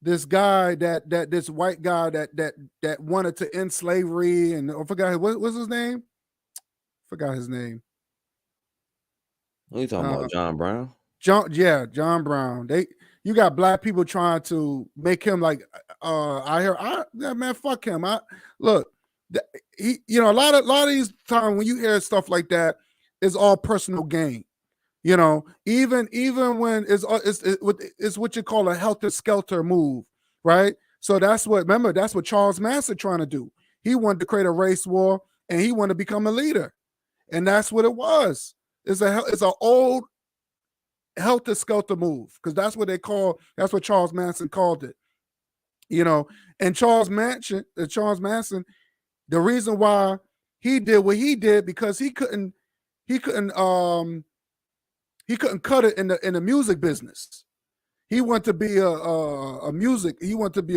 this guy this white guy that wanted to end slavery, and I forgot what's his name? Forgot his name. What are you talking about? John Brown? John Brown. You got black people trying to make him like man, fuck him. He, you know, a lot of these times when you hear stuff like that, it's all personal gain. You know, even when it's what you call a helter-skelter move, right? So that's what Charles Manson trying to do. He wanted to create a race war, and he wanted to become a leader, and that's what it was. It's an old helter-skelter move, because that's what Charles Manson called it. You know, and Charles Manson, the reason why he did what he did, because he couldn't cut it in the music business. He wanted to be a music. He wanted to be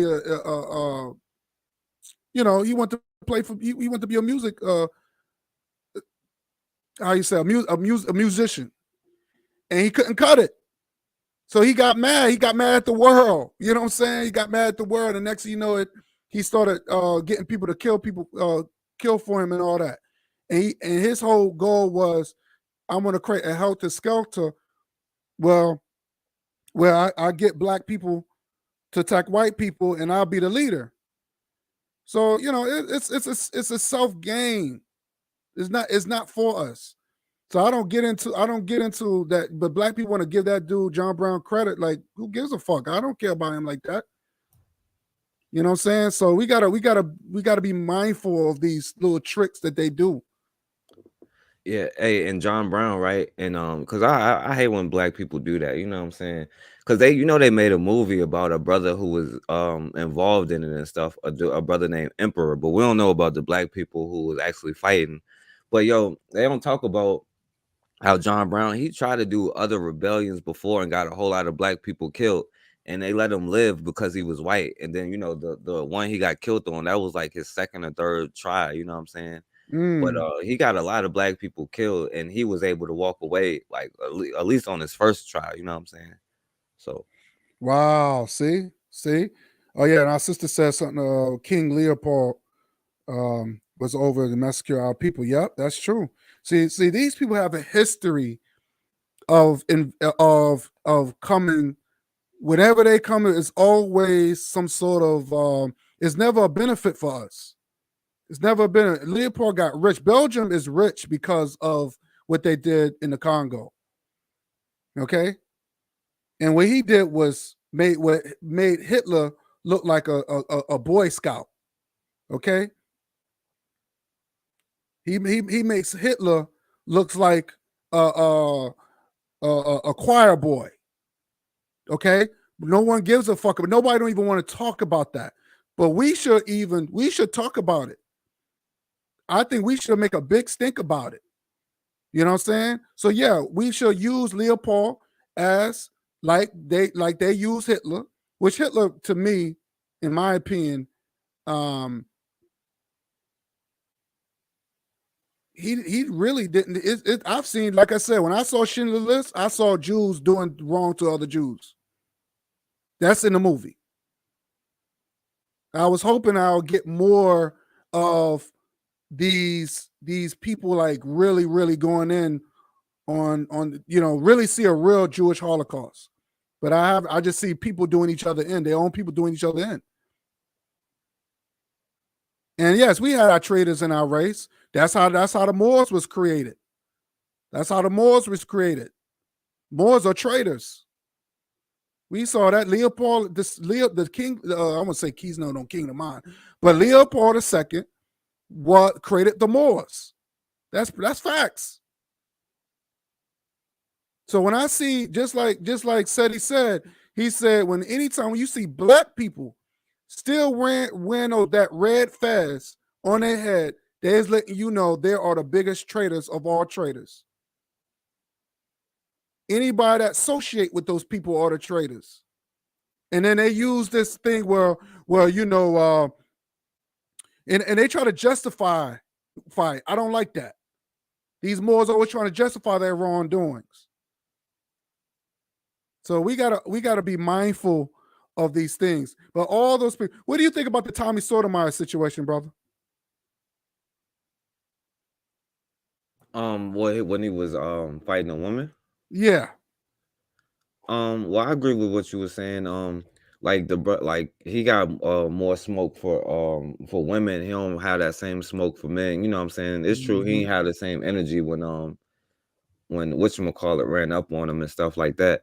he wanted to play for. He wanted to be a music. How you say a musician, and he couldn't cut it. So he got mad. He got mad at the world. You know what I'm saying? He got mad at the world, and next thing you know, he started getting people to kill for him and all that. And his whole goal was, I'm going to create a helter-skelter. Well, I get black people to attack white people, and I'll be the leader. So, you know, it's a self-gain. It's not for us. So I don't get into that. But black people want to give that dude John Brown credit. Like, who gives a fuck? I don't care about him like that. You know what I'm saying? So we gotta be mindful of these little tricks that they do. Yeah, hey, and John Brown, right? And because I hate when black people do that, you know what I'm saying? Because they made a movie about a brother who was involved in it and stuff, a brother named Emperor, but we don't know about the black people who was actually fighting. But yo, they don't talk about how John Brown, he tried to do other rebellions before and got a whole lot of black people killed, and they let him live because he was white. And then, you know, the one he got killed on, that was like his second or third try, you know what I'm saying? But he got a lot of black people killed, and he was able to walk away, like at least on his first try. You know what I'm saying? So, wow, see. Oh yeah, and our sister said something. King Leopold was over to massacre our people. Yep, that's true. See, these people have a history of coming. Whenever they come, it's always some sort of. It's never a benefit for us. It's never been. Leopold got rich. Belgium is rich because of what they did in the Congo. Okay, and what he did was made Hitler look like a Boy Scout. Okay, he makes Hitler looks like a choir boy. Okay, no one gives a fuck. But nobody don't even want to talk about that. But we should talk about it. I think we should make a big stink about it. You know what I'm saying? So yeah, we should use Leopold as like they use Hitler, which Hitler, to me, in my opinion, he really didn't. I've seen, like I said, when I saw Schindler's List, I saw Jews doing wrong to other Jews. That's in the movie. I was hoping I'll get more of these people like really going in on you know, really see a real Jewish Holocaust. But I just see people doing each other in, their own people doing each other in. And yes, we had our traitors in our race. That's how the Moors was created. That's how the Moors was created. Moors are traitors. We saw that Leopold, the king. I'm gonna say he's no king of mine, but Leopold II what created the Moors. That's facts. So when I see just like Seti said, he said anytime when you see black people still wearing that red fez on their head, they're letting you know they are the biggest traitors of all traitors. Anybody that associate with those people are the traitors. And then they use this thing where you know, and they try to justify fight. I don't like that. These Moors always trying to justify their wrongdoings. So we gotta be mindful of these things. But all those people, what do you think about the Tommy Sotomayor situation, brother? When he was fighting a woman? Yeah. Well, I agree with what you were saying. Like he got more smoke for women. He don't have that same smoke for men. You know what I'm saying? It's true. He ain't have the same energy when whatchamacallit ran up on him and stuff like that.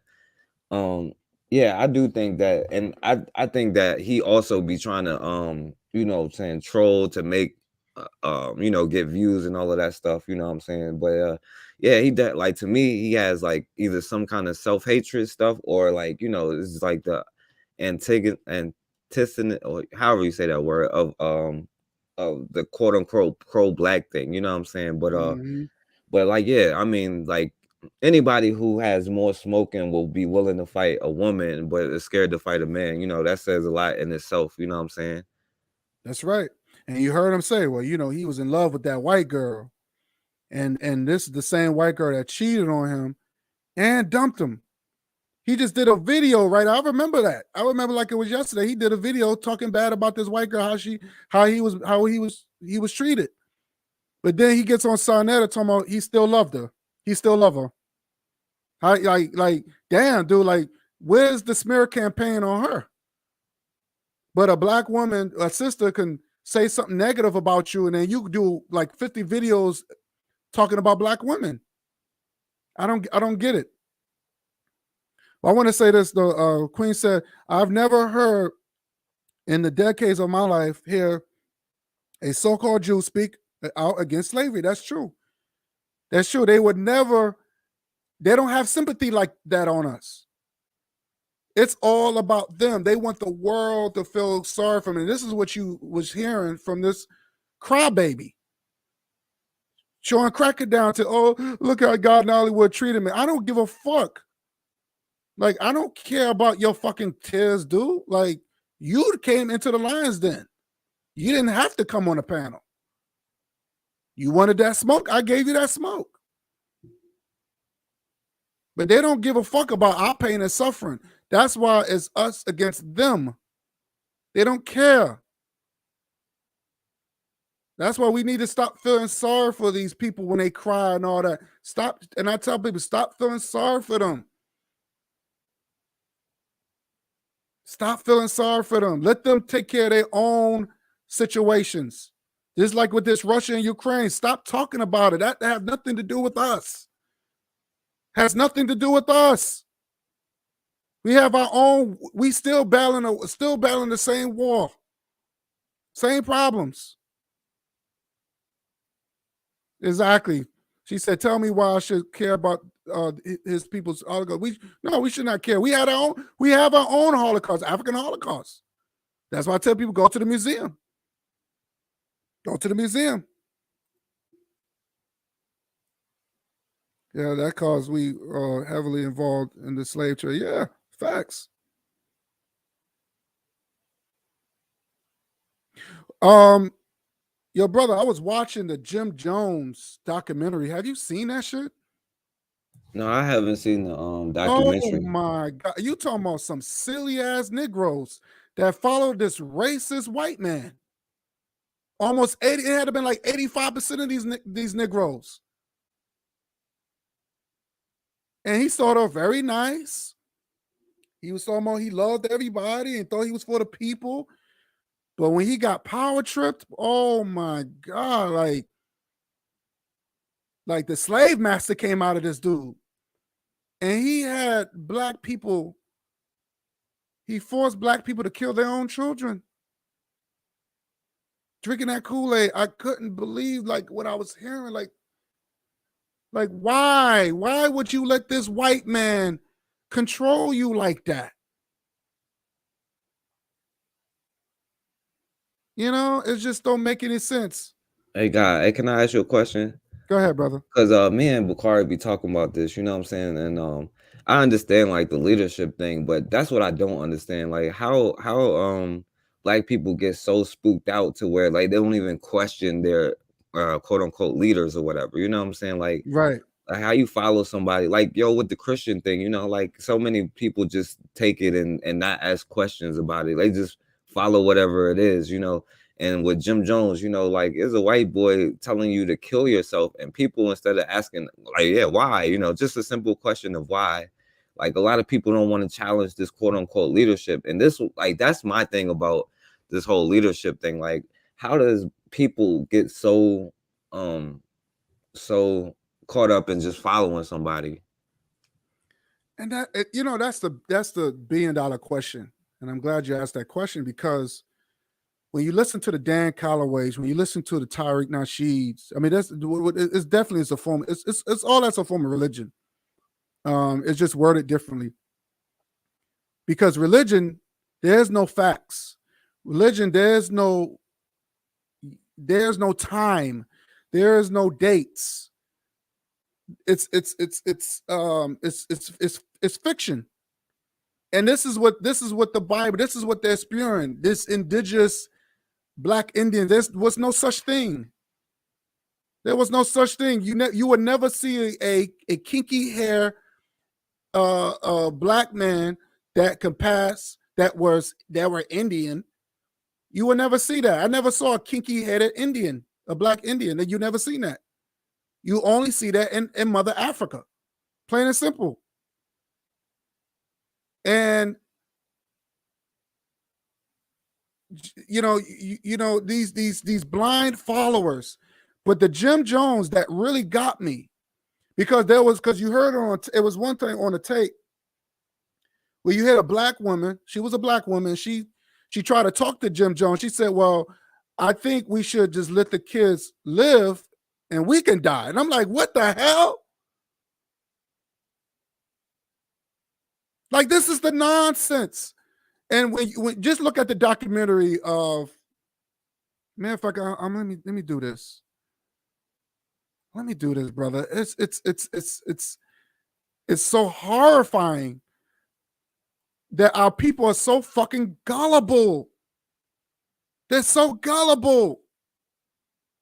Yeah, I do think that, and I think that he also be trying to you know, saying troll to make you know, get views and all of that stuff, you know what I'm saying? But yeah, like, to me, he has like either some kind of self-hatred stuff, or like, you know, it's like the antithesis, or however you say that word, of the quote unquote pro-black thing, you know what I'm saying? But like, yeah, I mean, like, anybody who has more smoking will be willing to fight a woman, but is scared to fight a man. You know, that says a lot in itself. You know what I'm saying? That's right. And you heard him say, well, you know, he was in love with that white girl. And this is the same white girl that cheated on him and dumped him. He just did a video, right? I remember that. I remember like it was yesterday. He did a video talking bad about this white girl, how he was treated. But then he gets on Sarnetta talking about he still loved her. He still love her. How, like, damn, dude, like, where's the smear campaign on her? But a black woman, a sister, can say something negative about you, and then you do like 50 videos talking about black women. I don't get it. I want to say this, though. Queen said, I've never heard in the decades of my life hear a so-called Jew speak out against slavery. That's true. That's true. They would never, they don't have sympathy like that on us. It's all about them. They want the world to feel sorry for them. And this is what you was hearing from this crybaby. Showing cracker down to, oh, look how God in Hollywood treated me. I don't give a fuck. Like, I don't care about your fucking tears, dude. Like, you came into the Lions Den. You didn't have to come on the panel. You wanted that smoke? I gave you that smoke. But they don't give a fuck about our pain and suffering. That's why it's us against them. They don't care. That's why we need to stop feeling sorry for these people when they cry and all that. Stop. And I tell people, stop feeling sorry for them. Stop feeling sorry for them. Let them take care of their own situations. Just like with this Russia and Ukraine. Stop talking about it. That has nothing to do with us. Has nothing to do with us. We have our own. We still battling the same war. Same problems. Exactly. She said, tell me why I should care about his people's Holocaust. We should not care. We have our own Holocaust, African Holocaust. That's why I tell people, go to the museum. Go to the museum. Yeah, that cause we are heavily involved in the slave trade. Yeah, facts. Yo, brother, I was watching the Jim Jones documentary. Have you seen that shit? No, I haven't seen the documentary. Oh my God. You talking about some silly ass Negroes that followed this racist white man. Almost 80, it had to been like 85% of these Negroes. And he started off very nice. He was talking about he loved everybody and thought he was for the people. But when he got power tripped, oh my God, like the slave master came out of this dude. And he had black people, he forced black people to kill their own children. Drinking that Kool-Aid, I couldn't believe like what I was hearing. Like why? Why would you let this white man control you like that? You know, it just don't make any sense. Hey, guy, hey, can I ask you a question? Go ahead, brother. Because me and Bakari be talking about this, you know what I'm saying? And I understand like the leadership thing, but that's what I don't understand. Like how black people get so spooked out to where like they don't even question their quote unquote leaders or whatever. You know what I'm saying? Like Right. How you follow somebody, like yo, with the Christian thing, you know, like so many people just take it and not ask questions about it. They just follow whatever it is, you know. And with Jim Jones, you know, like is a white boy telling you to kill yourself, and people, instead of asking like, yeah, why, you know, just a simple question of why, like a lot of people don't want to challenge this quote unquote leadership. And this, like, that's my thing about this whole leadership thing. Like, how does people get so so caught up in just following somebody? And that, you know, that's the $1 billion question. And I'm glad you asked that question, because when you listen to the Dan Calloways, when you listen to the Tariq Nasheeds, I mean, it's definitely a form. It's all that's a form of religion. It's just worded differently. Because religion, there's no facts. Religion, there's no time. There's no dates. It's fiction. And this is what the Bible, this is what they're spewing. This indigenous Black Indian, there was no such thing. There was no such thing. You would never see a kinky hair black man that can pass that were Indian. You would never see that. I never saw a kinky headed Indian, a Black Indian. You never seen that. You only see that in Mother Africa, plain and simple. And you know these blind followers. But the Jim Jones that really got me, because you heard it was one thing on the tape where you had a black woman. She was a black woman. She tried to talk to Jim Jones. She said, well, I think we should just let the kids live and we can die. And I'm like, what the hell? Like, this is the nonsense. And when just look at the documentary of, man, if I can, let me do this. Let me do this, brother. It's so horrifying that our people are so fucking gullible. They're so gullible.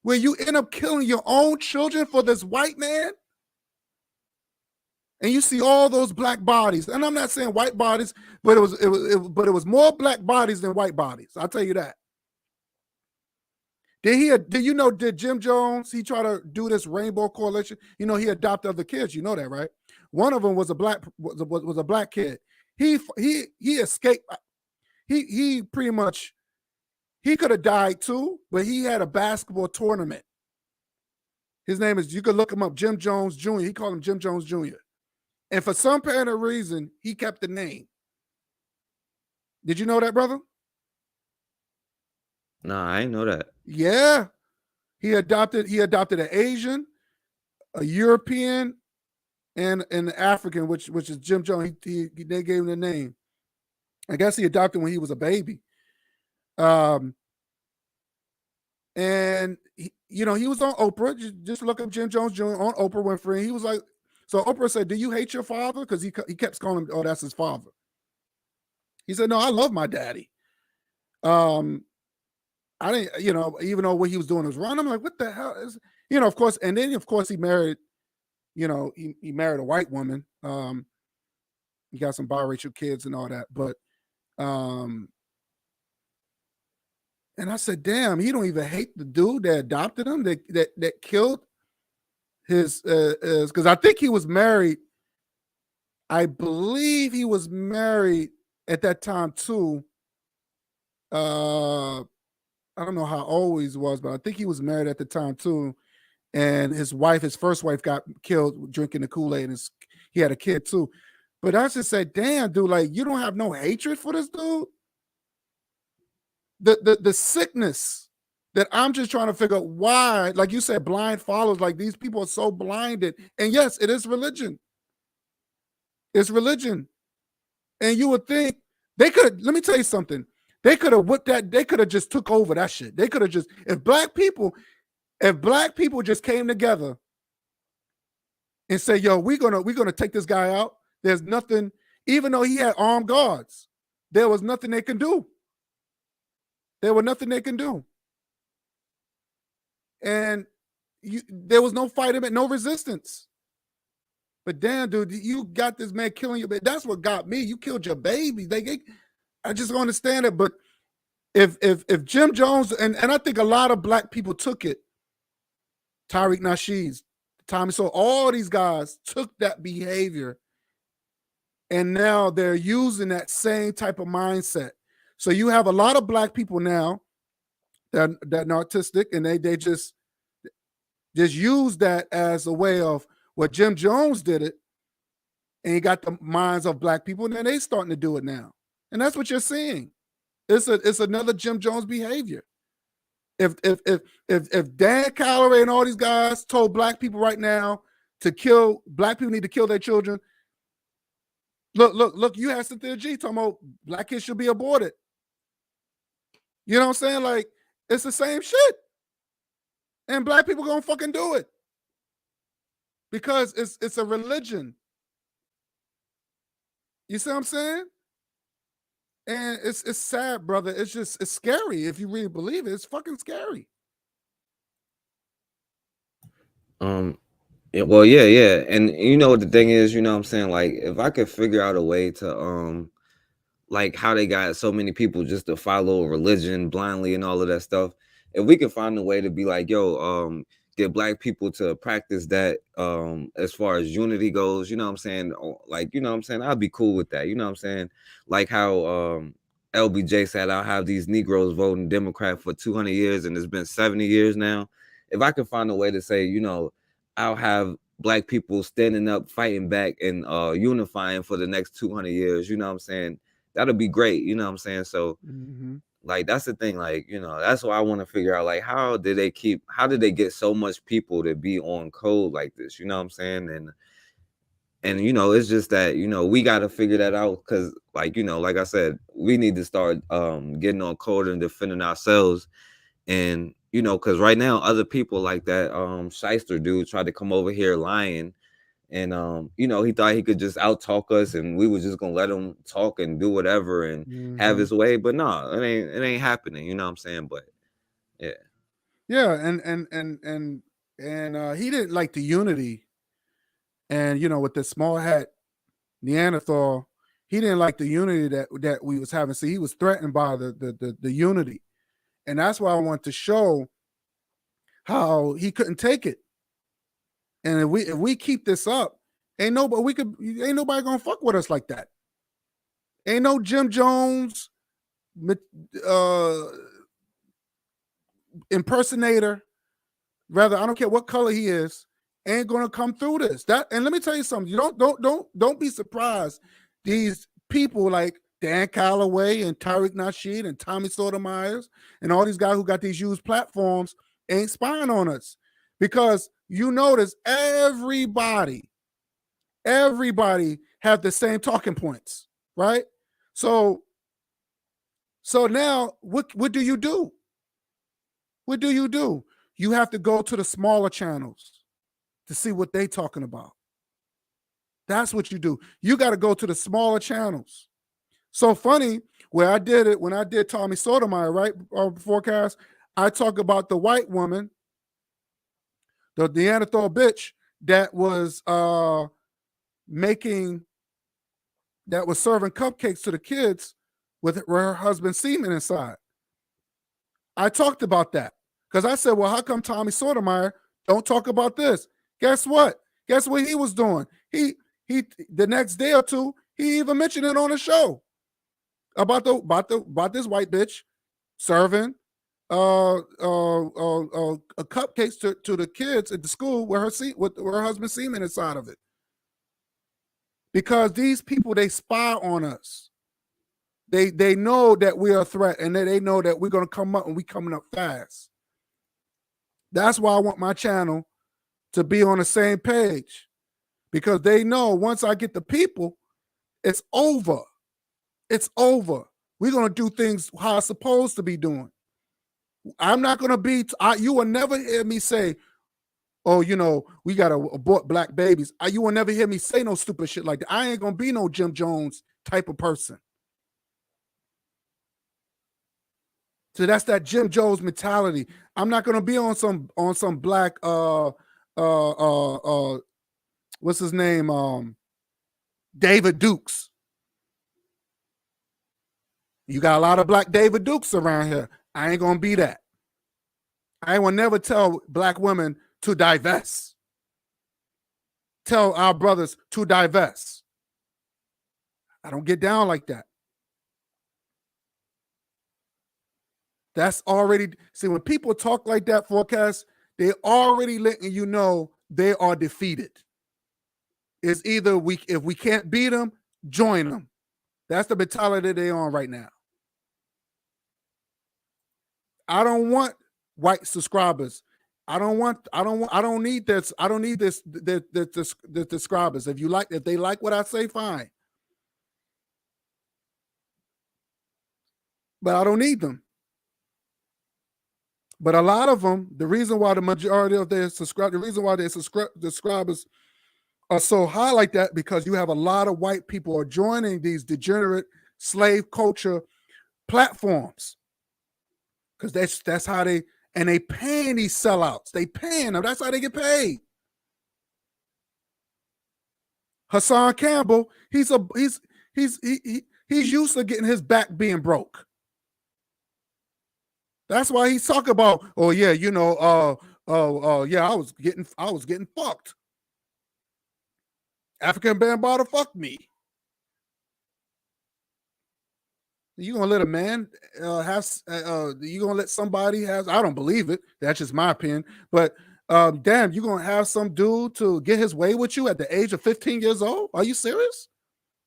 Where you end up killing your own children for this white man. And you see all those black bodies. And I'm not saying white bodies, but it was more black bodies than white bodies. I'll tell you that. Did Jim Jones, he tried to do this rainbow coalition? You know, he adopted other kids. You know that, right? One of them was a black kid. He escaped. He pretty much, he could have died too, but he had a basketball tournament. His name is, you could look him up, Jim Jones Jr. He called him Jim Jones Jr. And for some apparent reason, he kept the name. Did you know that, brother? No, I didn't know that. Yeah. He adopted an Asian, a European, and an African, which is Jim Jones. They gave him the name. I guess he adopted when he was a baby. And he was on Oprah. Just look up Jim Jones Jr. on Oprah Winfrey. He was like, so Oprah said, "Do you hate your father?" Because he kept calling him, "Oh, that's his father." He said, "No, I love my daddy." I didn't, even though what he was doing was wrong. I'm like, what the hell is, of course. And then of course he married, he married a white woman. He got some biracial kids and all that. But and I said, damn, he don't even hate the dude that adopted him, that killed his, because I think he was married. I believe he was married at that time too. I don't know how old he was, but I think he was married at the time too. And his first wife got killed drinking the Kool-Aid, and he had a kid too. But I just said, damn, dude, like you don't have no hatred for this dude. The sickness that I'm just trying to figure out why, like you said, blind follows. Like these people are so blinded. And yes, it is religion. It's religion. And you would think they could. Let me tell you something. They could have whipped that. They could have just took over that shit. They could have just if black people just came together and say, "Yo, we're gonna take this guy out." There's nothing. Even though he had armed guards, there was nothing they can do. There was nothing they can do. And there was no fight him, no resistance. But damn, dude, you got this man killing your baby. That's what got me. You killed your baby. I just don't understand it. But if Jim Jones and I think a lot of black people took it, Tariq Nasheed, Tommy, so all these guys took that behavior, and now they're using that same type of mindset. So you have a lot of black people now that are narcissistic, and they just use that as a way of what Jim Jones did it, and he got the minds of black people, and then they starting to do it now. And that's what you're seeing. It's another Jim Jones behavior. If Dan Calloway and all these guys told black people right now black people need to kill their children. Look, you had Cynthia G talking about black kids should be aborted. You know what I'm saying? Like, it's the same shit. And black people gonna fucking do it. Because it's a religion. You see what I'm saying? And it's sad, brother. It's scary if you really believe it. It's fucking scary. Well, yeah. And you know what the thing is, you know what I'm saying? Like, if I could figure out a way to like how they got so many people just to follow religion blindly and all of that stuff. If we can find a way to be like, yo, get black people to practice that as far as unity goes, you know what I'm saying? Like, you know what I'm saying? I'd be cool with that. You know what I'm saying? Like how LBJ said, I'll have these Negroes voting Democrat for 200 years and it's been 70 years now. If I can find a way to say, you know, I'll have black people standing up, fighting back, and unifying for the next 200 years, you know what I'm saying? That'll be great, you know what I'm saying? So, like, that's the thing, like, you know, that's why I want to figure out, like, how did they get so much people to be on code like this, you know what I'm saying? And you know, it's just that, you know, we got to figure that out because, like, you know, like I said, we need to start getting on code and defending ourselves. And, you know, because right now, other people like that shyster dude tried to come over here lying. And, you know, he thought he could just out-talk us and we were just going to let him talk and do whatever and have his way. But no, it ain't happening. You know what I'm saying? But yeah. Yeah. And he didn't like the unity. And, you know, with the small hat Neanderthal, he didn't like the unity that we was having. So he was threatened by the unity. And that's why I want to show how he couldn't take it. And if we keep this up, ain't nobody gonna fuck with us like that. Ain't no Jim Jones impersonator, rather, I don't care what color he is, ain't gonna come through this. And let me tell you something. You don't be surprised. These people like Dan Calloway and Tariq Nasheed and Tommy Sotomayor and all these guys who got these huge platforms ain't spying on us. Because you notice everybody have the same talking points, right? So now what do you do? What do? You have to go to the smaller channels to see what they talking about. That's what you do. You got to go to the smaller channels. So funny, when I did Tommy Sotomayor, right? Forecast, I talk about the white woman, the Neanderthal bitch that was serving cupcakes to the kids with her husband's semen inside. I talked about that because I said, well, how come Tommy Sotomayor don't talk about this? Guess what? Guess what he was doing? He the next day or two, he even mentioned it on the show about this white bitch serving cupcakes to the kids at the school with her husband's semen inside of it. because these people, they spy on us. They know that we are a threat, and they know that we're going to come up, and we coming up fast. That's why I want my channel to be on the same page, because they know once I get the people, it's over. It's over. We're going to do things how it's supposed to be doing. I'm not going to be, you will never hear me say, oh, you know, we got to abort black babies. You will never hear me say no stupid shit like that. I ain't going to be no Jim Jones type of person. So that's that Jim Jones mentality. I'm not going to be on some black, what's his name? David Dukes. You got a lot of black David Dukes around here. I ain't going to be that. I will never tell black women to divest. Tell our brothers to divest. I don't get down like that. That's already, see, when people talk like that, Forecast, they already letting you know they are defeated. It's either if we can't beat them, join them. That's the mentality they're on right now. I don't want white subscribers. I don't need this. I don't need the subscribers. If they like what I say, fine. But I don't need them. But a lot of them, the reason why the majority of their subscribers are so high like that, because you have a lot of white people are joining these degenerate slave culture platforms. Because that's how they paying these sellouts. They paying them. That's how they get paid. Hassan Campbell, he's used to getting his back being broke. That's why he's talking about, oh yeah, you know, yeah, I was getting fucked. African Bambaataa fucked me. You gonna let a man you gonna let somebody have, I don't believe it. That's just my opinion. But damn, you gonna have some dude to get his way with you at the age of 15 years old? Are you serious?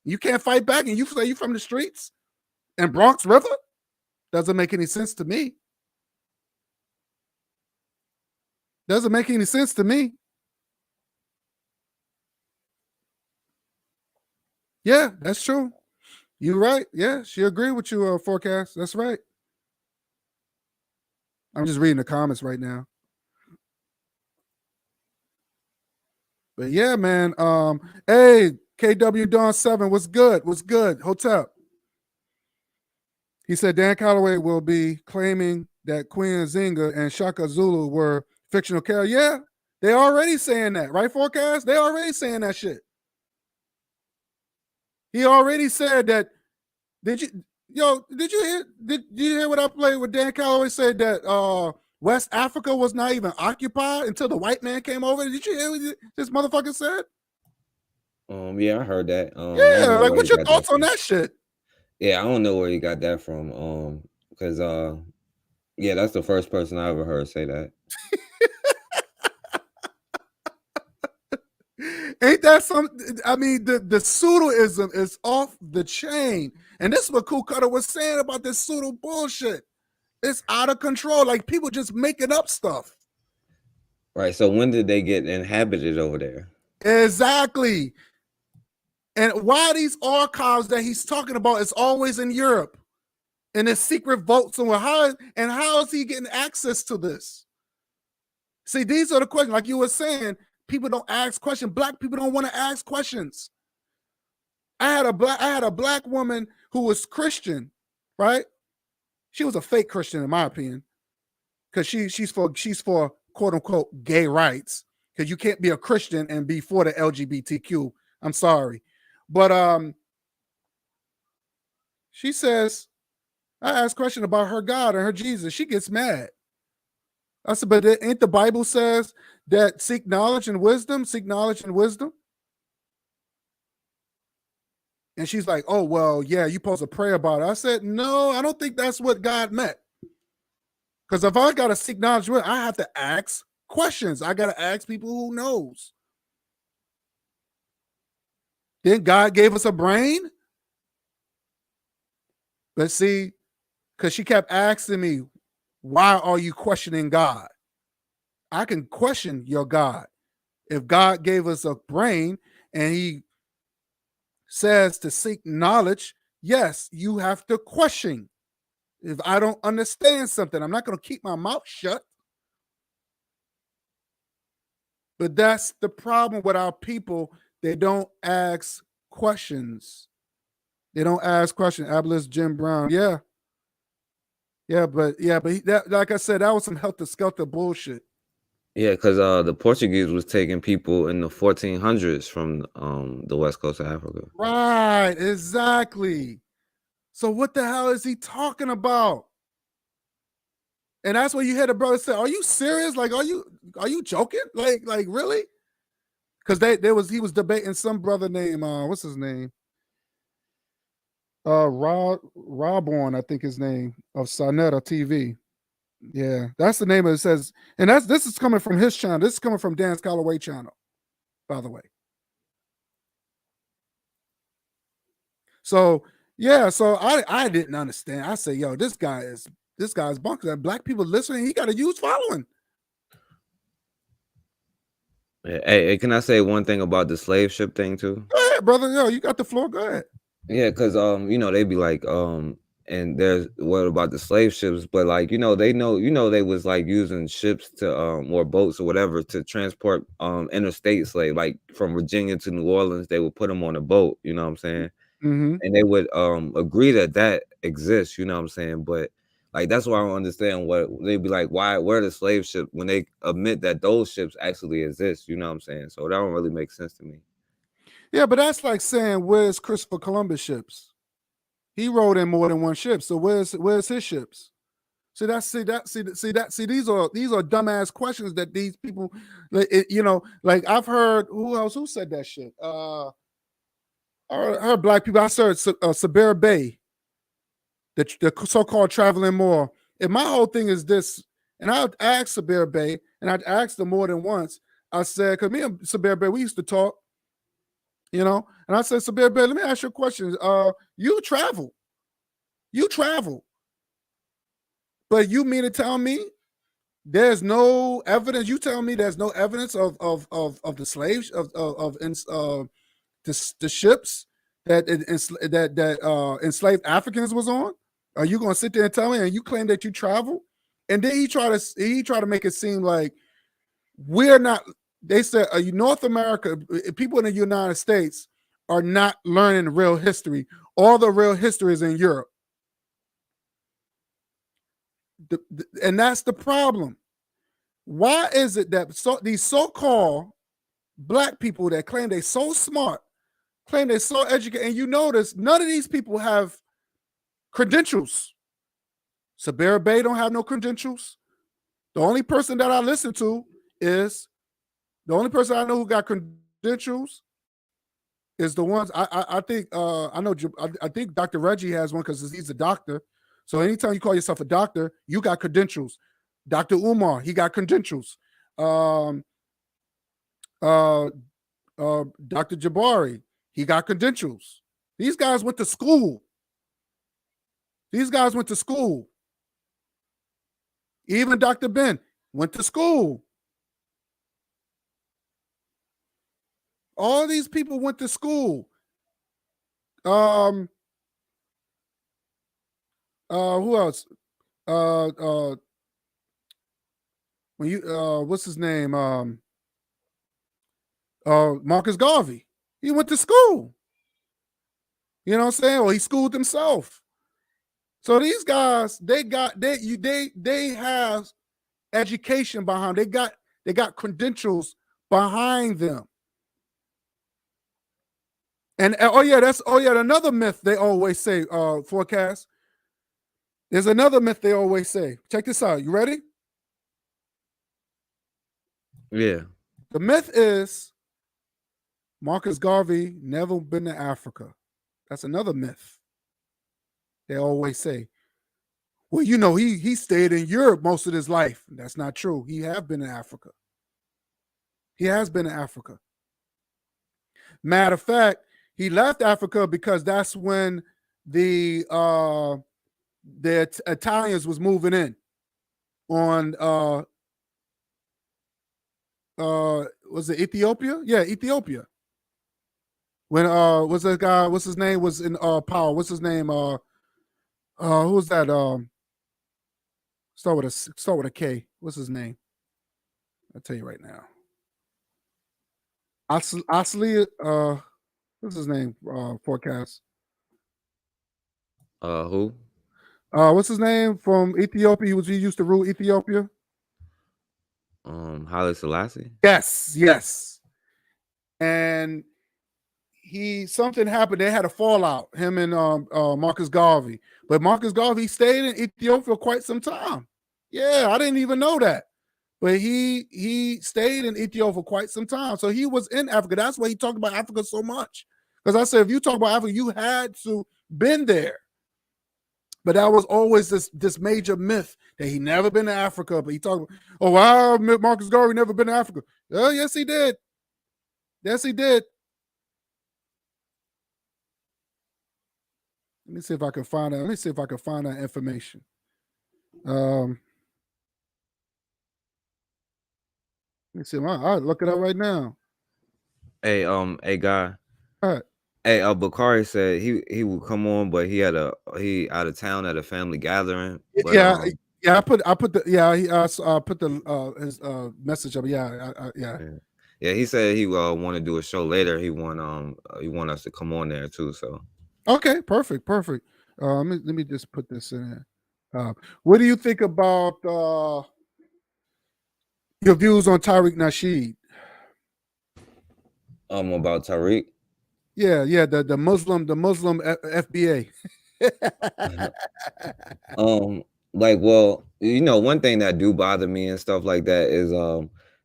You can't fight back and you say you from the streets and Bronx River? Doesn't make any sense to me. Doesn't make any sense to me. Yeah, that's true. You're right. Yeah, she agreed with you, Forecast. That's right. I'm just reading the comments right now. But yeah, man. Hey, KW Dawn 7, what's good? What's good? Hotel. He said Dan Calloway will be claiming that Queen Zinga and Shaka Zulu were fictional characters. Yeah, they already saying that, right, Forecast? They already saying that shit. He already said that. Did you hear what I played with Dan Calloway said that West Africa was not even occupied until the white man came over? Did you hear what this motherfucker said? Yeah, I heard that. Yeah, like what's your thoughts on that shit? Yeah, I don't know where he got that from. Because yeah, that's the first person I ever heard say that. Ain't that something? I mean, the pseudoism is off the chain. And this is what Cool Cutter was saying about this pseudo bullshit. It's out of control. Like people just making up stuff. Right. So when did they get inhabited over there? Exactly. And why these archives that he's talking about is always in Europe, and his secret votes, and how is he getting access to this? See, these are the questions. Like you were saying, people don't ask questions. Black people don't want to ask questions. I had a black woman who was Christian, right? She was a fake Christian, in my opinion, because she's for quote unquote gay rights. Because you can't be a Christian and be for the LGBTQ. I'm sorry. But she says, I asked a question about her God and her Jesus. She gets mad. I said, but ain't the Bible says that seek knowledge and wisdom, seek knowledge and wisdom? And she's like, oh, well, yeah, you're supposed to pray about it. I said, no, I don't think that's what God meant. Because if I got to seek knowledge, I have to ask questions. I got to ask people who knows. Then God gave us a brain? But see, because she kept asking me, why are you questioning God? I can question your God. If God gave us a brain and he says to seek knowledge, yes, you have to question. If I don't understand something, I'm not going to keep my mouth shut. But that's the problem with our people. They don't ask questions. They don't ask questions. Abolitionist Jim Brown. Yeah. But that, like I said, that was some helter-skelter bullshit. Yeah, because the Portuguese was taking people in the 1400s from the west coast of Africa. Right, exactly. So what the hell is he talking about? And that's what you hear the brother say, are you serious? Like, are you joking? Like really? Because he was debating some brother named what's his name? Robborn, I think his name, of Sonetta TV. Yeah, that's the name of it. Says, and this is coming from his channel. This is coming from Dan's Calloway channel, by the way. So yeah, so I didn't understand. I say, yo, this guy's bonkers. Black people listening, he got a huge following. Hey, can I say one thing about the slave ship thing too? Go ahead, brother. Yo, you got the floor. Go ahead. Yeah, because they be like, and there's what about the slave ships, but like, they they was like using ships to or boats or whatever to transport interstate slave, like from Virginia to New Orleans. They would put them on a boat, you know what I'm saying? Mm-hmm. And they would agree that exists, you know what I'm saying? But like, that's why I don't understand what they'd be like, where the slave ship, when they admit that those ships actually exist, you know what I'm saying? So that don't really make sense to me. Yeah, but that's like saying, where's Christopher Columbus ships? He rode in more than one ship. So where's his ships? See, these are dumbass questions that these people, like I've heard, who said that shit? I heard black people. I heard Sabir Bay, the so-called traveling Moor. And my whole thing is this, and I asked Sabir Bay, and I asked him more than once. I said, because me and Sabir Bay, we used to talk, and I said, Sabir Bay, let me ask you a question. You travel, but you mean to tell me there's no evidence? You tell me there's no evidence of the slaves the ships that enslaved Africans was on? Are you gonna sit there and tell me? And you claim that you travel, and then he try to make it seem like we're not. They said North America, people in the United States are not learning real history. All the real history is in Europe. And that's the problem. Why is it that these so-called black people that claim they're so smart, claim they're so educated, and you notice none of these people have credentials? Sabir Bay don't have no credentials. The only person that I listen to is the only person I know who got credentials is the ones I think I know. I think Dr. Reggie has one because he's a doctor. So anytime you call yourself a doctor, you got credentials. Dr. Umar, he got credentials. Dr. Jabari, he got credentials. These guys went to school. Even Dr. Ben went to school. All these people went to school. Who else? When you what's his name? Marcus Garvey. He went to school. You know what I'm saying? Or he schooled himself. So these guys, they have education behind. They got credentials behind them. And another myth they always say, forecast. There's another myth they always say. Check this out. You ready? Yeah. The myth is Marcus Garvey never been to Africa. That's another myth. They always say, well, he stayed in Europe most of his life. That's not true. He has been in Africa. Matter of fact, He left Africa because that's when the Italians was moving in on was it Ethiopia? Yeah, Ethiopia. When was that guy? What's his name? Was in power? What's his name? Who was that? Start with a K. What's his name? I'll tell you right now. Asli, what's his name? Forecast. Who? What's his name from Ethiopia? He used to rule Ethiopia. Haile Selassie. Yes. And something happened. They had a fallout. Him and Marcus Garvey. But Marcus Garvey stayed in Ethiopia for quite some time. Yeah, I didn't even know that. But he stayed in Ethiopia for quite some time. So he was in Africa. That's why he talked about Africa so much. Because I said, if you talk about Africa, you had to been there. But that was always this major myth that he never been to Africa. But he talked about, oh, wow, Marcus Garvey never been to Africa. Oh, yes, he did. Yes, he did. Let me see if I can find that. Let me see if I can find that information. Let me see. I'll look it up right now. Hey, guy. All right. Hey, Bakari said he would come on, but he out of town at a family gathering. But, yeah. I put the his message up. Yeah. He said he want to do a show later. He want us to come on there too. So okay, perfect. Let me just put this in there. What do you think about your views on Tariq Nasheed? About Tariq. Yeah, the Muslim FBA. Like, well, one thing that do bother me and stuff like that is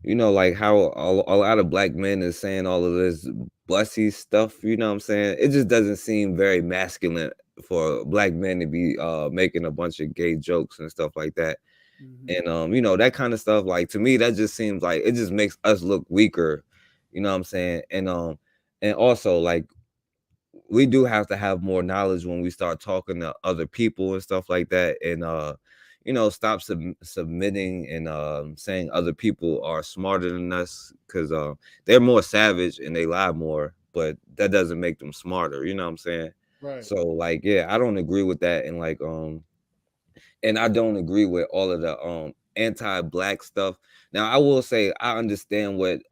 like how a lot of black men is saying all of this bussy stuff, you know what I'm saying? It just doesn't seem very masculine for black men to be making a bunch of gay jokes and stuff like that. Mm-hmm. And that kind of stuff, like, to me, that just seems like it just makes us look weaker, you know what I'm saying? And also, like, we do have to have more knowledge when we start talking to other people and stuff like that, and stop submitting and saying other people are smarter than us, because they're more savage and they lie more, but that doesn't make them smarter, you know what I'm saying? Right. So, like, yeah, I don't agree with that. And like and I don't agree with all of the anti-black stuff. Now, I will say I understand what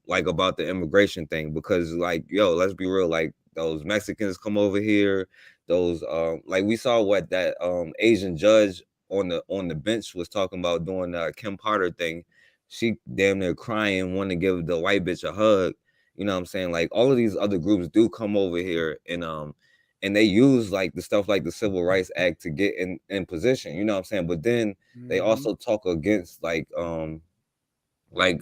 like about the immigration thing, because, like, yo, let's be real, like, those Mexicans come over here, those like, we saw what that Asian judge on the bench was talking about doing the Kim Potter thing. She damn near crying, wanting to give the white bitch a hug. You know what I'm saying? Like, all of these other groups do come over here, and they use, like, the stuff like the Civil Rights Act to get in position, you know what I'm saying? But then they also talk against, like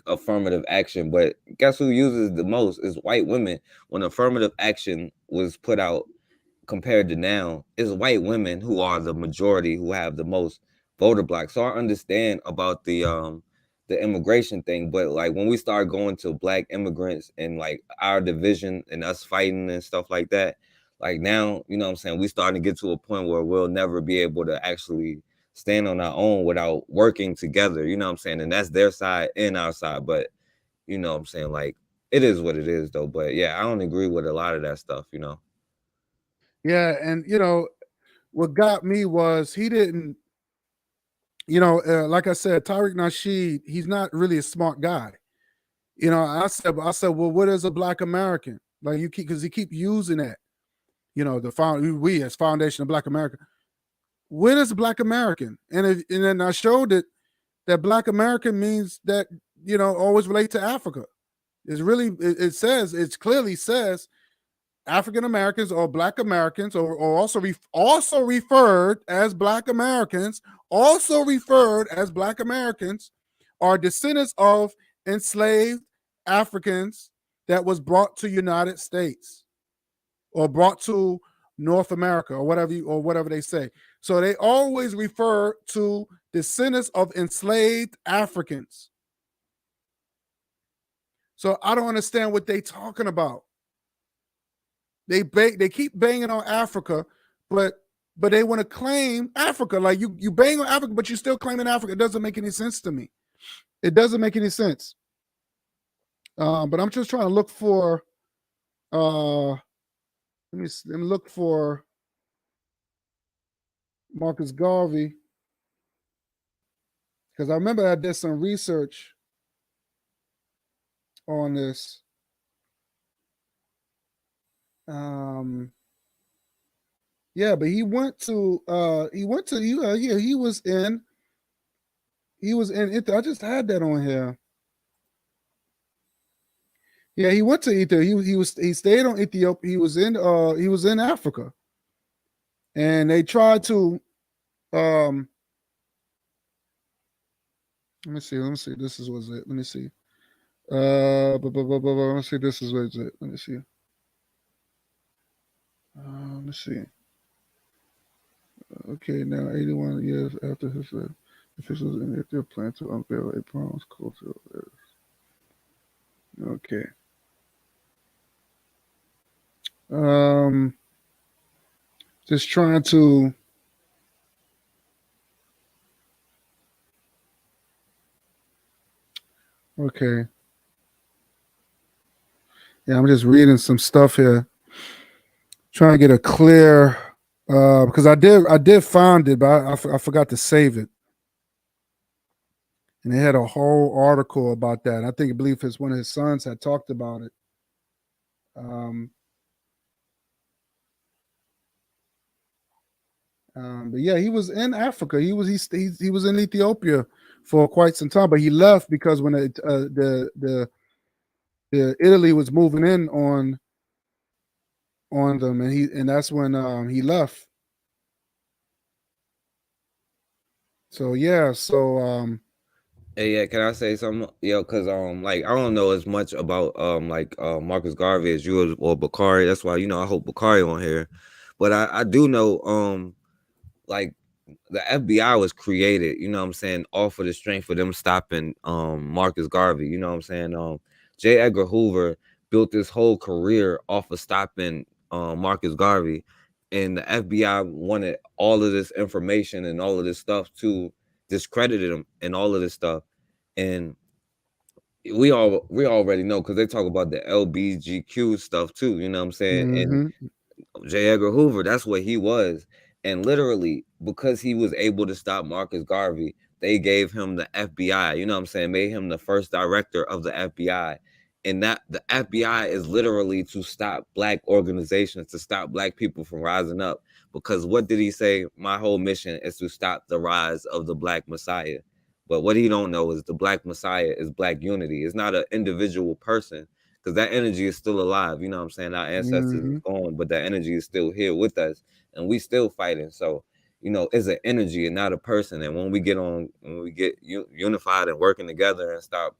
affirmative action. But guess who uses the most is white women. When affirmative action was put out compared to now, is white women who are the majority, who have the most voter blocks. So I understand about the immigration thing, but, like, when we start going to black immigrants and, like, our division and us fighting and stuff like that, like, now, you know what I'm saying, we starting to get to a point where we'll never be able to actually stand on our own without working together, you know what I'm saying? And that's their side and our side. But, you know what I'm saying, like, it is what it is, though. But yeah, I don't agree with a lot of that stuff, Yeah, and what got me was he didn't, like I said, Tariq Nasheed, he's not really a smart guy. I said, well, what is a black American? Like, because he keep using that, we as Foundation of Black America. What is a black American? And then I showed that black American means that, always relate to Africa. It clearly says African Americans or black Americans, or also referred as black Americans, are descendants of enslaved Africans that was brought to United States or brought to North America, or whatever they say. So they always refer to descendants of enslaved Africans. So I don't understand what they talking about. they keep banging on Africa, but they want to claim Africa. Like you bang on Africa, but you're still claiming Africa. It doesn't make any sense to me. It doesn't make any sense. But I'm just trying to look for. Let me look for Marcus Garvey, because I remember I did some research on this. Yeah, but he went to he was in I just had that on here. Yeah, he went to Ethiopia. He stayed on Ethiopia. He was in Africa. And they tried to let me see. This is what's it. Let me see. Let me see. This is what's it. Let me see. Let's see. Okay, now 81 years after his officials in Ethiopia plan to unveil a bronze cultural. Okay. Just trying to. Okay. Yeah, I'm just reading some stuff here, trying to get a clear. Because I did find it, but I forgot to save it. And they had a whole article about that. I believe one of his sons had talked about it. But yeah, he was in Africa. He was in Ethiopia for quite some time, but he left because when the Italy was moving in on them, and that's when he left. So yeah, Hey, yeah, can I say something? Yeah, because like I don't know as much about Marcus Garvey as you or Bakari. That's why I hope Bakari on here. But I do know like the FBI was created, off of the strength of them stopping Marcus Garvey. J. Edgar Hoover built this whole career off of stopping Marcus Garvey, and the FBI wanted all of this information and all of this stuff to discredit him and all of this stuff. And we already know, because they talk about the LBGQ stuff too, and J. Edgar Hoover, that's what he was. And literally, because he was able to stop Marcus Garvey, they gave him the FBI, made him the first director of the FBI. And that the FBI is literally to stop Black organizations, to stop Black people from rising up. Because what did he say? My whole mission is to stop the rise of the Black Messiah. But what he don't know is the Black Messiah is Black unity. It's not an individual person, because that energy is still alive. Our ancestors is gone, but that energy is still here with us, and we still fighting. So, it's an energy and not a person. And when we get unified and working together and stop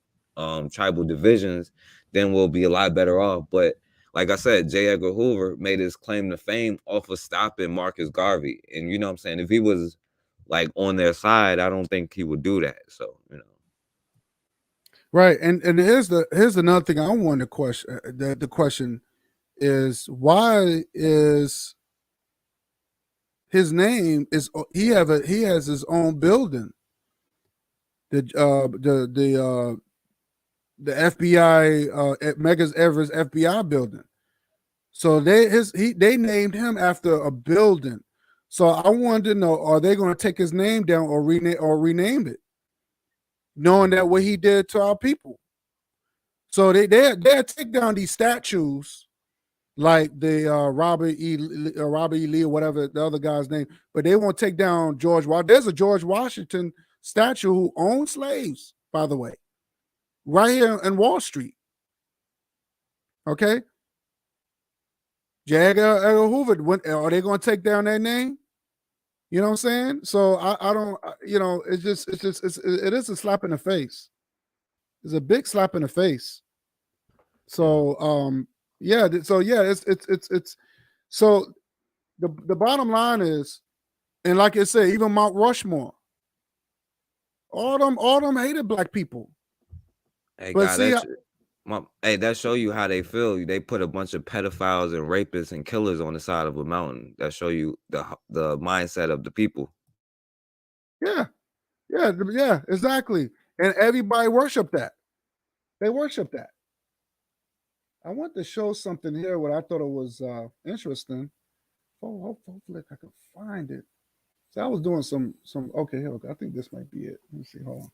tribal divisions, then we'll be a lot better off. But like I said, J. Edgar Hoover made his claim to fame off of stopping Marcus Garvey. And if he was like on their side, I don't think he would do that. So, Right, and here's another thing I want to question. The question is, why is his name is he has his own building, the FBI Megas Everest FBI building. So they named him after a building. So I wanted to know, are they going to take his name down or rename it, knowing that what he did to our people? So they'll take down these statues, like the Robert E. Lee or whatever the other guy's name, but they won't take down George Washington. There's a George Washington statue who owned slaves, by the way, right here in Wall Street. Okay, J. Edgar Hoover. Are they going to take down that name? You know what I'm saying? So I don't. It is a slap in the face. It's a big slap in the face. So it's so the bottom line is, and like I said, even Mount Rushmore, all them hated Black people. Hey, But God, see, Hey, that show you how they feel. They put a bunch of pedophiles and rapists and killers on the side of a mountain. That show you the mindset of the people. Yeah, exactly. And everybody worship that. They worship that. I want to show something here. What I thought it was interesting. Hopefully I can find it. So I was doing some. Okay, here we go. I think this might be it. Let me see. Hold on.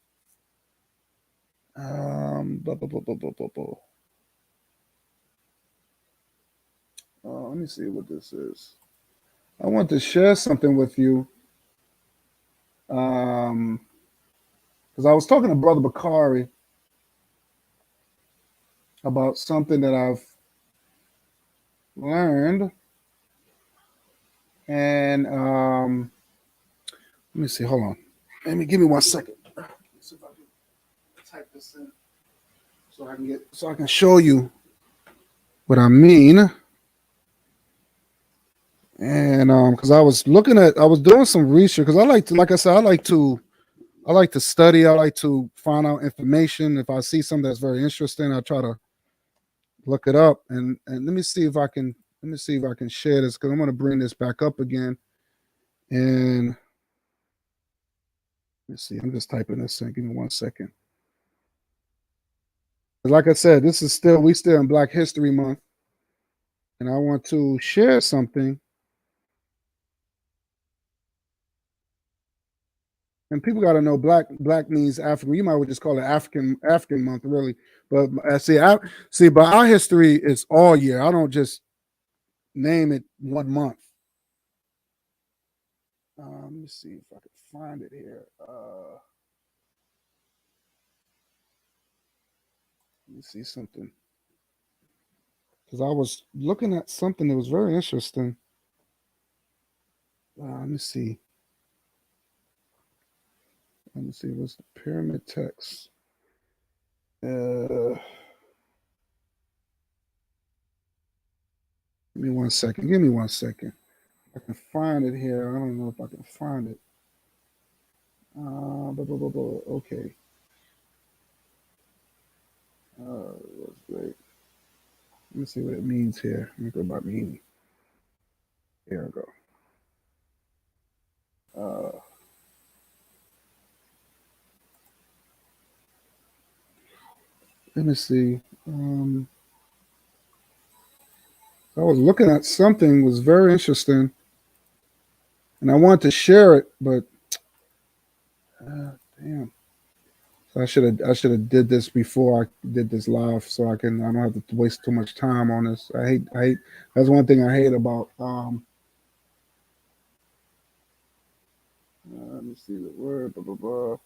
Let me see what this is. I want to share something with you. Because I was talking to Brother Bakari about something that I've learned. And let me see. Hold on. Give me 1 second. Let's see if I can type this in so I can show you what I mean. And because I was doing some research because like I said, I like to study. I like to find out information. If I see something that's very interesting, I try to look it up. And let me see if I can share this because I'm going to bring this back up again. And let's see. I'm just typing this in. Give me 1 second. Like I said, we still in Black History Month, and I want to share something. And people got to know black means African. You might well just call it African month, really. But but our history is all year. I don't just name it 1 month. Let me see if I can find it here. Let me see something. Because I was looking at something that was very interesting. Let me see. What's the pyramid text? Give me 1 second. I can find it here. I don't know if I can find it. Okay. That's great. Let me see what it means here. Let me go by meaning. Here we go. Let me see. I was looking at something was very interesting, and I wanted to share it, but damn. So I should have did this before I did this live, so I don't have to waste too much time on this. I hate. That's one thing I hate about. Let me see the word. Blah, blah, blah.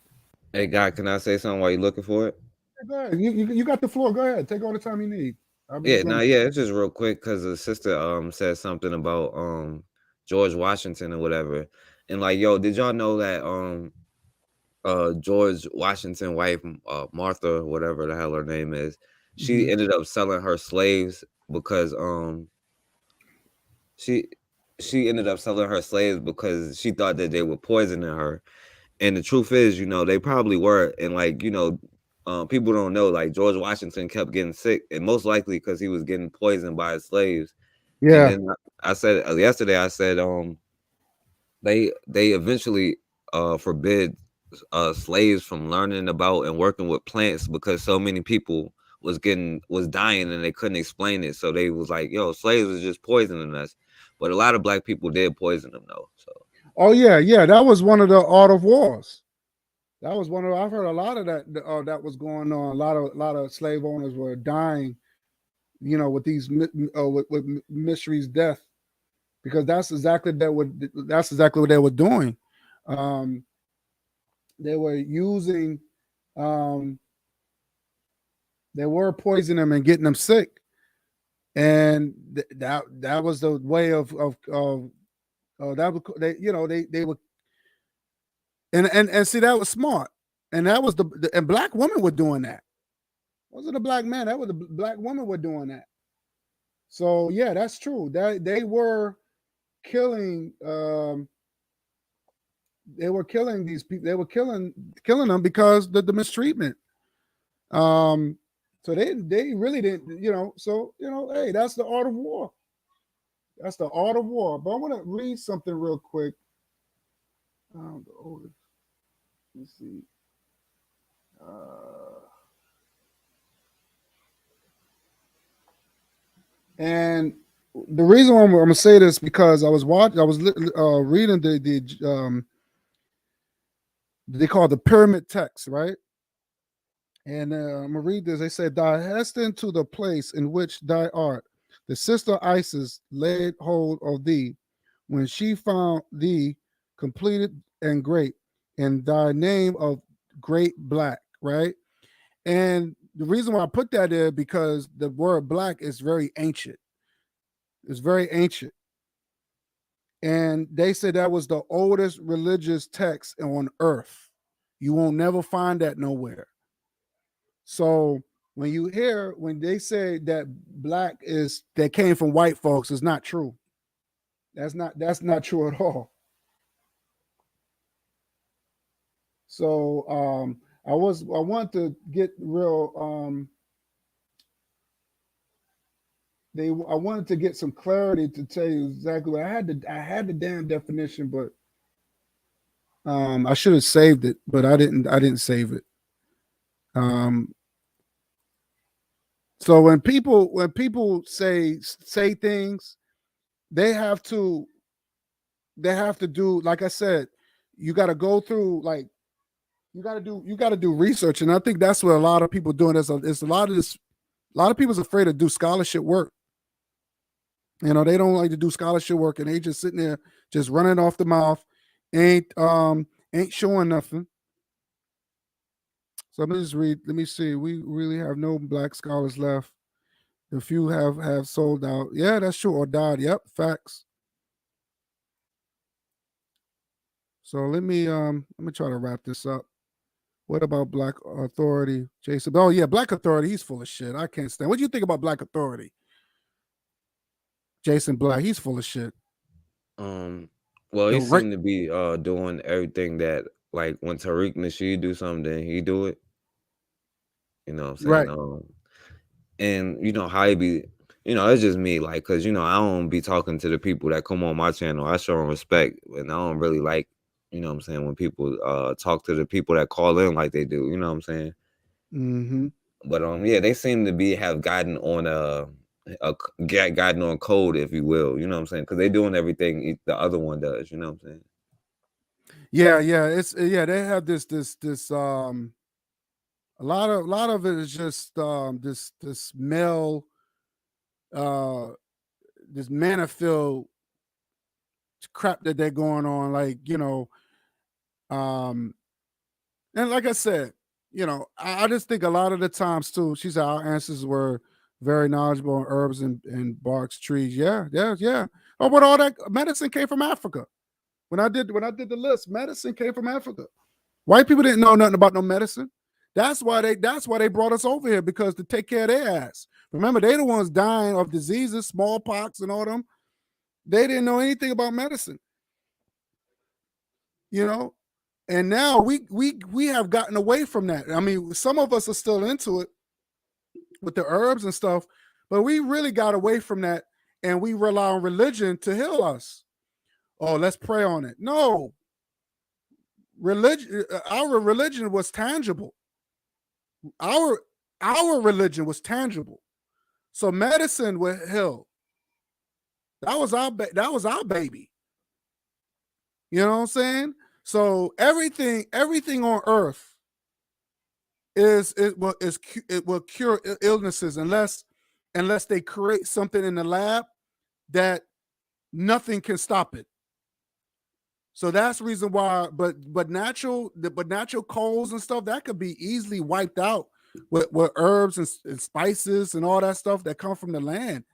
Hey, guy, can I say something while you're looking for it? Go ahead. You got the floor. Go ahead. Take all the time you need. It's just real quick because the sister said something about George Washington or whatever, and like, yo, did y'all know that George Washington wife Martha, whatever the hell her name is, she ended up selling her slaves because she ended up selling her slaves because she thought that they were poisoning her. And the truth is, they probably were. And like, people don't know, like George Washington kept getting sick, and most likely because he was getting poisoned by his slaves. Yeah. And then I said yesterday, they eventually forbid slaves from learning about and working with plants because so many people was dying and they couldn't explain it. So they was like, yo, slaves was just poisoning us. But a lot of black people did poison them though. So oh yeah, that was one of the art of wars. That was one of I've heard a lot of that that was going on. A lot of slave owners were dying, with these with Mystery's death, because that's exactly what they were doing. They were using, they were poisoning them and getting them sick, and that was the way of that was they were, and see, that was smart, and that was and black women were doing that. Wasn't a black man, that was the black women were doing that. So yeah, that's true. They were killing. They were killing these people. They were killing them because the mistreatment. So they really didn't, so hey, that's the art of war. That's the art of war. But I want to read something real quick. The oldest. Let's see. And the reason why I'm gonna say this because I was reading the they call it the pyramid text, right? And I'm gonna read this. They said, "Thou hasten to the place in which thy art, the sister Isis laid hold of thee, when she found thee completed and great, in thy name of great black." Right? And the reason why I put that there because the word black is very ancient. It's very ancient. And they said that was the oldest religious text on earth. You won't never find that nowhere. So when they say that black is that came from white folks, it's not true. That's not true at all. So I want to get real I wanted to get some clarity to tell you exactly what I had the damn definition, but I should have saved it, but I didn't save it. So when people say things, they have to do, like I said, you got to go through, like, you got to do research. And I think that's what a lot of people doing. It's a lot of people's afraid to do scholarship work. They don't like to do scholarship work, and they just sitting there just running off the mouth, ain't showing nothing. So let me just read. Let me see. We really have no black scholars left. A few have sold out. Yeah, that's true. Or died. Yep, facts. So let me try to wrap this up. What about Black Authority, Jason? Oh yeah, Black Authority. He's full of shit. I can't stand. What do you think about Black Authority? Jason Black. He's full of shit. Well, he seemed to be doing everything that, like, when Tariq Nasheed do something, he do it. You know what I'm saying? Right. And how he be, it's just me, like, because I don't be talking to the people that come on my channel. I show them respect, and I don't really like, what I'm saying, when people talk to the people that call in like they do. You know what I'm saying? Mm-hmm. But yeah, they seem to have gotten on gotten on code, if you will. You know what I'm saying? Because they doing everything the other one does. You know what I'm saying? Yeah. They have this a lot of it is just this male this manifold crap that they're going on, like, and like I said, I just think a lot of the times too, she said our ancestors were very knowledgeable on herbs and barks, trees. Yeah. Oh, but all that medicine came from Africa. When I did the list, medicine came from Africa. White people didn't know nothing about no medicine. That's why they brought us over here, because to take care of their ass. Remember, they the ones dying of diseases, smallpox and all them. They didn't know anything about medicine. And now we have gotten away from that. I mean, some of us are still into it with the herbs and stuff, but we really got away from that, and we rely on religion to heal us. Oh, let's pray on it. No. Our religion was tangible. Our religion was tangible. So medicine would heal. That was our baby. You know what I'm saying? So everything on earth it will cure illnesses unless they create something in the lab that nothing can stop it. So that's the reason why. But natural colds and stuff that could be easily wiped out with herbs and spices and all that stuff that come from the land.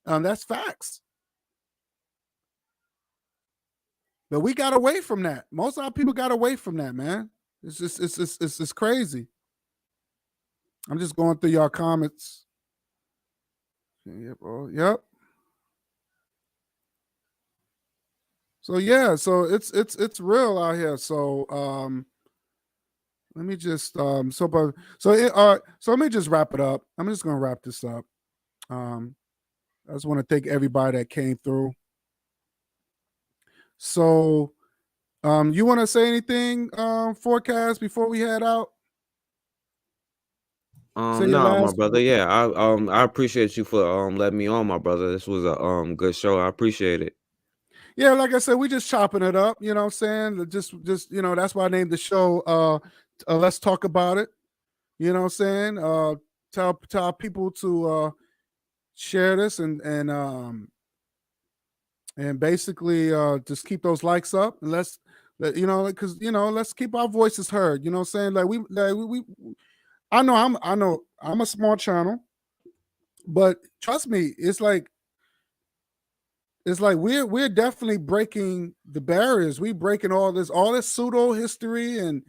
That's facts. But we got away from that. Most of our people got away from that, man. It's just crazy. I'm just going through your comments. Yep. Oh, yep. So yeah, so it's real out here. So Let me just so let me just wrap it up. I'm just gonna wrap this up. I just want to thank everybody that came through. So you want to say anything, forecast, before we head out? Say your No, my last. brother. Yeah, I appreciate you for letting me on, my brother. This was a good show. I appreciate it. Yeah, like I said, we just chopping it up. You know what I'm saying? Just that's why I named the show. Let's talk about it. You know what I'm saying? Tell people to share this and basically just keep those likes up, and let's let's keep our voices heard. You know what I'm saying? We I know I'm a small channel, but trust me, it's like we're definitely breaking the barriers. We breaking all this pseudo history, and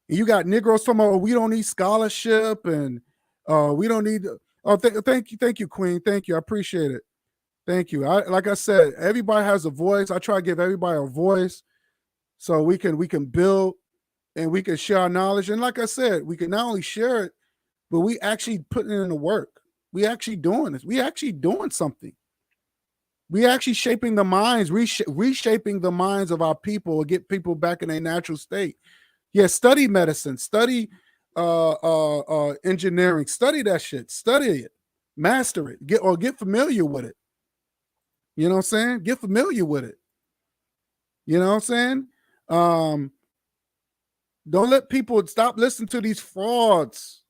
you got Negroes talking about, we don't need scholarship, and we don't need. Oh, thank you, Queen. Thank you. I appreciate it. Thank you. Like I said, everybody has a voice. I try to give everybody a voice so we can build and we can share our knowledge. And like I said, we can not only share it, but we actually putting it in the work. We actually doing this. We actually doing something. We actually shaping the minds, reshaping the minds of our people, get people back in a natural state. Yeah, study medicine, study engineering, study that shit, study it, master it, get familiar with it. You know what I'm saying? Get familiar with it. You know what I'm saying? Don't let people stop listening to these frauds.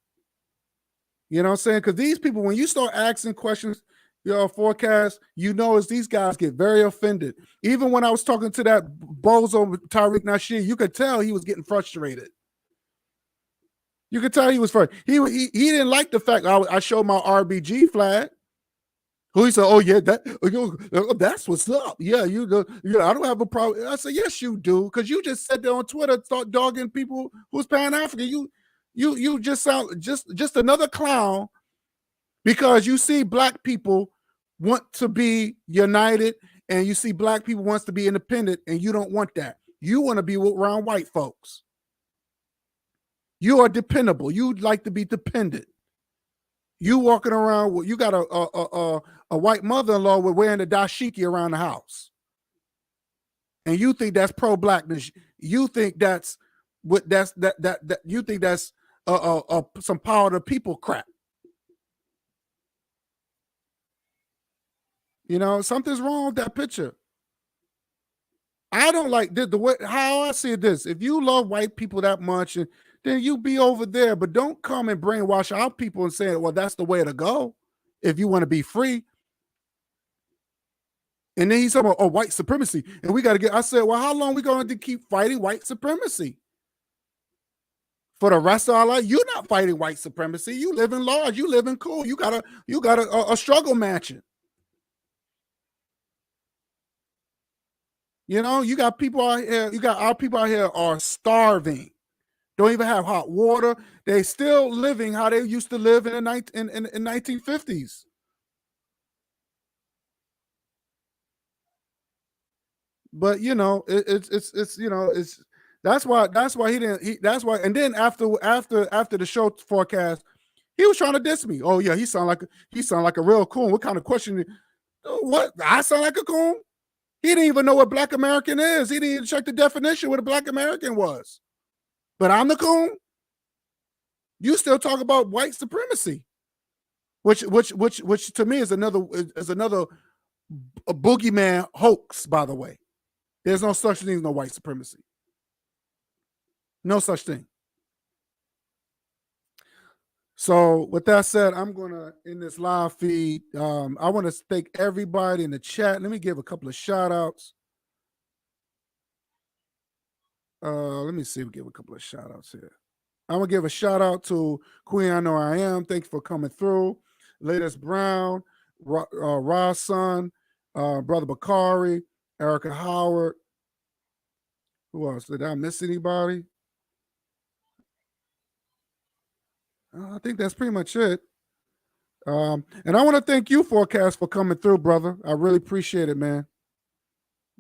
You know what I'm saying? Because these people, when you start asking questions, forecast, as these guys get very offended. Even when I was talking to that bozo Tariq Nasheed, you could tell he was getting frustrated. You could tell he was frustrated. He didn't like the fact I showed my RBG flag. He said, "Oh yeah, that's what's up. Yeah, I don't have a problem." I said, "Yes, you do, because you just said that on Twitter, start dogging people who's Pan African. You just sound just another clown, because you see black people want to be united, and you see black people wants to be independent, and you don't want that. You want to be around white folks. You are dependable. You like to be dependent. You walking around, you got a white mother-in-law with wearing a dashiki around the house, and you think that's pro-blackness. You think that's what that you think that's some power to people crap. Something's wrong with that picture. I don't like the way how I see this. If you love white people that much, then you be over there, but don't come and brainwash our people and say, well, that's the way to go if you want to be free. And then he's talking about, white supremacy. And we got to I said, well, how long are we going to keep fighting white supremacy? For the rest of our life? You're not fighting white supremacy. You live in large. You live in cool. You got a struggle matching. You got people out here. You got our people out here are starving. Don't even have hot water. They still living how they used to live in the 1950s. But it's that's why he didn't. That's why. And then after the show forecast, he was trying to diss me. Oh yeah, he sound like a real coon. What kind of question? What, I sound like a coon? He didn't even know what Black American is. He didn't even check the definition what a Black American was. But I'm the coon. You still talk about white supremacy, which to me is another a boogeyman hoax. By the way, there's no such thing as no white supremacy. No such thing. So with that said, I'm gonna in this live feed. I want to thank everybody in the chat. Let me give a couple of shout outs. Let me see. We give a couple of shout outs here. I'm gonna give a shout out to Queen I Know I Am. Thank you for coming through. Latest Brown, Ross Son, Brother Bakari, Erica Howard. Who else? Did I miss anybody? I think that's pretty much it. And I want to thank you, Forecast, for coming through, brother. I really appreciate it, man.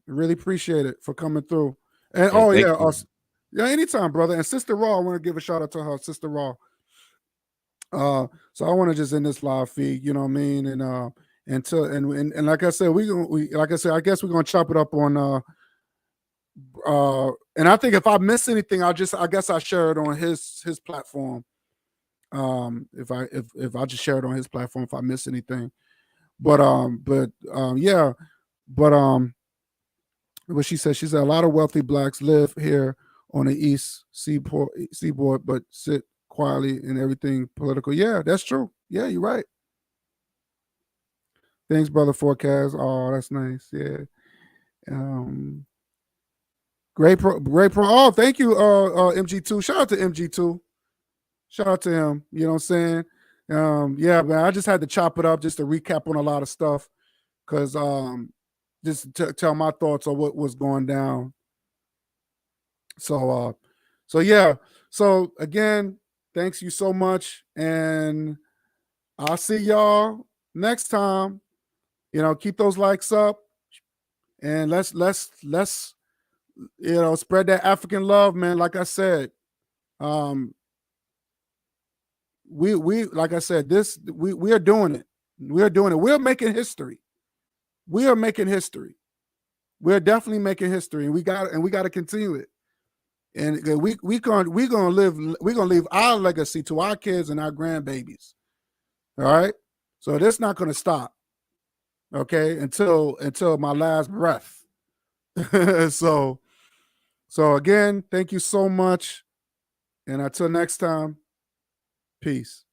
I really appreciate it for coming through. And Yeah, anytime, brother. And Sister Raw, I want to give a shout out to her, Sister Raw. So I want to just end this live feed, you know what I mean? And like I said, I guess we're gonna chop it up on and I think if I miss anything, I guess I share it on his platform. If I just share it on his platform if I miss anything. But yeah. But what she said a lot of wealthy blacks live here on the east seaboard, but sit quietly in everything political. Yeah, that's true. Yeah, you're right. Thanks, brother Forecast. Oh, that's nice. Yeah. Great pro. Oh, thank you, MG2. Shout out to MG2. Shout out to him. You know what I'm saying? Yeah, man. I just had to chop it up just to recap on a lot of stuff, because just to tell my thoughts on what was going down. So yeah. So again, thanks you so much, and I'll see y'all next time. You know, keep those likes up, and let's spread that African love, man. Like I said, we like I said, we are doing it. We're doing it. We're making history. We are making history. We're definitely making history, and we got to continue it. And we're gonna leave our legacy to our kids and our grandbabies. All right. So that's not gonna stop. Okay, until my last breath. So again, thank you so much. And until next time, peace.